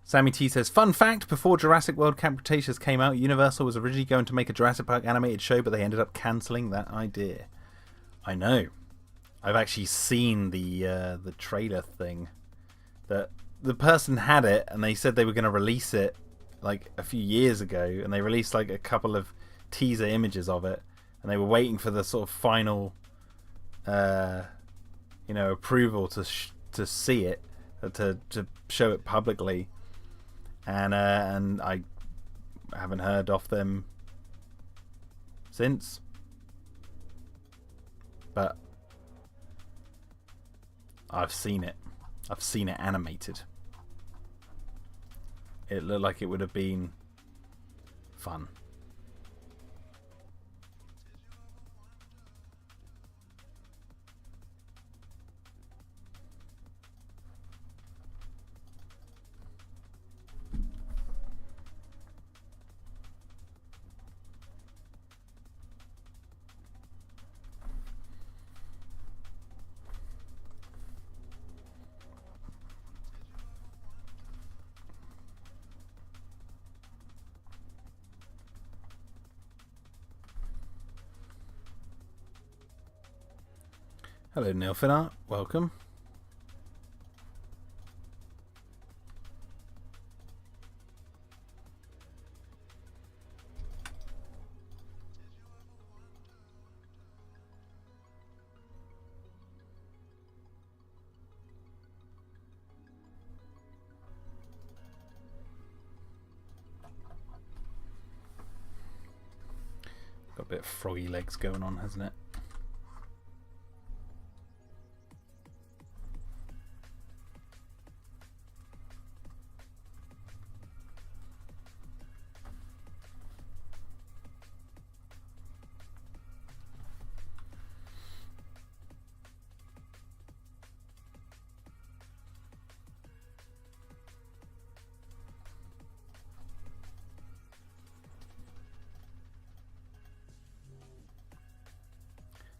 Sammy T says, fun fact, before Jurassic World Camp Cretaceous came out, Universal was originally going to make a Jurassic Park animated show, but they ended up cancelling that idea. I know. I've actually seen the trailer thing. That the person had it, and they said they were going to release it like a few years ago, and they released like a couple of teaser images of it, and they were waiting for the sort of final approval to see it, to show it publicly, and I haven't heard of them since. But I've seen it. I've seen it animated. It looked like it would have been fun. Hello, Neil Finart. Welcome. Got a bit of froggy legs going on, hasn't it?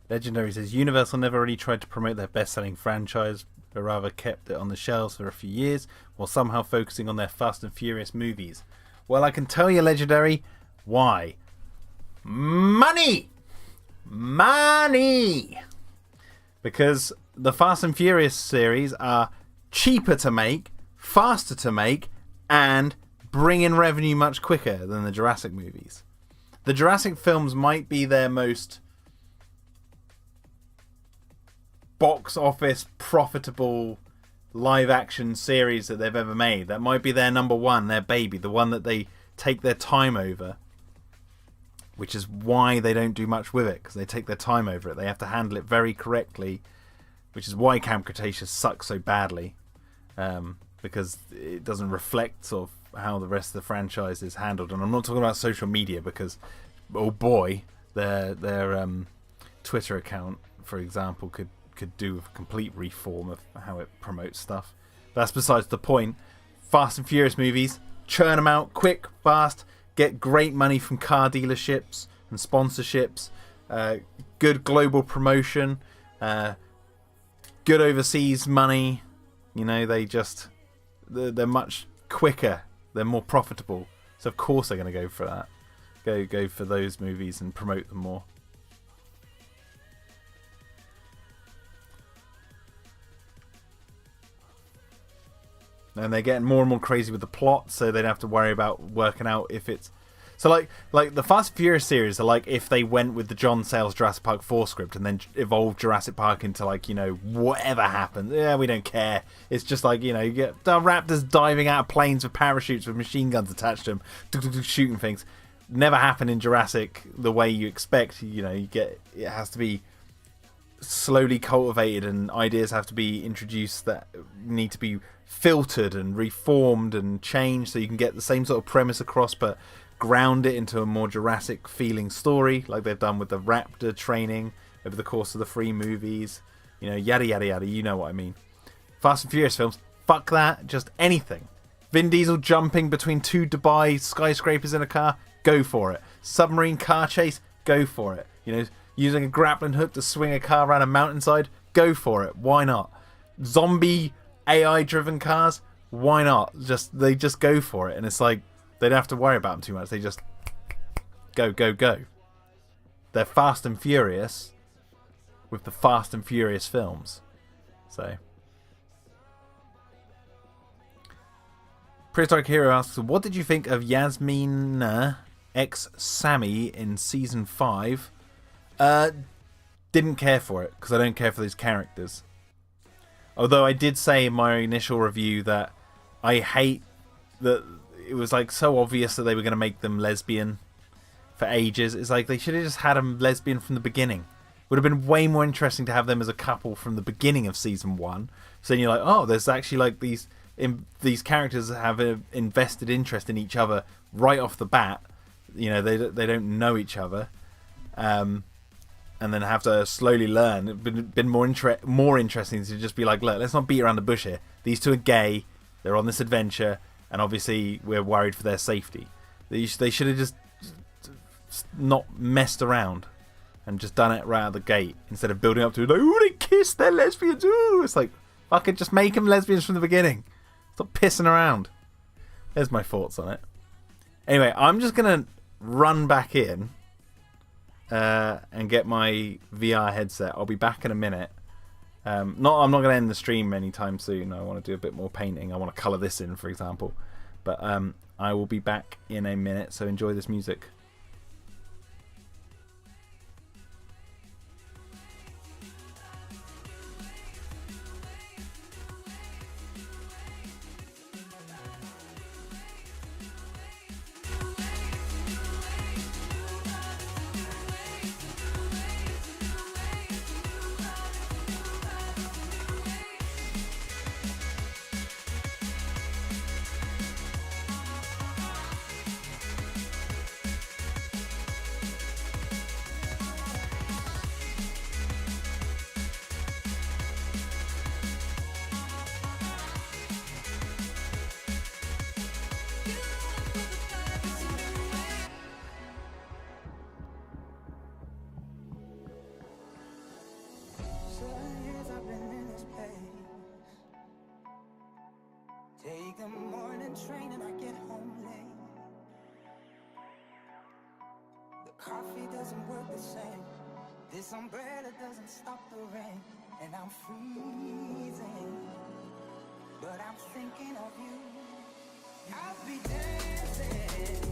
Legendary says Universal never really tried to promote their best-selling franchise, but rather kept it on the shelves for a few years while somehow focusing on their Fast and Furious movies. Well, I can tell you, Legendary, why. Money! Money! Because the Fast and Furious series are cheaper to make, faster to make, and bring in revenue much quicker than the Jurassic movies. The Jurassic films might be their most box office profitable live action series that they've ever made. That might be their number one, their baby, the one that they take their time over, which is why they don't do much with it, because they take their time over it. They have to handle it very correctly, which is why Camp Cretaceous sucks so badly, because it doesn't reflect sort of how the rest of the franchise is handled. And I'm not talking about social media, because oh boy, their Twitter account, for example, could do a complete reform of how it promotes stuff. But that's besides the point. Fast and Furious movies, churn them out quick, fast, get great money from car dealerships and sponsorships, good global promotion, good overseas money. You know, they're much quicker, they're more profitable, so of course they're going to go for that. Go for those movies and promote them more. And they're getting more and more crazy with the plot, so they don't have to worry about working out if it's... So like the Fast and Furious series are like if they went with the John Sayles Jurassic Park 4 script and then evolved Jurassic Park into like, you know, whatever happens. Yeah, we don't care. It's just like, you know, you get the raptors diving out of planes with parachutes with machine guns attached to them, shooting things. Never happened in Jurassic the way you expect. You know, it has to be slowly cultivated, and ideas have to be introduced that need to be filtered and reformed and changed so you can get the same sort of premise across, but ground it into a more Jurassic feeling story, like they've done with the raptor training over the course of the 3 movies. You know, yada yada yada. You know what I mean. Fast and Furious films, fuck that. Just anything. Vin Diesel jumping between 2 Dubai skyscrapers in a car, go for it. Submarine car chase, go for it. You know, using a grappling hook to swing a car around a mountainside, go for it. Why not? Zombie AI driven cars, why not? They just go for it, and it's like they don't have to worry about them too much. They just go, go, go. They're Fast and Furious with the Fast and Furious films. So, Prehistoric Hero asks, what did you think of Yasmina X Sammy in season 5? Didn't care for it because I don't care for those characters. Although I did say in my initial review that I hate that it was like so obvious that they were going to make them lesbian for ages. It's like they should have just had them lesbian from the beginning. Would have been way more interesting to have them as a couple from the beginning of season 1. So then you're like, oh, there's actually like these characters that have an invested interest in each other right off the bat. You know, they don't know each other. And then have to slowly learn. It'd been more interesting to just be like, look, let's not beat around the bush here. These 2 are gay. They're on this adventure, and obviously we're worried for their safety. They should have just not messed around and just done it right out the gate instead of building up to it like, ooh, they kissed, they're lesbians. Ooh, it's like, fucking just make them lesbians from the beginning. Stop pissing around. There's my thoughts on it. Anyway, I'm just gonna run back in. And get my VR headset. I'll be back in a minute. I'm not going to end the stream anytime soon. I want to do a bit more painting. I want to colour this in, for example. But I will be back in a minute, so enjoy this music. Take the morning train and I get home late. The coffee doesn't work the same. This umbrella doesn't stop the rain. And I'm freezing, but I'm thinking of you. I'll be dancing.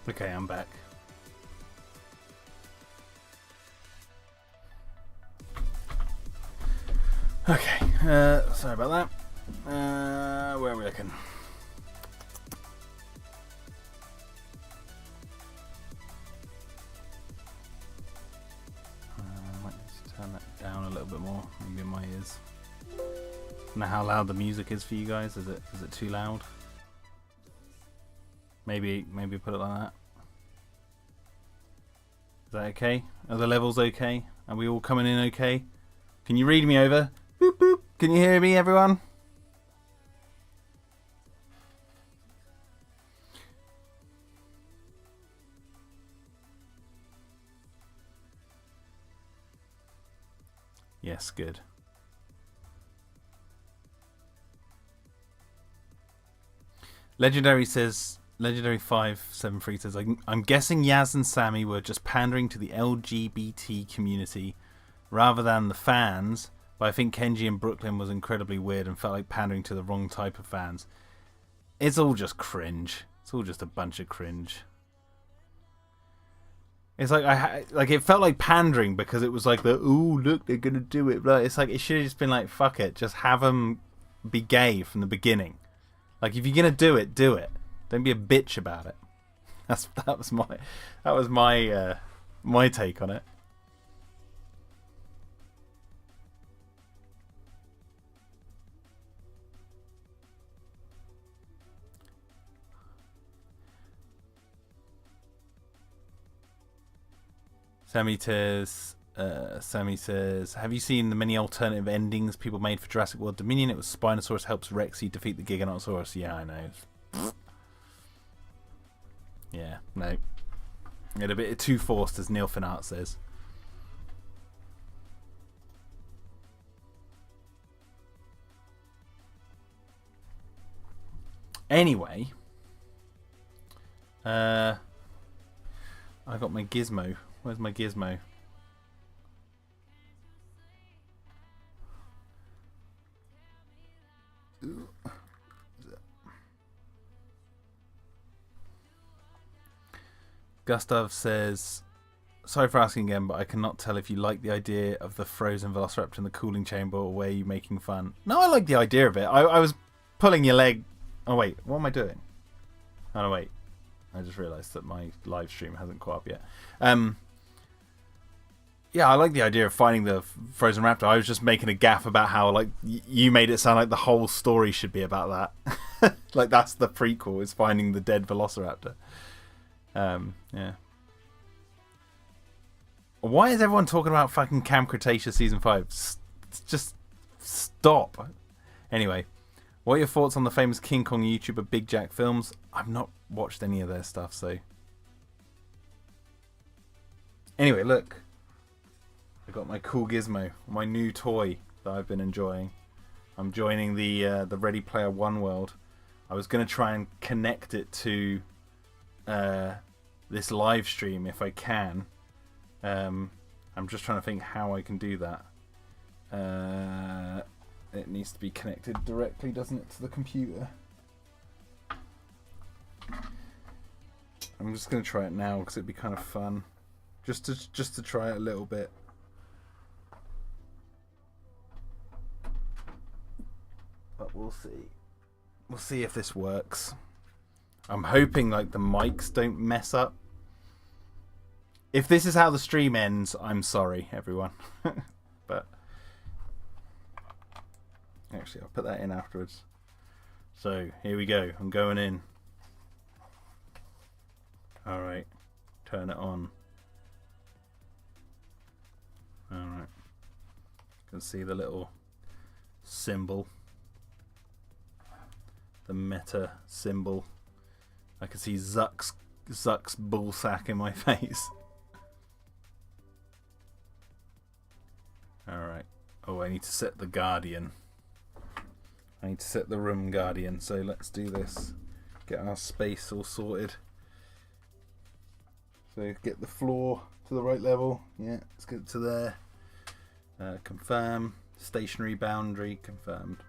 Okay, I'm back. Okay, sorry about that. Where are we looking? I might need to turn that down a little bit more, maybe in my ears. I don't know how loud the music is for you guys. Is it too loud? Maybe put it like that. Is that okay? Are the levels okay? Are we all coming in okay? Can you read me over? Boop boop. Can you hear me, everyone? Yes, good. Legendary 573 says, I'm guessing Yaz and Sammy were just pandering to the LGBT community rather than the fans, but I think Kenji in Brooklyn was incredibly weird and felt like pandering to the wrong type of fans. It's all just cringe. It's all just a bunch of cringe. It's like it felt like pandering because it was like the, ooh, look, they're gonna do it. But it's like it should have just been like, fuck it, just have them be gay from the beginning. Like if you're gonna do it, do it. Don't be a bitch about it. That was my take on it. Sammy says, have you seen the many alternative endings people made for Jurassic World Dominion? It was Spinosaurus helps Rexy defeat the Giganotosaurus. Yeah, I know. Yeah, no. It's a bit too forced, as Neil Finart says. Anyway, I got my gizmo. Where's my gizmo? Gustav says, sorry for asking again, but I cannot tell if you like the idea of the frozen velociraptor in the cooling chamber or were you making fun? No, I like the idea of it. I was pulling your leg. Oh, wait. What am I doing? Oh, no, wait. I just realised that my live stream hasn't caught up yet. Yeah, I like the idea of finding the frozen raptor. I was just making a gaff about how like you made it sound like the whole story should be about that. Like that's the prequel, is finding the dead velociraptor. Yeah. Why is everyone talking about fucking Camp Cretaceous season 5? Just stop. Anyway, what are your thoughts on the famous King Kong YouTuber Big Jack Films? I've not watched any of their stuff, so. Anyway, look. I got my cool gizmo, my new toy that I've been enjoying. I'm joining the Ready Player One world. I was going to try and connect it to this live stream if I can. I'm just trying to think how I can do that. It needs to be connected directly, doesn't it, to the computer? I'm just going to try it now because it'd be kind of fun, just to try it a little bit. But we'll see. We'll see if this works. I'm hoping like the mics don't mess up. If this is how the stream ends, I'm sorry, everyone. But actually, I'll put that in afterwards. So here we go. I'm going in. All right, turn it on. All right, you can see the little symbol. The meta symbol. I can see Zuck's ballsack in my face. Alright. Oh, I need to set the Guardian. I need to set the room Guardian. So let's do this. Get our space all sorted. So get the floor to the right level. Yeah, let's get it to there. Confirm. Stationary boundary confirmed.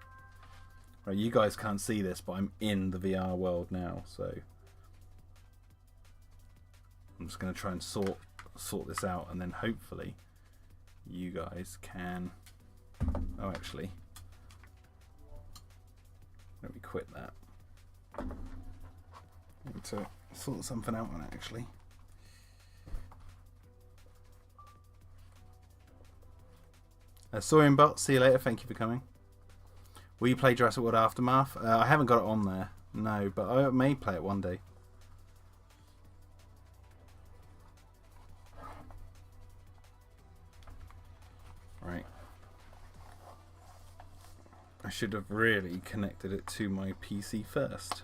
Right, you guys can't see this, but I'm in the VR world now, so I'm just going to try and sort this out, and then hopefully you guys can... Oh, actually, let me quit that. I need to sort something out on it, actually. Saurian see you later. Thank you for coming. Will you play Jurassic World Aftermath? I haven't got it on there, no, but I may play it one day. Right. I should have really connected it to my PC first.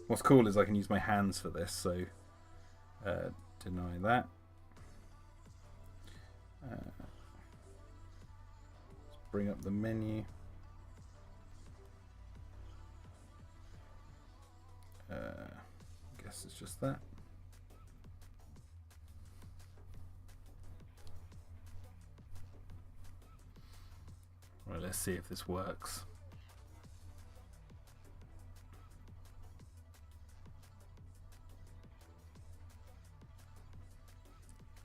What's cool is I can use my hands for this, so deny that. Let's bring up the menu. I guess it's just that. Right, let's see if this works.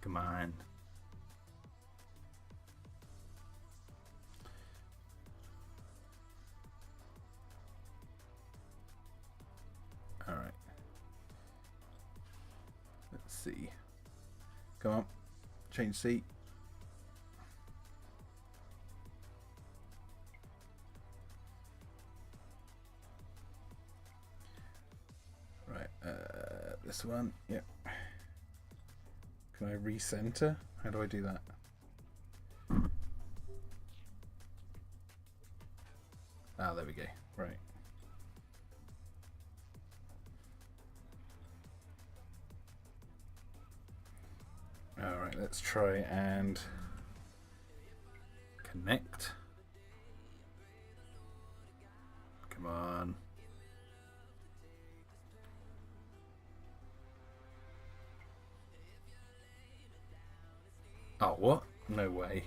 Come on. All right. Let's see. Come on. Change seat. This one, yep. Can I recenter? How do I do that? Ah, there we go. Right. Alright, let's try and connect. Come on. Oh, what? No way.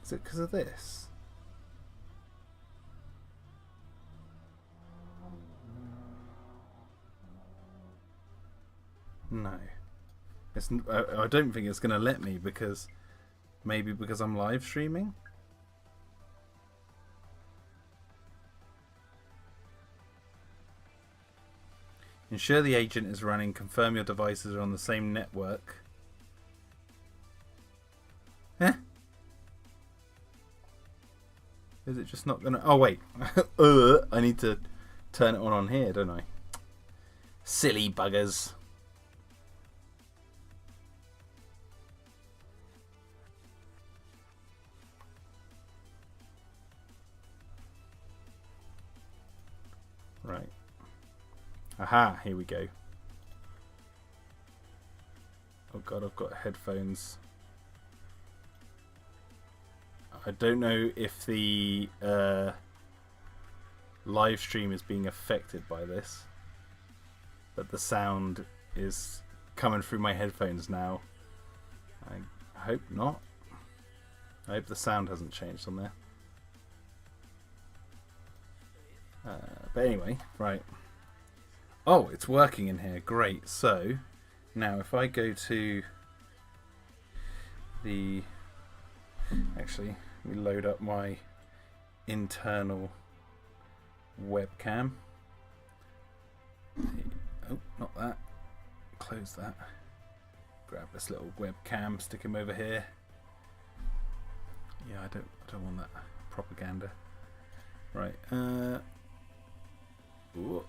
Is it because of this? No. It's, I don't think it's going to let me because... Maybe because I'm live streaming? Ensure the agent is running. Confirm your devices are on the same network. Eh? Is it just not gonna... Oh, wait. I need to turn it on here, don't I? Silly buggers. Right. Aha, here we go. Oh god, I've got headphones. I don't know if the live stream is being affected by this, but the sound is coming through my headphones now. I hope not. I hope the sound hasn't changed on there. But anyway, right. Oh, it's working in here. Great. So, now if I go to the... Actually, let me load up my internal webcam. Oh, not that. Close that. Grab this little webcam, stick him over here. Yeah, I don't want that propaganda. Right. Ooh.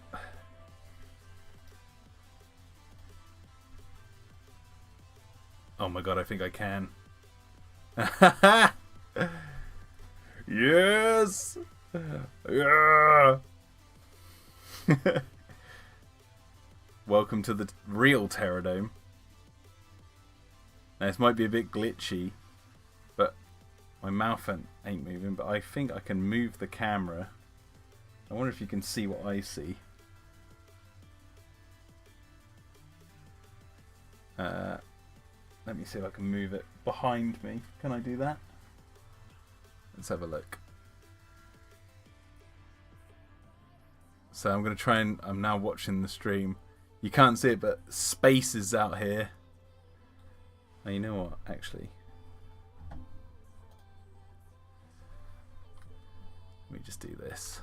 Oh my god, I think I can. Yes! Yeah! Welcome to the real Terradome. Now, this might be a bit glitchy, but my mouth ain't moving, but I think I can move the camera. I wonder if you can see what I see. Let me see if I can move it behind me. Can I do that? Let's have a look. So I'm going to try and... I'm now watching the stream. You can't see it, but space is out here. Now, you know what, actually? Let me just do this.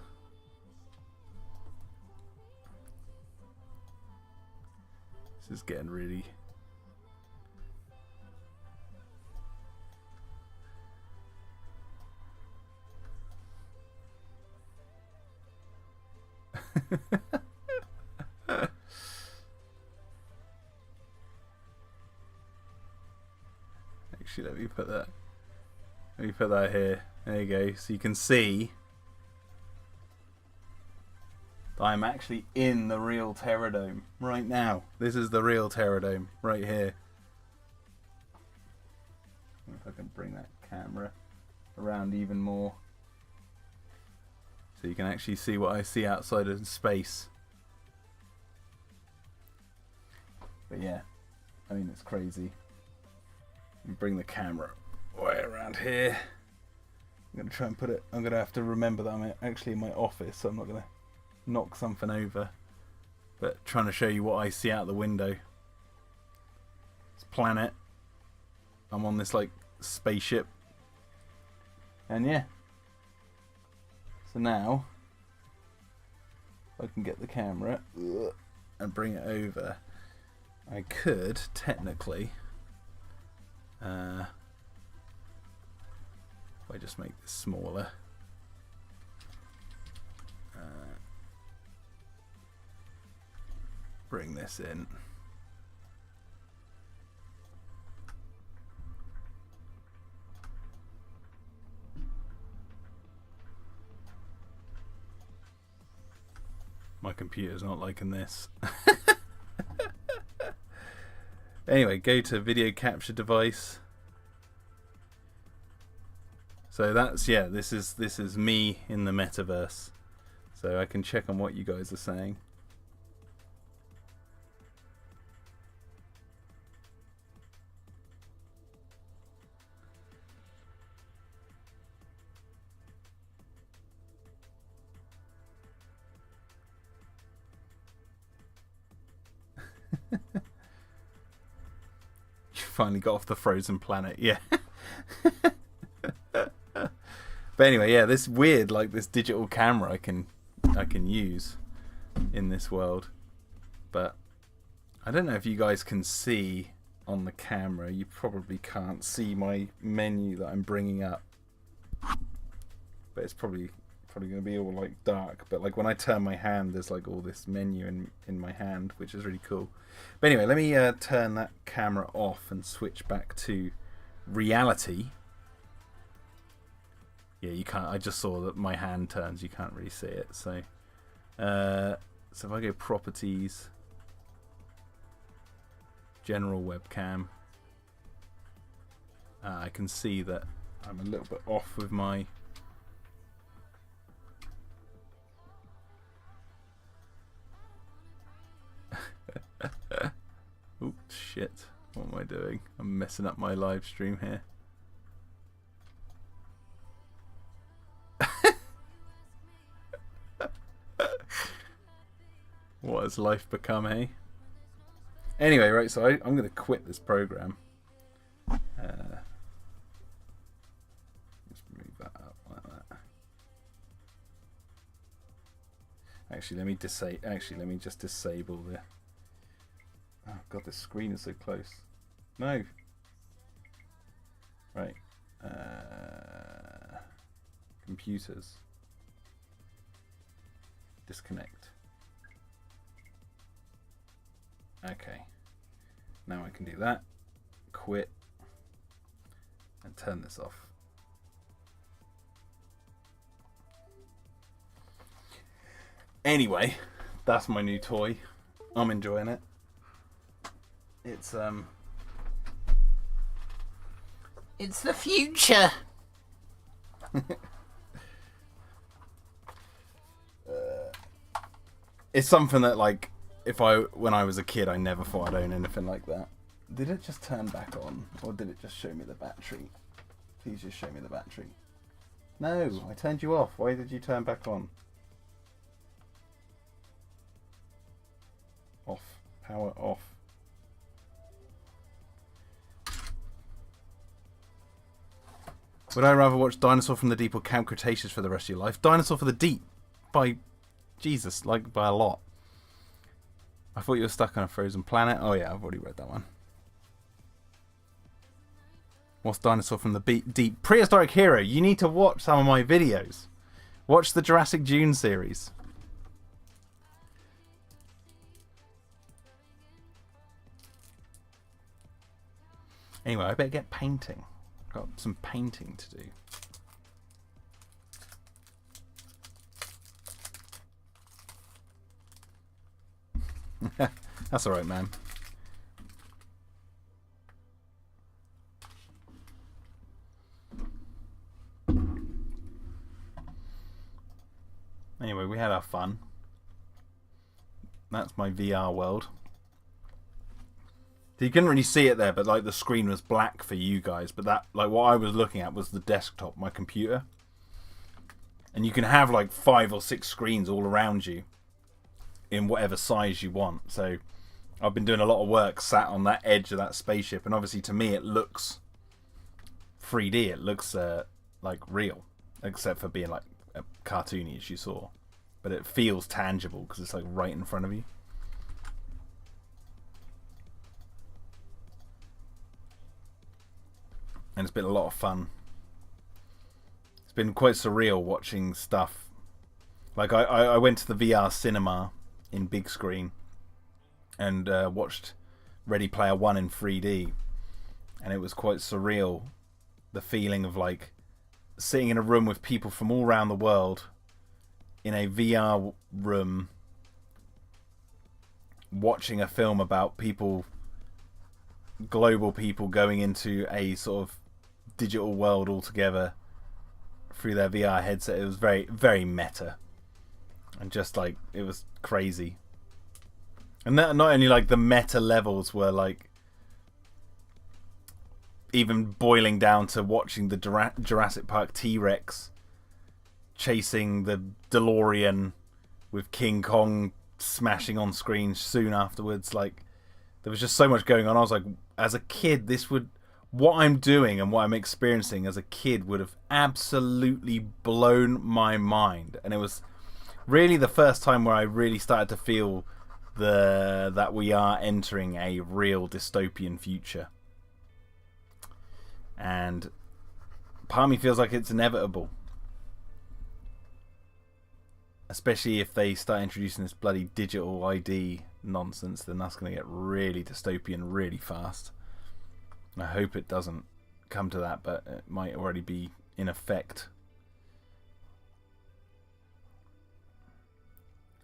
This is getting really... Actually, let me put that here. There you go. So you can see that I'm actually in the real Pterodome right now. This is the real Pterodome right here. If I can bring that camera around even more, so you can actually see what I see outside of space. But yeah, I mean, it's crazy. And bring the camera way around here. I'm going to try and put it... I'm going to have to remember that I'm actually in my office, so I'm not going to knock something over. But trying to show you what I see out the window. It's planet. I'm on this, like, spaceship. And yeah. So now, if I can get the camera and bring it over, I could, technically... if I just make this smaller, bring this in. My computer's not liking this. Anyway, go to video capture device. So that's, yeah, this is me in the metaverse. So I can check on what you guys are saying. Finally got off the frozen planet, yeah. But anyway, yeah, this weird, like, this digital camera I can use in this world. But I don't know if you guys can see on the camera. You probably can't see my menu that I'm bringing up. But it's probably going to be all, like, dark. But, like, when I turn my hand, there's, like, all this menu in my hand, which is really cool. But anyway, let me turn that camera off and switch back to reality. Yeah, you can't. I just saw that my hand turns. You can't really see it. So, so if I go properties, general webcam, I can see that I'm a little bit off with my. Oops, shit. What am I doing? I'm messing up my live stream here. What has life become, eh? Anyway, right, so I'm going to quit this program. Just move that up like that. Actually, let me just disable the... Oh god, this screen is so close. No. Right. Computers. Disconnect. Okay. Now I can do that. Quit. And turn this off. Anyway, that's my new toy. I'm enjoying it. It's the future. It's something that, like, when I was a kid, I never thought I'd own anything like that. Did it just turn back on, or did it just show me the battery? Please just show me the battery. No, I turned you off. Why did you turn back on? Off. Power off. Would I rather watch Dinosaur from the Deep or Camp Cretaceous for the rest of your life? Dinosaur for the Deep. By Jesus, like by a lot. I thought you were stuck on a frozen planet. Oh yeah, I've already read that one. What's Dinosaur from the Deep? Prehistoric Hero. You need to watch some of my videos. Watch the Jurassic June series. Anyway, I better get painting. Got some painting to do. That's alright, man. Anyway, we had our fun. That's my VR world. So you couldn't really see it there, but like the screen was black for you guys. But that, like what I was looking at was the desktop, my computer. And you can have like 5 or 6 screens all around you in whatever size you want. So I've been doing a lot of work sat on that edge of that spaceship. And obviously to me it looks 3D. It looks like real. Except for being like cartoony as you saw. But it feels tangible because it's like right in front of you. And it's been a lot of fun. It's been quite surreal watching stuff. Like I went to the VR cinema in big screen and watched Ready Player One in 3D. And it was quite surreal. The feeling of like sitting in a room with people from all around the world in a VR room watching a film about people, global people going into a sort of digital world altogether through their VR headset. It was very, very meta. And just like, it was crazy. And that, not only like the meta levels were like even boiling down to watching the Jurassic Park T-Rex chasing the DeLorean with King Kong smashing on screen soon afterwards. Like, there was just so much going on. I was like, as a kid, this would, what I'm doing and what I'm experiencing as a kid would have absolutely blown my mind. And it was really the first time where I really started to feel that we are entering a real dystopian future. And part of me feels like it's inevitable. Especially if they start introducing this bloody digital ID nonsense, then that's going to get really dystopian really fast. I hope it doesn't come to that, but it might already be in effect.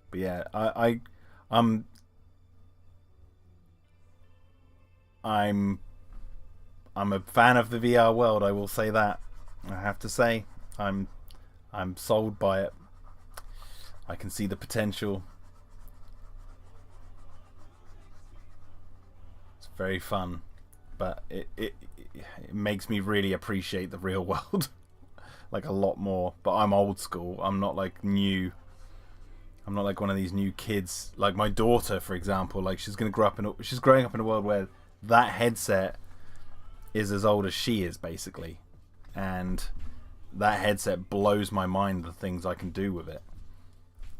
But yeah, I'm a fan of the VR world. I will say that. I have to say, I'm sold by it. I can see the potential. It's very fun, but it makes me really appreciate the real world like a lot more. But I'm old school. I'm not like new. I'm not like one of these new kids. Like my daughter, for example, like she's growing up in a world where that headset is as old as she is, basically, and that headset blows my mind, the things I can do with it.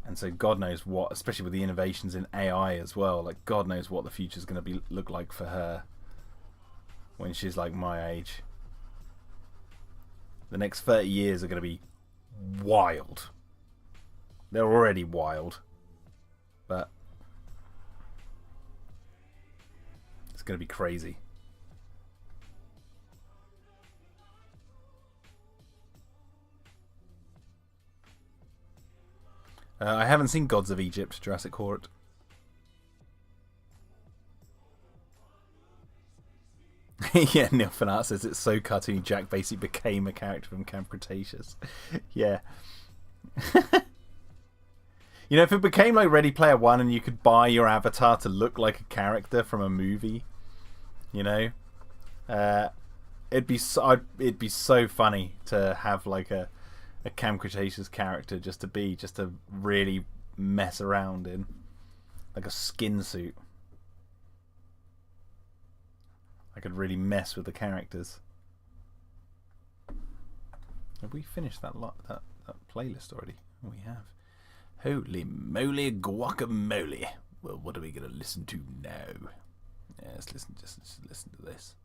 And so God knows what, especially with the innovations in AI as well, like God knows what the future's going to look like for her when she's like my age. The next 30 years are going to be wild. They're already wild, but it's going to be crazy. I haven't seen Gods of Egypt, Jurassic Court. Yeah, Neil Fanart says it's so cartoony Jack basically became a character from Camp Cretaceous. Yeah. You know, if it became like Ready Player One and you could buy your avatar to look like a character from a movie, you know, it'd be so funny to have like a Camp Cretaceous character just to really mess around in. like a skin suit. I could really mess with the characters. Have we finished that playlist already? We have. Holy moly guacamole. Well, what are we going to listen to now? Yeah, let's listen to this.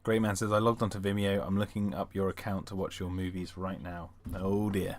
Great Man says, I logged onto Vimeo. I'm looking up your account to watch your movies right now. Oh dear.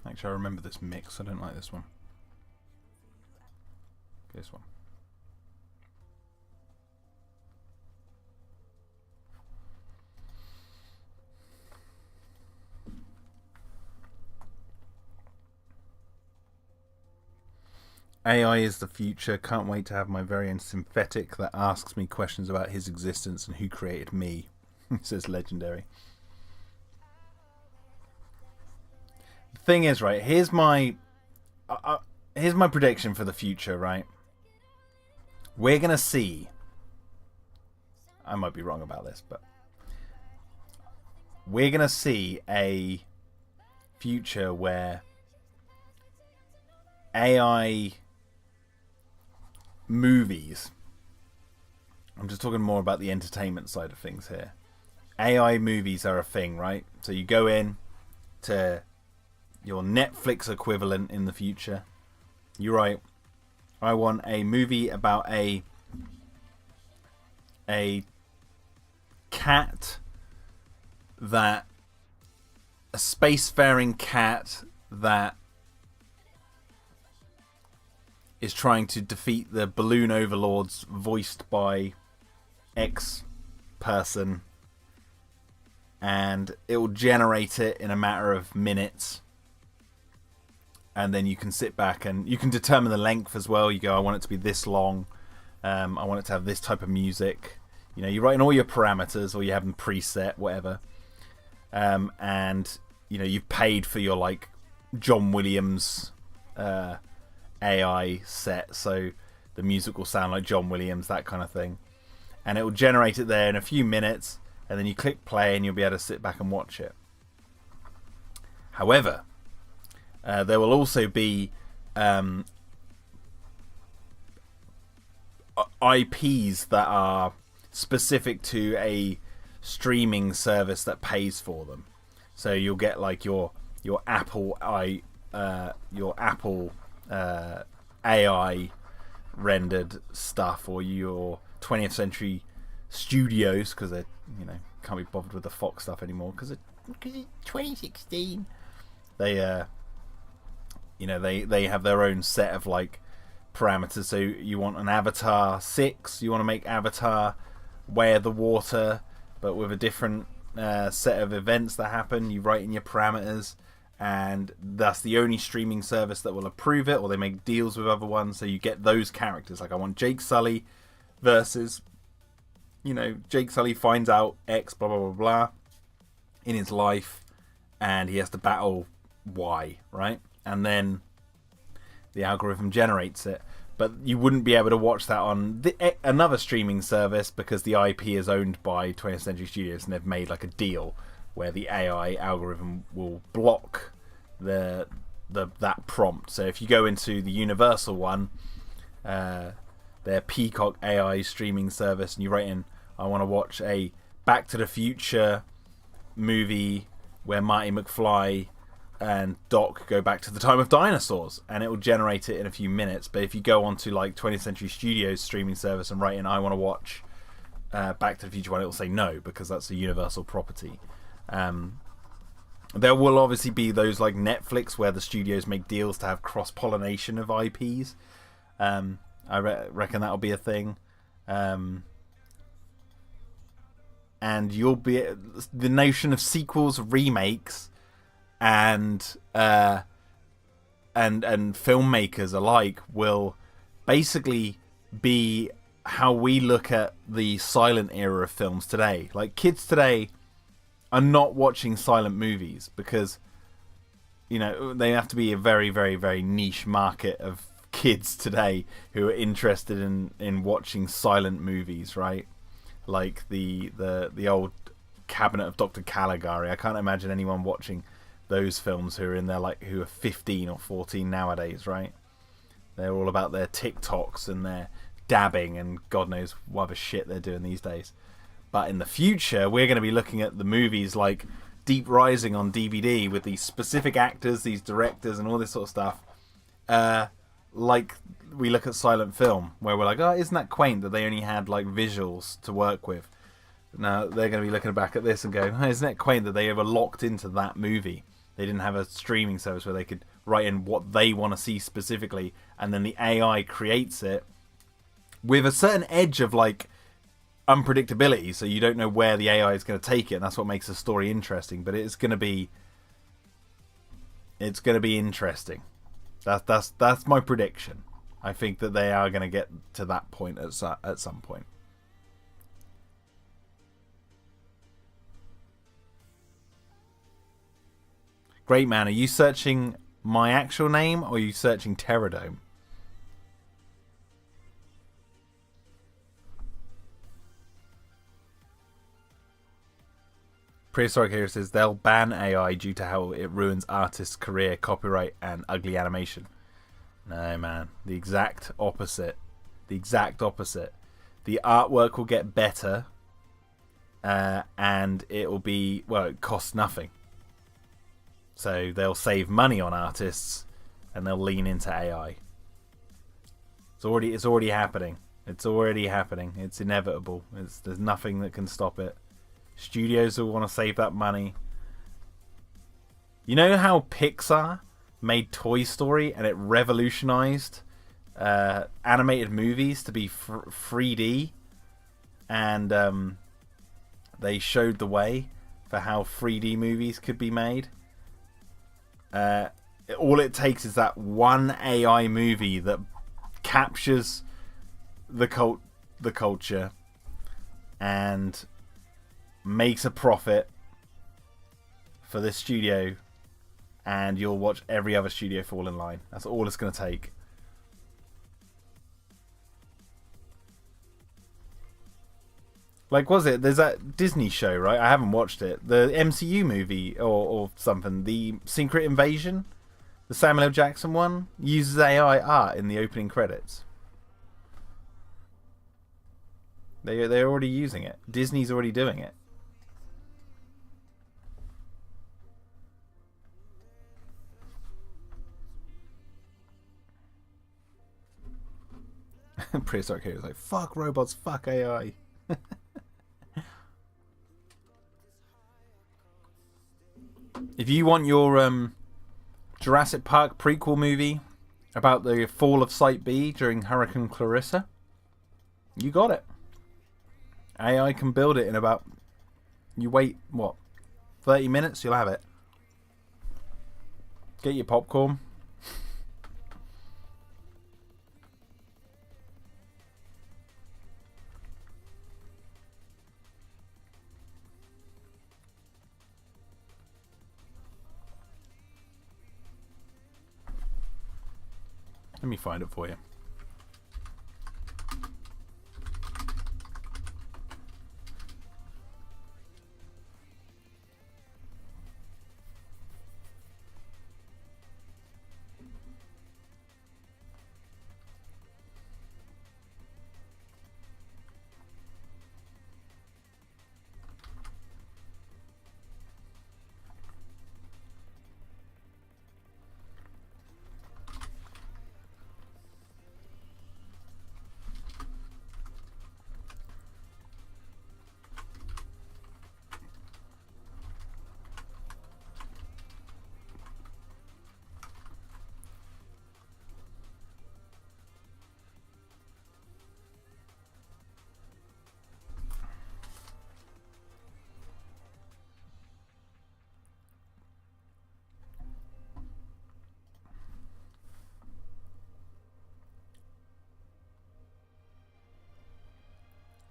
Actually, I remember this mix. I don't like this one. This one. AI is the future. Can't wait to have my very own synthetic that asks me questions about his existence and who created me. Says Legendary. The thing is, right, here's my prediction for the future, right? We're gonna see, I might be wrong about this, but we're gonna see a future where AI movies, I'm just talking more about the entertainment side of things here. AI movies are a thing, right? So you go in to your Netflix equivalent in the future. You write, I want a movie about a cat a spacefaring cat that is trying to defeat the balloon overlords voiced by X person, and it will generate it in a matter of minutes. And then you can sit back and you can determine the length as well. You go, I want it to be this long. I want it to have this type of music. You know, you write in all your parameters, or you have them preset, whatever. And you know, you've paid for your like John Williams AI set, so the music will sound like John Williams, that kind of thing. And it will generate it there in a few minutes, and then you click play, and you'll be able to sit back and watch it. However, there will also be IPs that are specific to a streaming service that pays for them. So you'll get like your Apple AI rendered stuff, or your 20th Century Studios, because they can't be bothered with the Fox stuff anymore because it's 2016. They have their own set of like parameters. So you want an Avatar 6, you want to make Avatar Way of the Water, but with a different set of events that happen. You write in your parameters, and that's the only streaming service that will approve it, or they make deals with other ones, so you get those characters. Like I want Jake Sully versus, Jake Sully finds out X blah blah blah blah in his life, and he has to battle Y, right? And then the algorithm generates it. But you wouldn't be able to watch that on another streaming service because the IP is owned by 20th Century Studios, and they've made like a deal where the AI algorithm will block that prompt. So if you go into the Universal one, their Peacock AI streaming service, and you write in, I want to watch a Back to the Future movie where Marty McFly and Doc go back to the time of dinosaurs, and it will generate it in a few minutes. But if you go onto like 20th Century Studios streaming service and write in, I want to watch Back to the Future one, it will say no, because that's a Universal property. There will obviously be those like Netflix where the studios make deals to have cross-pollination of IPs. Reckon that'll be a thing. And you'll be the notion of sequels, remakes, and filmmakers alike will basically be how we look at the silent era of films today. Like, kids today are not watching silent movies because, you know, they have to be a very, very, very niche market of kids today who are interested in watching silent movies, right? Like the old Cabinet of Dr. Caligari. I can't imagine anyone watching those films who are 15 or 14 nowadays, right? They're all about their TikToks and their dabbing and God knows what other shit they're doing these days. But in the future, we're going to be looking at the movies like Deep Rising on DVD with these specific actors, these directors, and all this sort of stuff. Like we look at silent film, where we're like, oh, isn't that quaint that they only had like visuals to work with? Now they're going to be looking back at this and going, oh, isn't it quaint that they were locked into that movie? They didn't have a streaming service where they could write in what they want to see specifically, and then the AI creates it with a certain edge of like unpredictability, so you don't know where the AI is going to take it, and that's what makes the story interesting. But it's going to be interesting. That's my prediction. I think that they are going to get to that point at some point. Great man, are you searching my actual name or are you searching Terradome? Prehistoric Hero says they'll ban AI due to how it ruins artists' career, copyright, and ugly animation. No, man. The exact opposite. The exact opposite. The artwork will get better, and it will be, well, it costs nothing. So they'll save money on artists, and they'll lean into AI. It's already happening. It's already happening. It's inevitable. There's nothing that can stop it. Studios will want to save that money. You know how Pixar made Toy Story and it revolutionized animated movies to be 3D, and they showed the way for how 3D movies could be made. All it takes is that one AI movie that captures the culture and makes a profit for this studio, and you'll watch every other studio fall in line. That's all it's going to take. Like, was it? There's that Disney show, right? I haven't watched it. The MCU movie or something. The Secret Invasion, the Samuel L. Jackson one, uses AI art in the opening credits. They're already using it. Disney's already doing it. Prehistoric Heroes like, fuck robots, fuck AI. If you want your Jurassic Park prequel movie about the fall of Site B during Hurricane Clarissa, you got it. AI can build it in about, you wait, what, 30 minutes, you'll have it. Get your popcorn. Let me find it for you.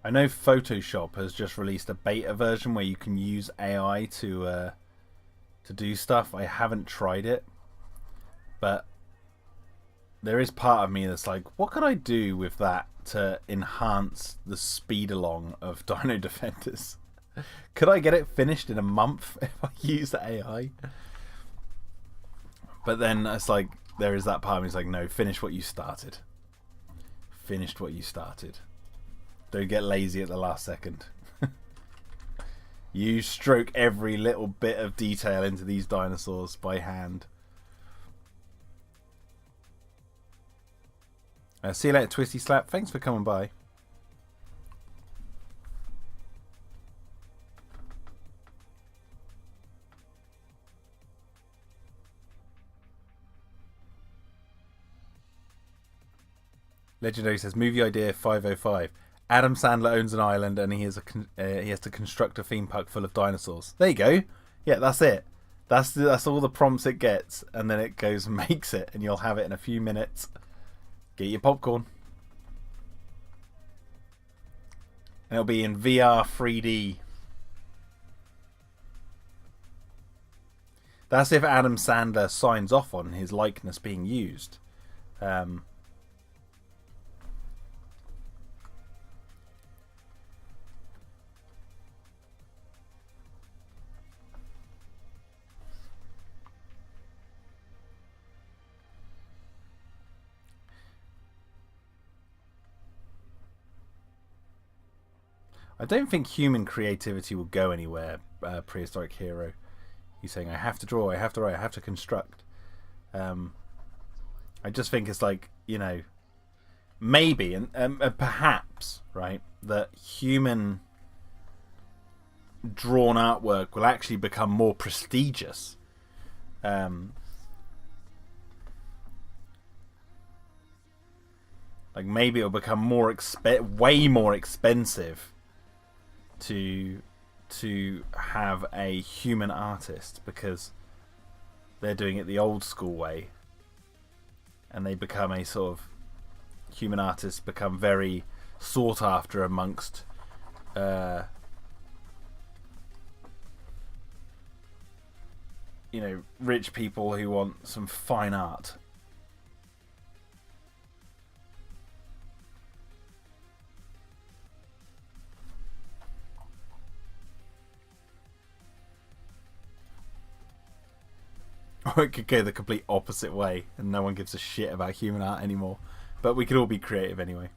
I know Photoshop has just released a beta version where you can use AI to do stuff. I haven't tried it, but there is part of me that's like, what could I do with that to enhance the speed along of Dino Defenders? Could I get it finished in a month if I use AI? But then it's like, there is that part of me that's like, no, finish what you started. Finished what you started. Don't get lazy at the last second. You stroke every little bit of detail into these dinosaurs by hand. See you later, Twisty Slap. Thanks for coming by. Legendary says, movie idea 505. Adam Sandler owns an island and he has to construct a theme park full of dinosaurs. There you go. Yeah, that's it. That's all the prompts it gets, and then it goes and makes it, and you'll have it in a few minutes. Get your popcorn. And it'll be in VR 3D. That's if Adam Sandler signs off on his likeness being used. I don't think human creativity will go anywhere, Prehistoric Hero. He's saying, I have to draw, I have to write, I have to construct. I just think it's like, you know, maybe, and perhaps, right, that human drawn artwork will actually become more prestigious. Like maybe it'll become way more expensive to have a human artist because they're doing it the old school way, and they become a sort of human artists become very sought after amongst you know, rich people who want some fine art. Or it could go the complete opposite way and no one gives a shit about human art anymore. But we could all be creative anyway.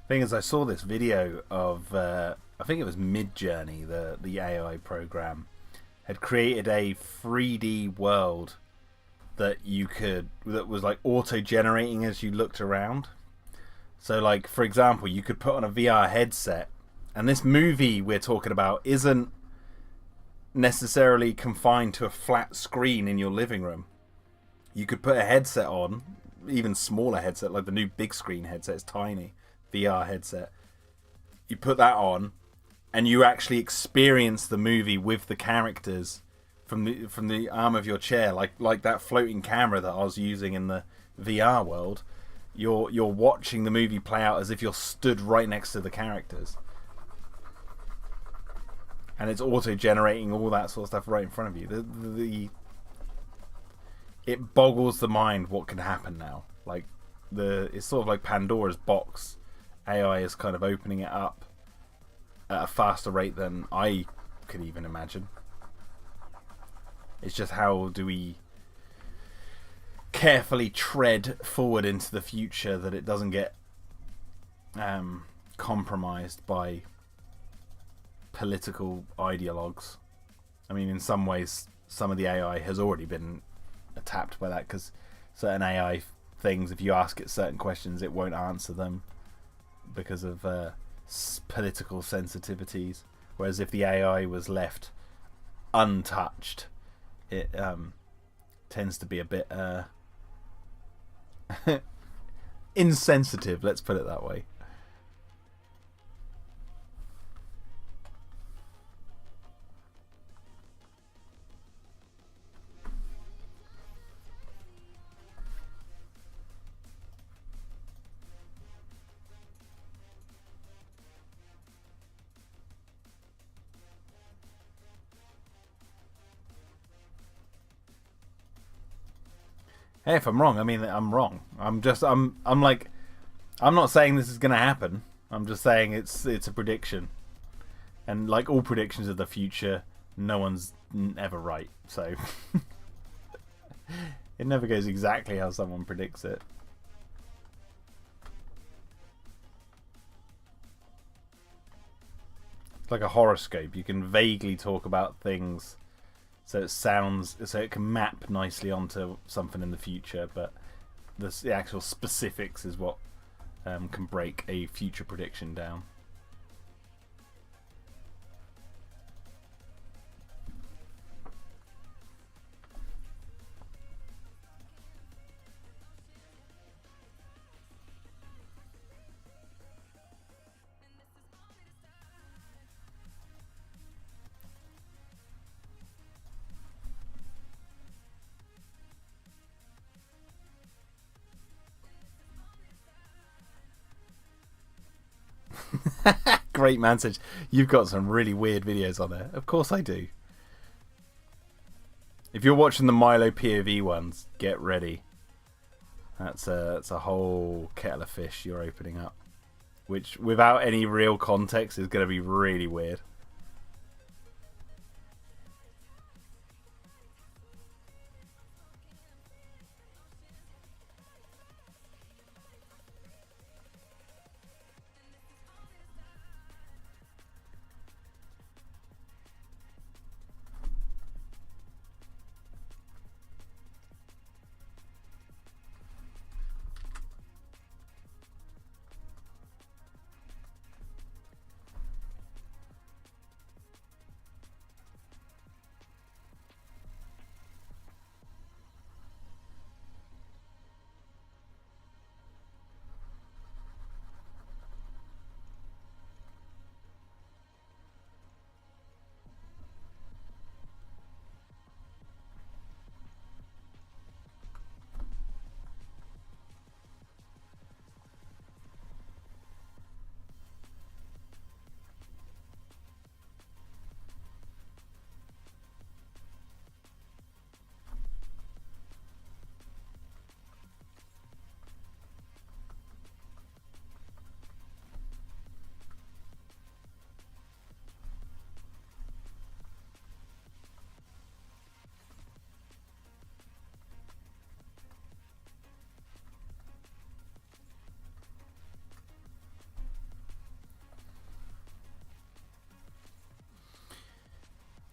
Thing is, I saw this video of I think it was Midjourney, the AI program, had created a 3D world that was like auto-generating as you looked around. So, like, for example, you could put on a VR headset, and this movie we're talking about isn't necessarily confined to a flat screen in your living room. You could put a headset on, even smaller headset, like the new big screen headset is tiny. VR headset. You put that on, and you actually experience the movie with the characters from the arm of your chair, like that floating camera that I was using in the VR world. You're watching the movie play out as if you're stood right next to the characters, and it's auto generating all that sort of stuff right in front of you. It boggles the mind what can happen now. Like it's sort of like Pandora's box. AI is kind of opening it up at a faster rate than I could even imagine. It's just how do we carefully tread forward into the future that it doesn't get compromised by political ideologues. I mean, in some ways, some of the AI has already been tapped by that, because certain AI things, if you ask it certain questions, it won't answer them because of political sensitivities. Whereas if the AI was left untouched, it tends to be a bit insensitive, let's put it that way. Hey, if I'm wrong, I mean I'm wrong. I'm like, I'm not saying this is going to happen. I'm just saying it's a prediction, and like all predictions of the future, no one's ever right. So it never goes exactly how someone predicts it. It's like a horoscope. You can vaguely talk about things, so it can map nicely onto something in the future, but the actual specifics is what can break a future prediction down. Great message. You've got some really weird videos on there. Of course I do. If you're watching the Milo POV ones, get ready. That's a whole kettle of fish you're opening up, which without any real context is going to be really weird.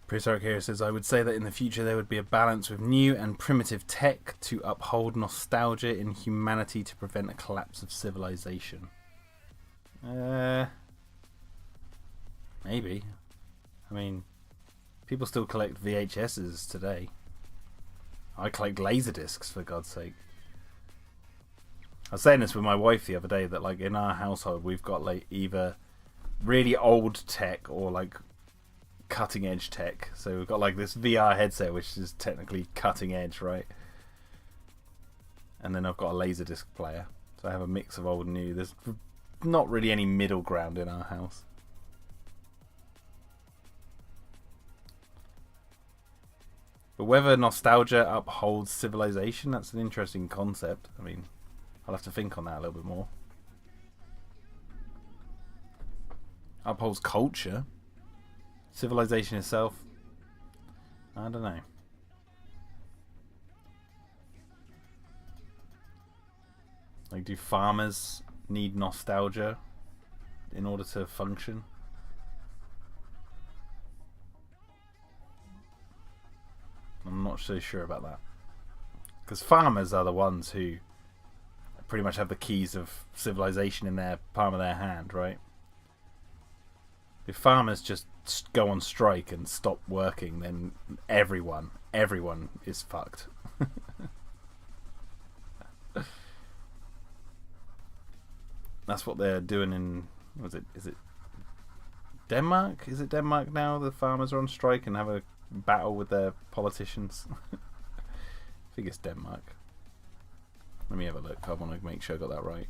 Prehistoric Hero says, I would say that in the future there would be a balance with new and primitive tech to uphold nostalgia in humanity to prevent a collapse of civilization. Maybe. I mean, people still collect VHSs today. I collect laser discs, for God's sake. I was saying this with my wife the other day, that like in our household we've got like either really old tech or like cutting edge tech. So we've got like this VR headset which is technically cutting edge, right? And then I've got a laserdisc player. So I have a mix of old and new. There's not really any middle ground in our house. But whether nostalgia upholds civilization, that's an interesting concept. I mean, I'll have to think on that a little bit more. Upholds culture. Civilization itself, I don't know. Like, do farmers need nostalgia in order to function? I'm not so sure about that. Because farmers are the ones who pretty much have the keys of civilization in their palm of their hand, right? If farmers just go on strike and stop working, then everyone is fucked. That's what they're doing in, is it Denmark? Is it Denmark now? The farmers are on strike and have a battle with their politicians. I think it's Denmark. Let me have a look. I want to make sure I got that right.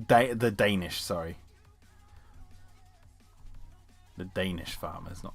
The Danish, sorry. The Danish farmers, not...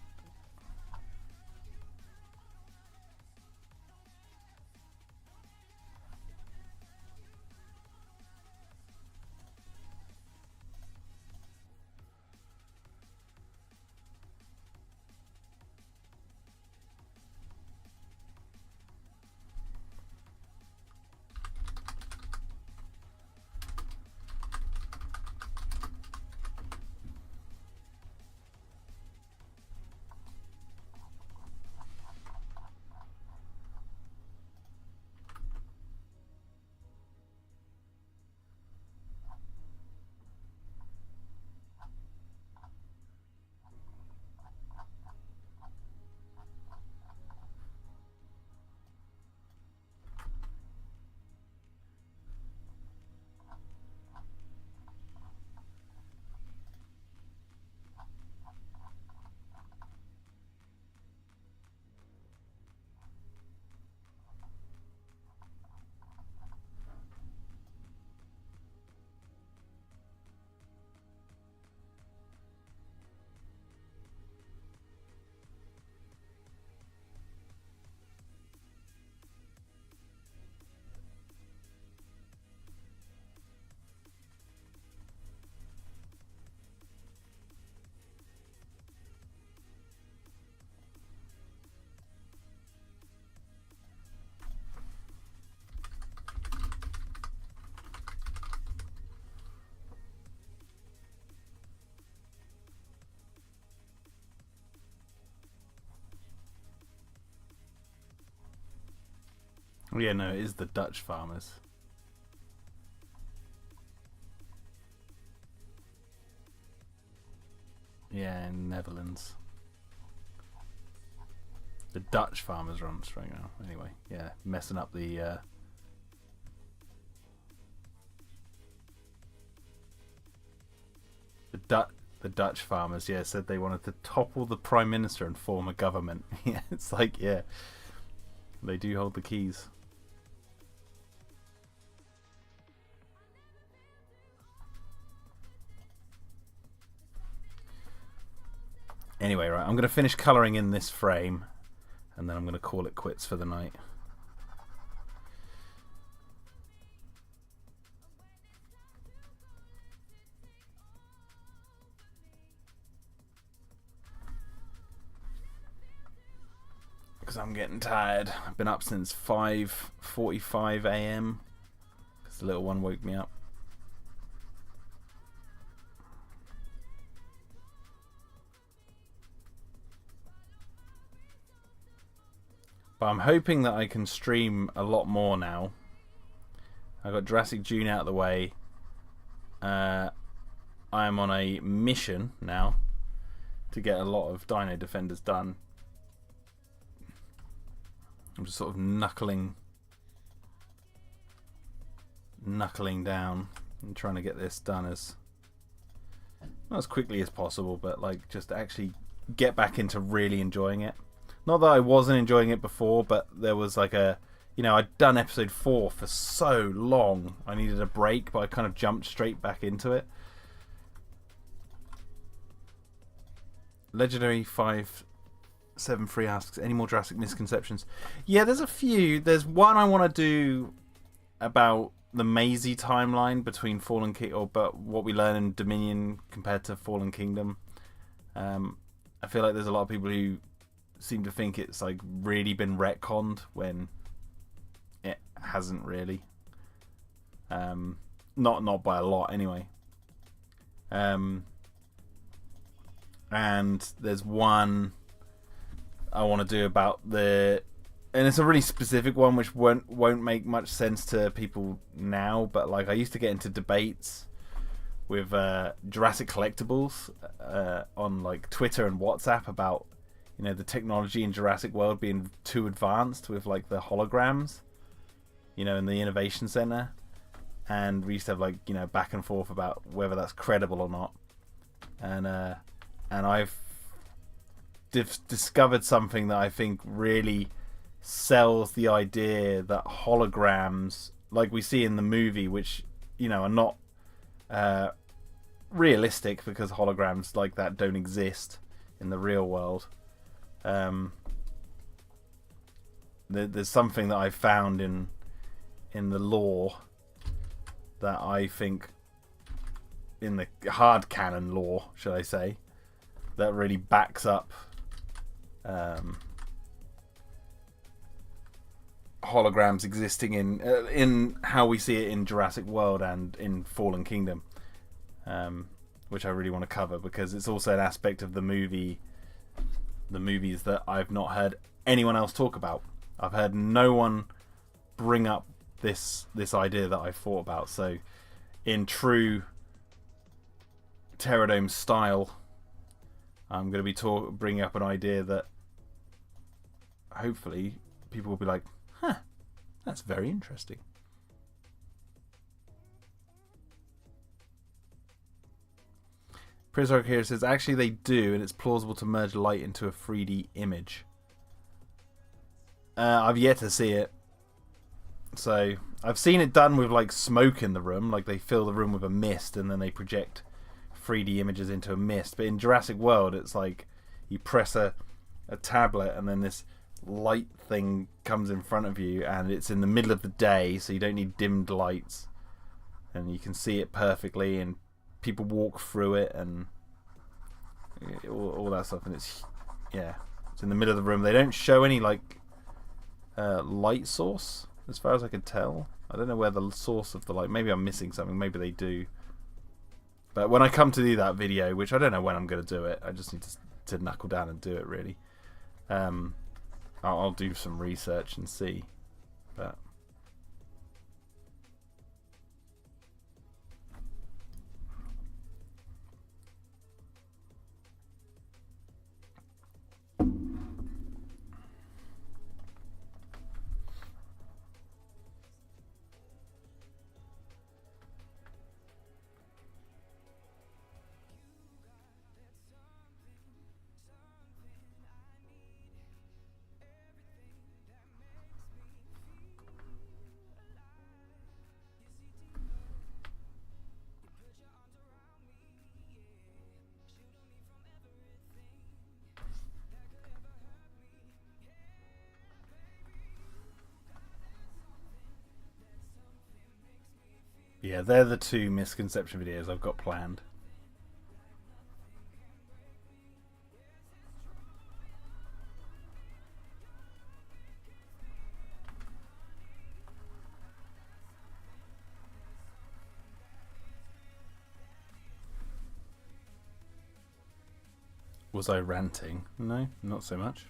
Oh, yeah, no, it is the Dutch farmers. Yeah, in Netherlands. The Dutch farmers are on strike now. Anyway, yeah, messing up the... The Dutch farmers, yeah, said they wanted to topple the Prime Minister and form a government. Yeah, it's like, yeah, they do hold the keys. Anyway, right, I'm going to finish colouring in this frame and then I'm going to call it quits for the night. Because I'm getting tired. I've been up since 5:45 AM because the little one woke me up. But I'm hoping that I can stream a lot more now. I got Jurassic June out of the way. I am on a mission now to get a lot of Dino Defenders done. I'm just sort of knuckling down and trying to get this done as not as quickly as possible, but like just actually get back into really enjoying it. Not that I wasn't enjoying it before, but there was like a, you know, I'd done episode 4 for so long. I needed a break, but I kind of jumped straight back into it. Legendary 573 asks, any more Jurassic misconceptions? Yeah, there's a few. There's one I want to do about the Maisie timeline between Fallen Kingdom, or but what we learn in Dominion compared to Fallen Kingdom. I feel like there's a lot of people who seem to think it's like really been retconned when it hasn't really. Not by a lot anyway. And there's one I want to do about and it's a really specific one which won't make much sense to people now, but like I used to get into debates with Jurassic collectibles on like Twitter and WhatsApp about, you know, the technology in Jurassic World being too advanced with like the holograms, you know, in the Innovation Center. And we used to have like, you know, back and forth about whether that's credible or not. And I've discovered something that I think really sells the idea that holograms, like we see in the movie, which, you know, are not realistic because holograms like that don't exist in the real world. There's something that I found in the lore that I think, in the hard canon lore, should I say, that really backs up holograms existing in how we see it in Jurassic World and in Fallen Kingdom, which I really want to cover because it's also an aspect of the movies that I've not heard anyone else talk about. I've heard no one bring up this idea that I thought about. So in true Pterodome style, I'm going to be bringing up an idea that hopefully people will be like, huh, that's very interesting. Prisark here says, actually they do, and it's plausible to merge light into a 3D image. I've yet to see it. So I've seen it done with like smoke in the room, like they fill the room with a mist and then they project 3D images into a mist. But in Jurassic World, it's like you press a tablet and then this light thing comes in front of you, and it's in the middle of the day, so you don't need dimmed lights, and you can see it perfectly, and people walk through it and all that stuff. And it's in the middle of the room. They don't show any like light source as far as I can tell. I don't know where the source of the light. Maybe I'm missing something. Maybe they do. But when I come to do that video, which I don't know when I'm going to do it, I just need to knuckle down and do it really. I'll do some research and see. But yeah, they're the two misconception videos I've got planned. Was I ranting? No, not so much.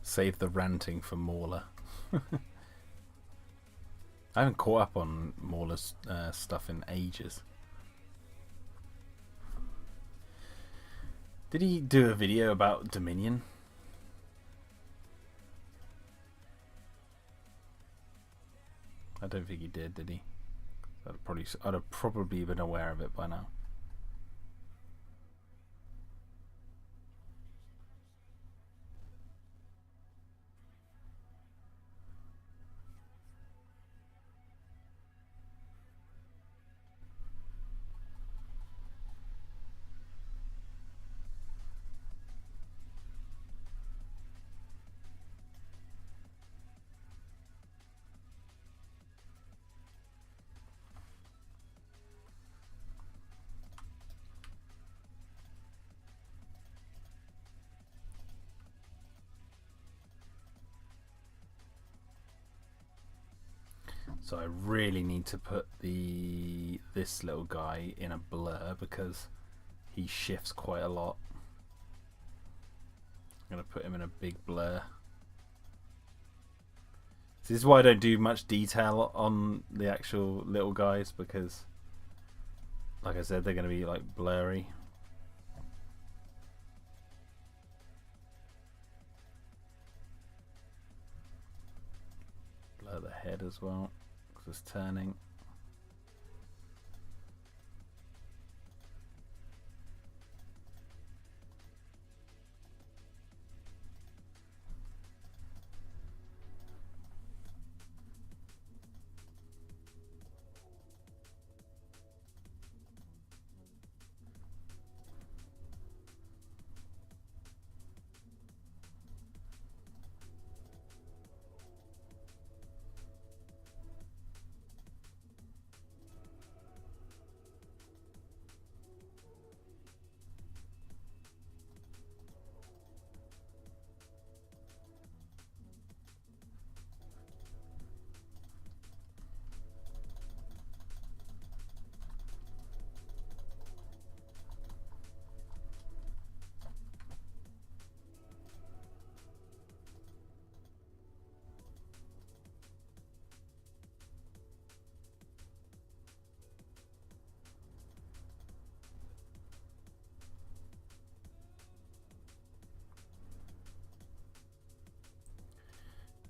Save the ranting for Mauler. I haven't caught up on Mauler's stuff in ages. Did he do a video about Dominion? I don't think he did he? I'd have probably been aware of it by now. So I really need to put this little guy in a blur because he shifts quite a lot. I'm going to put him in a big blur. This is why I don't do much detail on the actual little guys, because like I said, they're going to be like blurry. Blur the head as well because it's turning.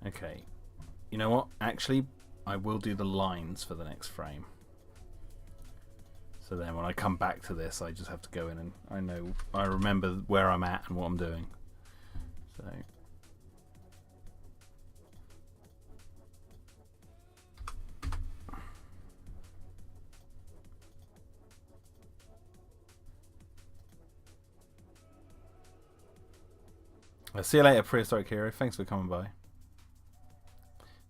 Okay, you know what? Actually, I will do the lines for the next frame. So then when I come back to this, I just have to go in and I remember where I'm at and what I'm doing. So I'll see you later, Prehistoric Hero. Thanks for coming by.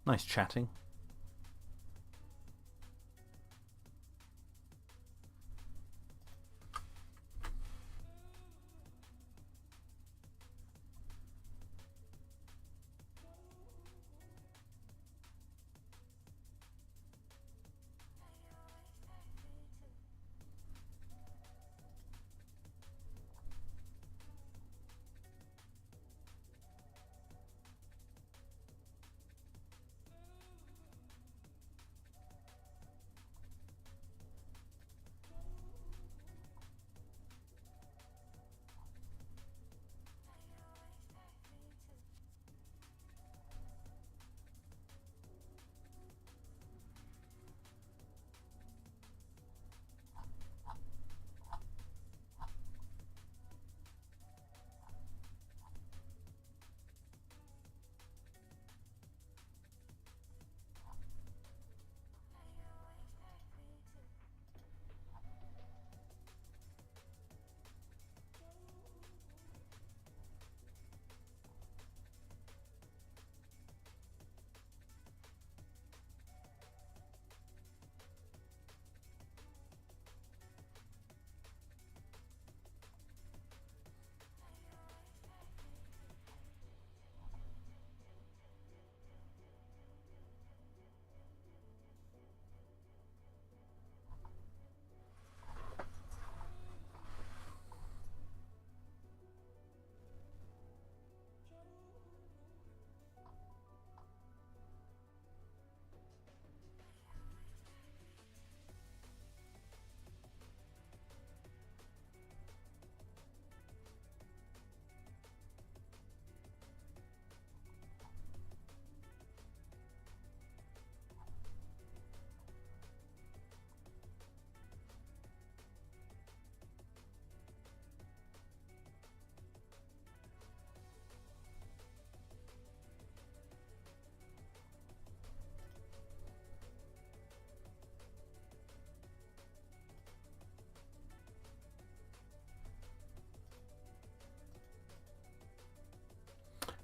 Nice chatting.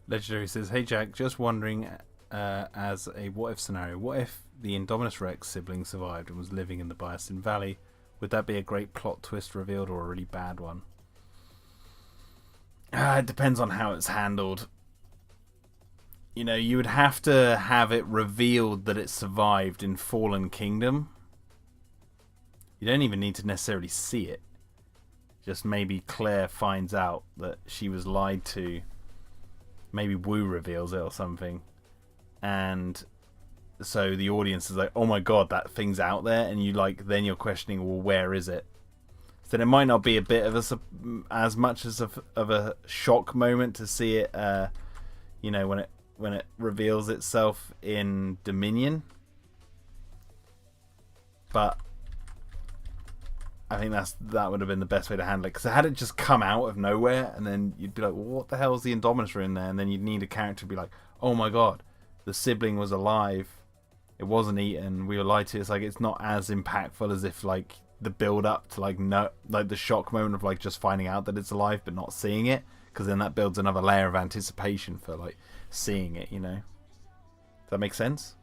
Legendary says, "Hey Jack, just wondering, as a what-if scenario, what if the Indominus Rex sibling survived and was living in the Biosyn Valley? Would that be a great plot twist revealed or a really bad one?" It depends on how it's handled. you know, you would have to have it revealed that it survived in Fallen Kingdom. You don't even need to necessarily see it. Just maybe Claire finds out that she was lied to. Maybe Wu reveals it or something. And so the audience is like, oh my god, that thing's out there. And you like, then you're questioning, well, where is it? So then it might not be a bit of as much as of a shock moment to see it, you know, when it reveals itself in Dominion. But I think that would have been the best way to handle it, because had it just come out of nowhere and then you'd be like, well, what the hell is the Indominus in there? And then you'd need a character to be like, oh my god, the sibling was alive, it wasn't eaten, we were lied to. It's like, it's not as impactful as if like the build up to like the shock moment of like just finding out that it's alive but not seeing it, because then that builds another layer of anticipation for like seeing it, you know. Does that make sense?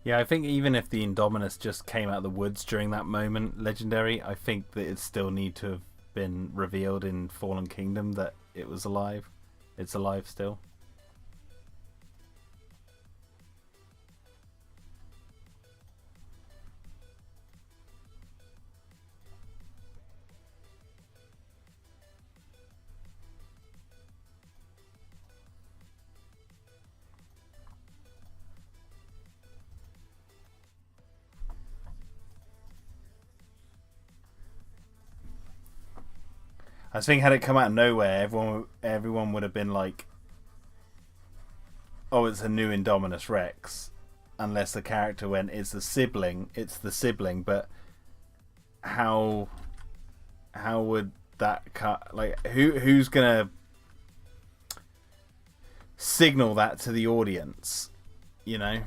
Yeah, I think even if the Indominus just came out of the woods during that moment, legendary, I think that it still need to have been revealed in Fallen Kingdom that it was alive. It's alive still. I think had it come out of nowhere, everyone would have been like, "Oh, it's a new Indominus Rex," unless the character went, "It's the sibling." But how would that cut? Like, who's gonna signal that to the audience? You know.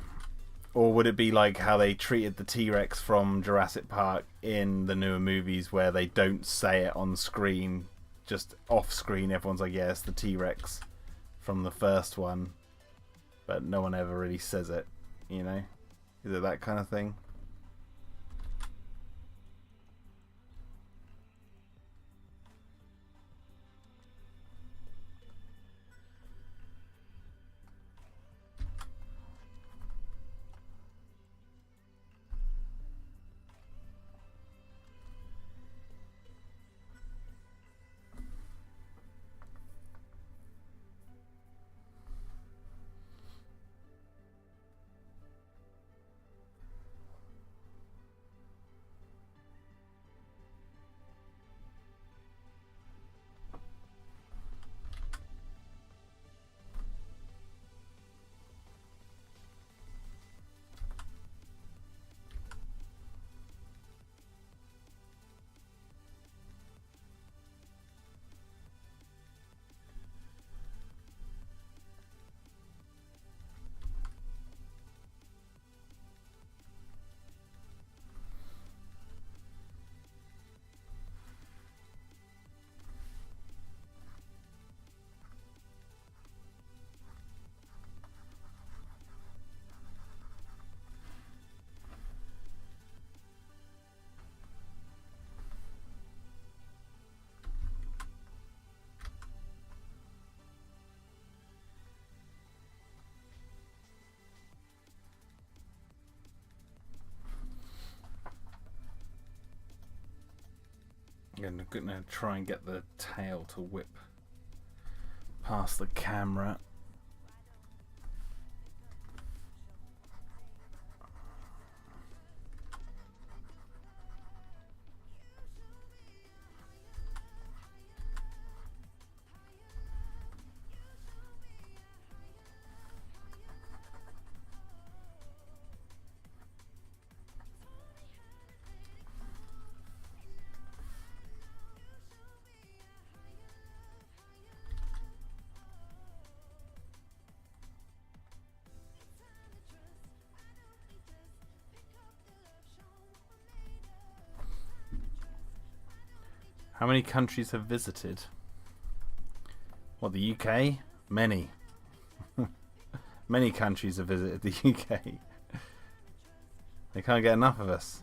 Or would it be like how they treated the T-Rex from Jurassic Park in the newer movies, where they don't say it on screen, just off screen everyone's like, yeah, it's the T-Rex from the first one, but no one ever really says it, you know? Is it that kind of thing? I'm gonna try and get the tail to whip past the camera. How many countries have visited? What, the UK? Many. Many countries have visited the UK. They can't get enough of us.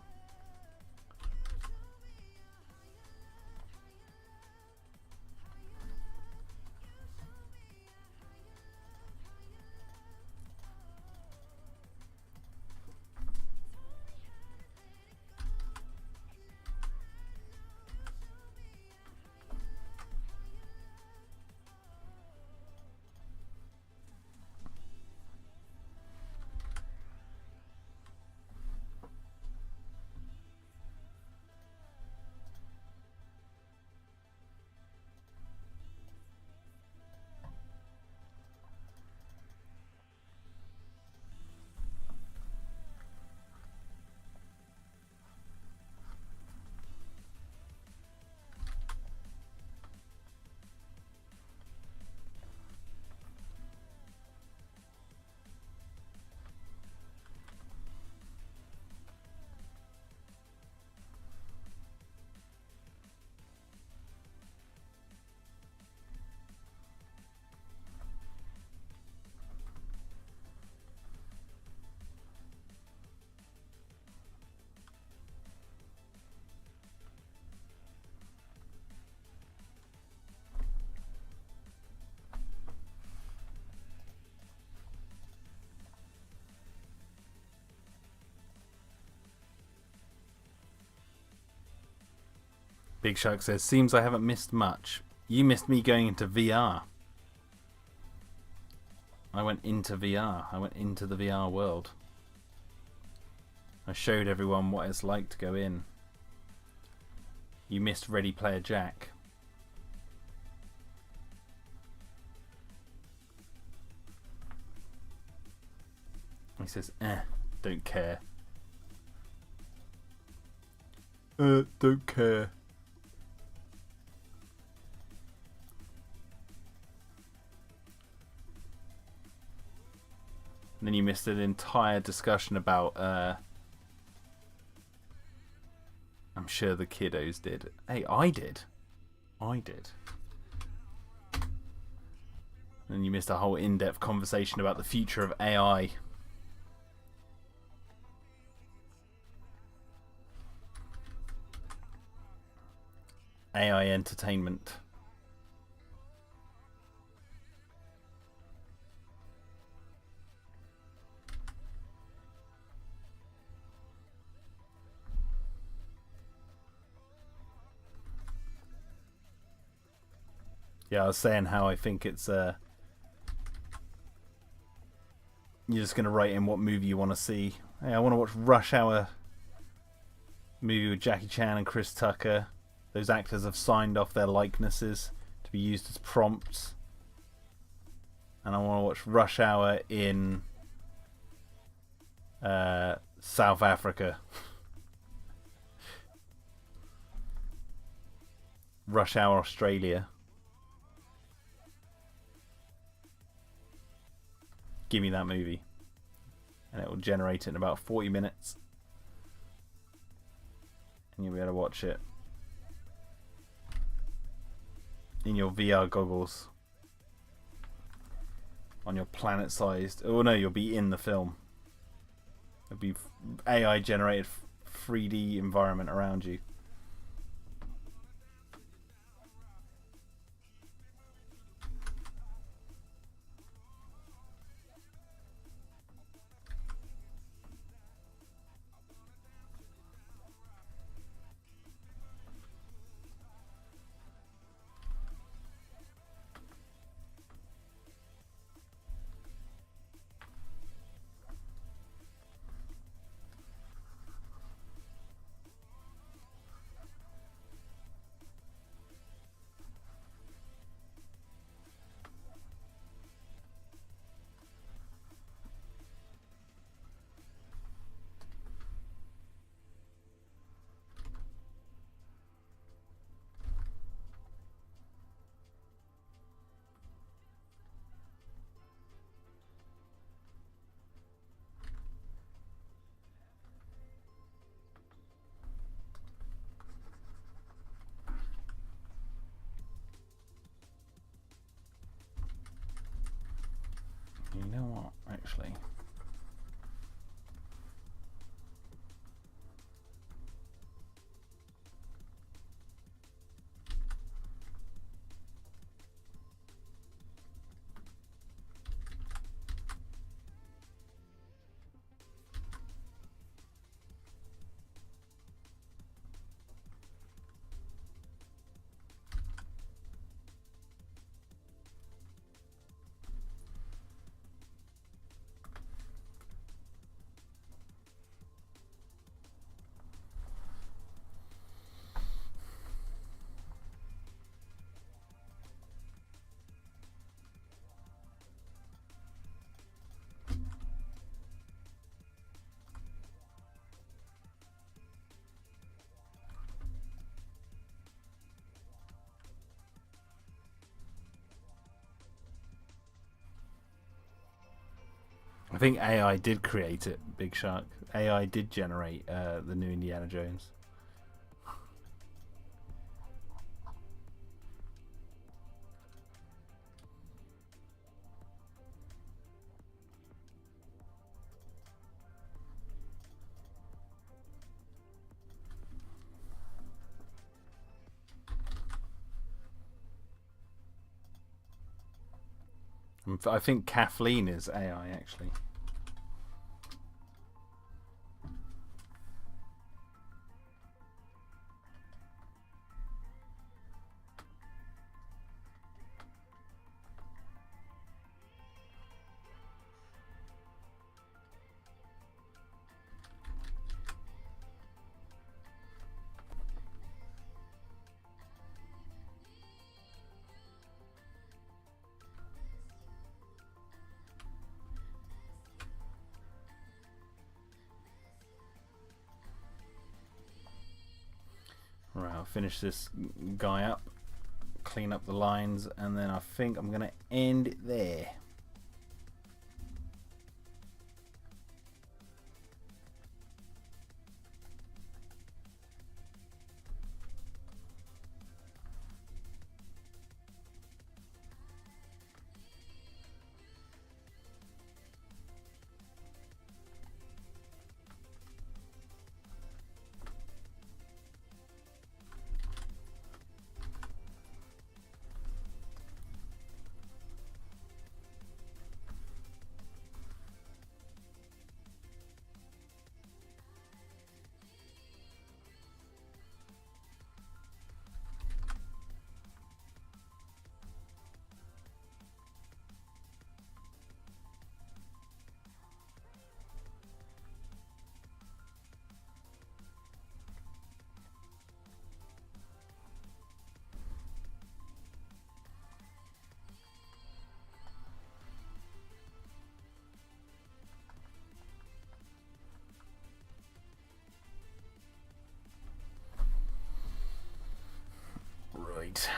Big Shark says, seems I haven't missed much. You missed me going into VR. I went into VR. I went into the VR world. I showed everyone what it's like to go in. You missed Ready Player Jack. He says, don't care. Don't care. And then you missed an entire discussion about, I'm sure the kiddos did. Hey, I did. And you missed a whole in-depth conversation about the future of AI. AI entertainment. Yeah, I was saying how I think it's you're just gonna write in what movie you want to see. Hey, I want to watch Rush Hour movie with Jackie Chan and Chris Tucker. Those actors have signed off their likenesses to be used as prompts. And I want to watch Rush Hour in South Africa. Rush Hour Australia. Give me that movie. And it will generate it in about 40 minutes. And you'll be able to watch it in your VR goggles. On your planet-sized... Oh no, you'll be in the film. It'll be AI-generated 3D environment around you. You know what, actually? I think AI did create it, Big Shark. AI did generate the new Indiana Jones. I think Kathleen is AI, actually. finish this guy up, clean up the lines, and then I think I'm going to end it there. Right.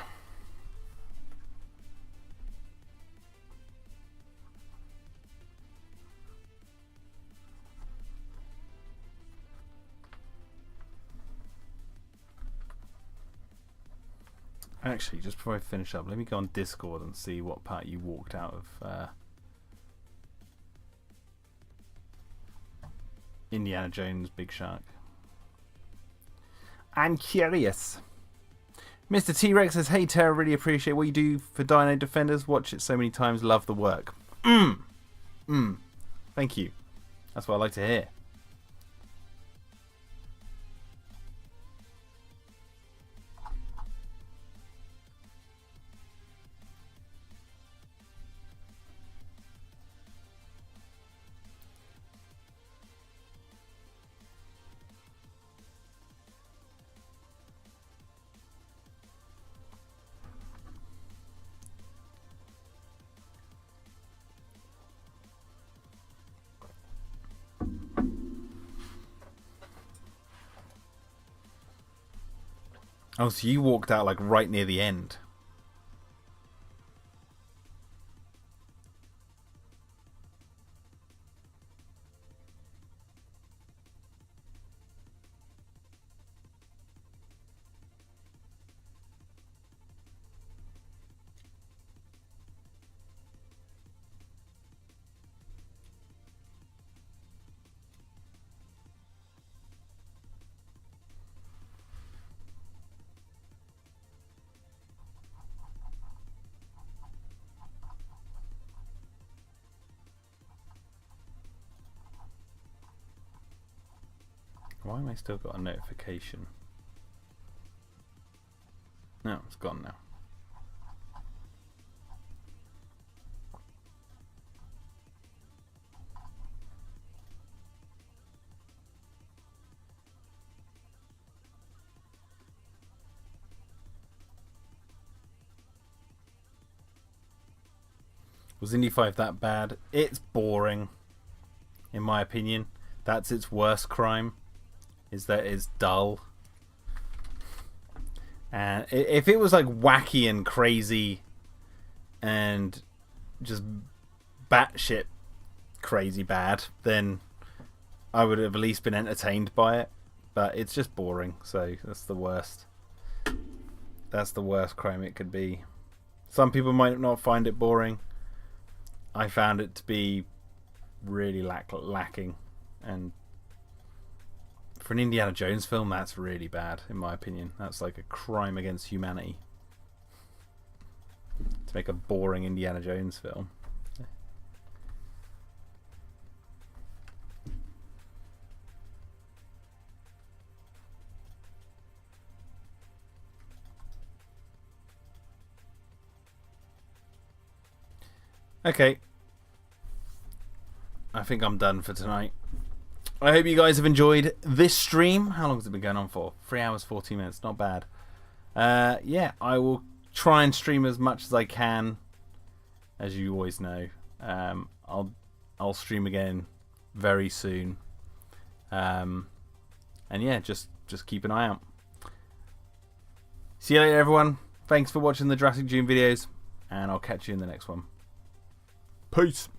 Actually, just before I finish up, let me go on Discord and see what part you walked out of Indiana Jones Big Shark. I'm curious. Mr. T-Rex says, hey Tara, really appreciate what you do for Dino Defenders. Watch it so many times, love the work. Thank you. That's what I like to hear. Oh, so you walked out like right near the end. Why am I still got a notification? No, it's gone now. Was Indy 5 that bad? It's boring, in my opinion. That's its worst crime, is that it's dull. And if it was like wacky and crazy and just batshit crazy bad, then I would have at least been entertained by it. But it's just boring, so that's the worst. That's the worst crime it could be. Some people might not find it boring. I found it to be really lacking, and for an Indiana Jones film, that's really bad, in my opinion. That's like a crime against humanity to make a boring Indiana Jones film. Okay, I think I'm done for tonight. I hope you guys have enjoyed this stream. How long has it been going on for? 3 hours, 14 minutes. Not bad. Yeah, I will try and stream as much as I can, as you always know. I'll stream again very soon. And yeah, just keep an eye out. See you later, everyone. Thanks for watching the Jurassic June videos, and I'll catch you in the next one. Peace.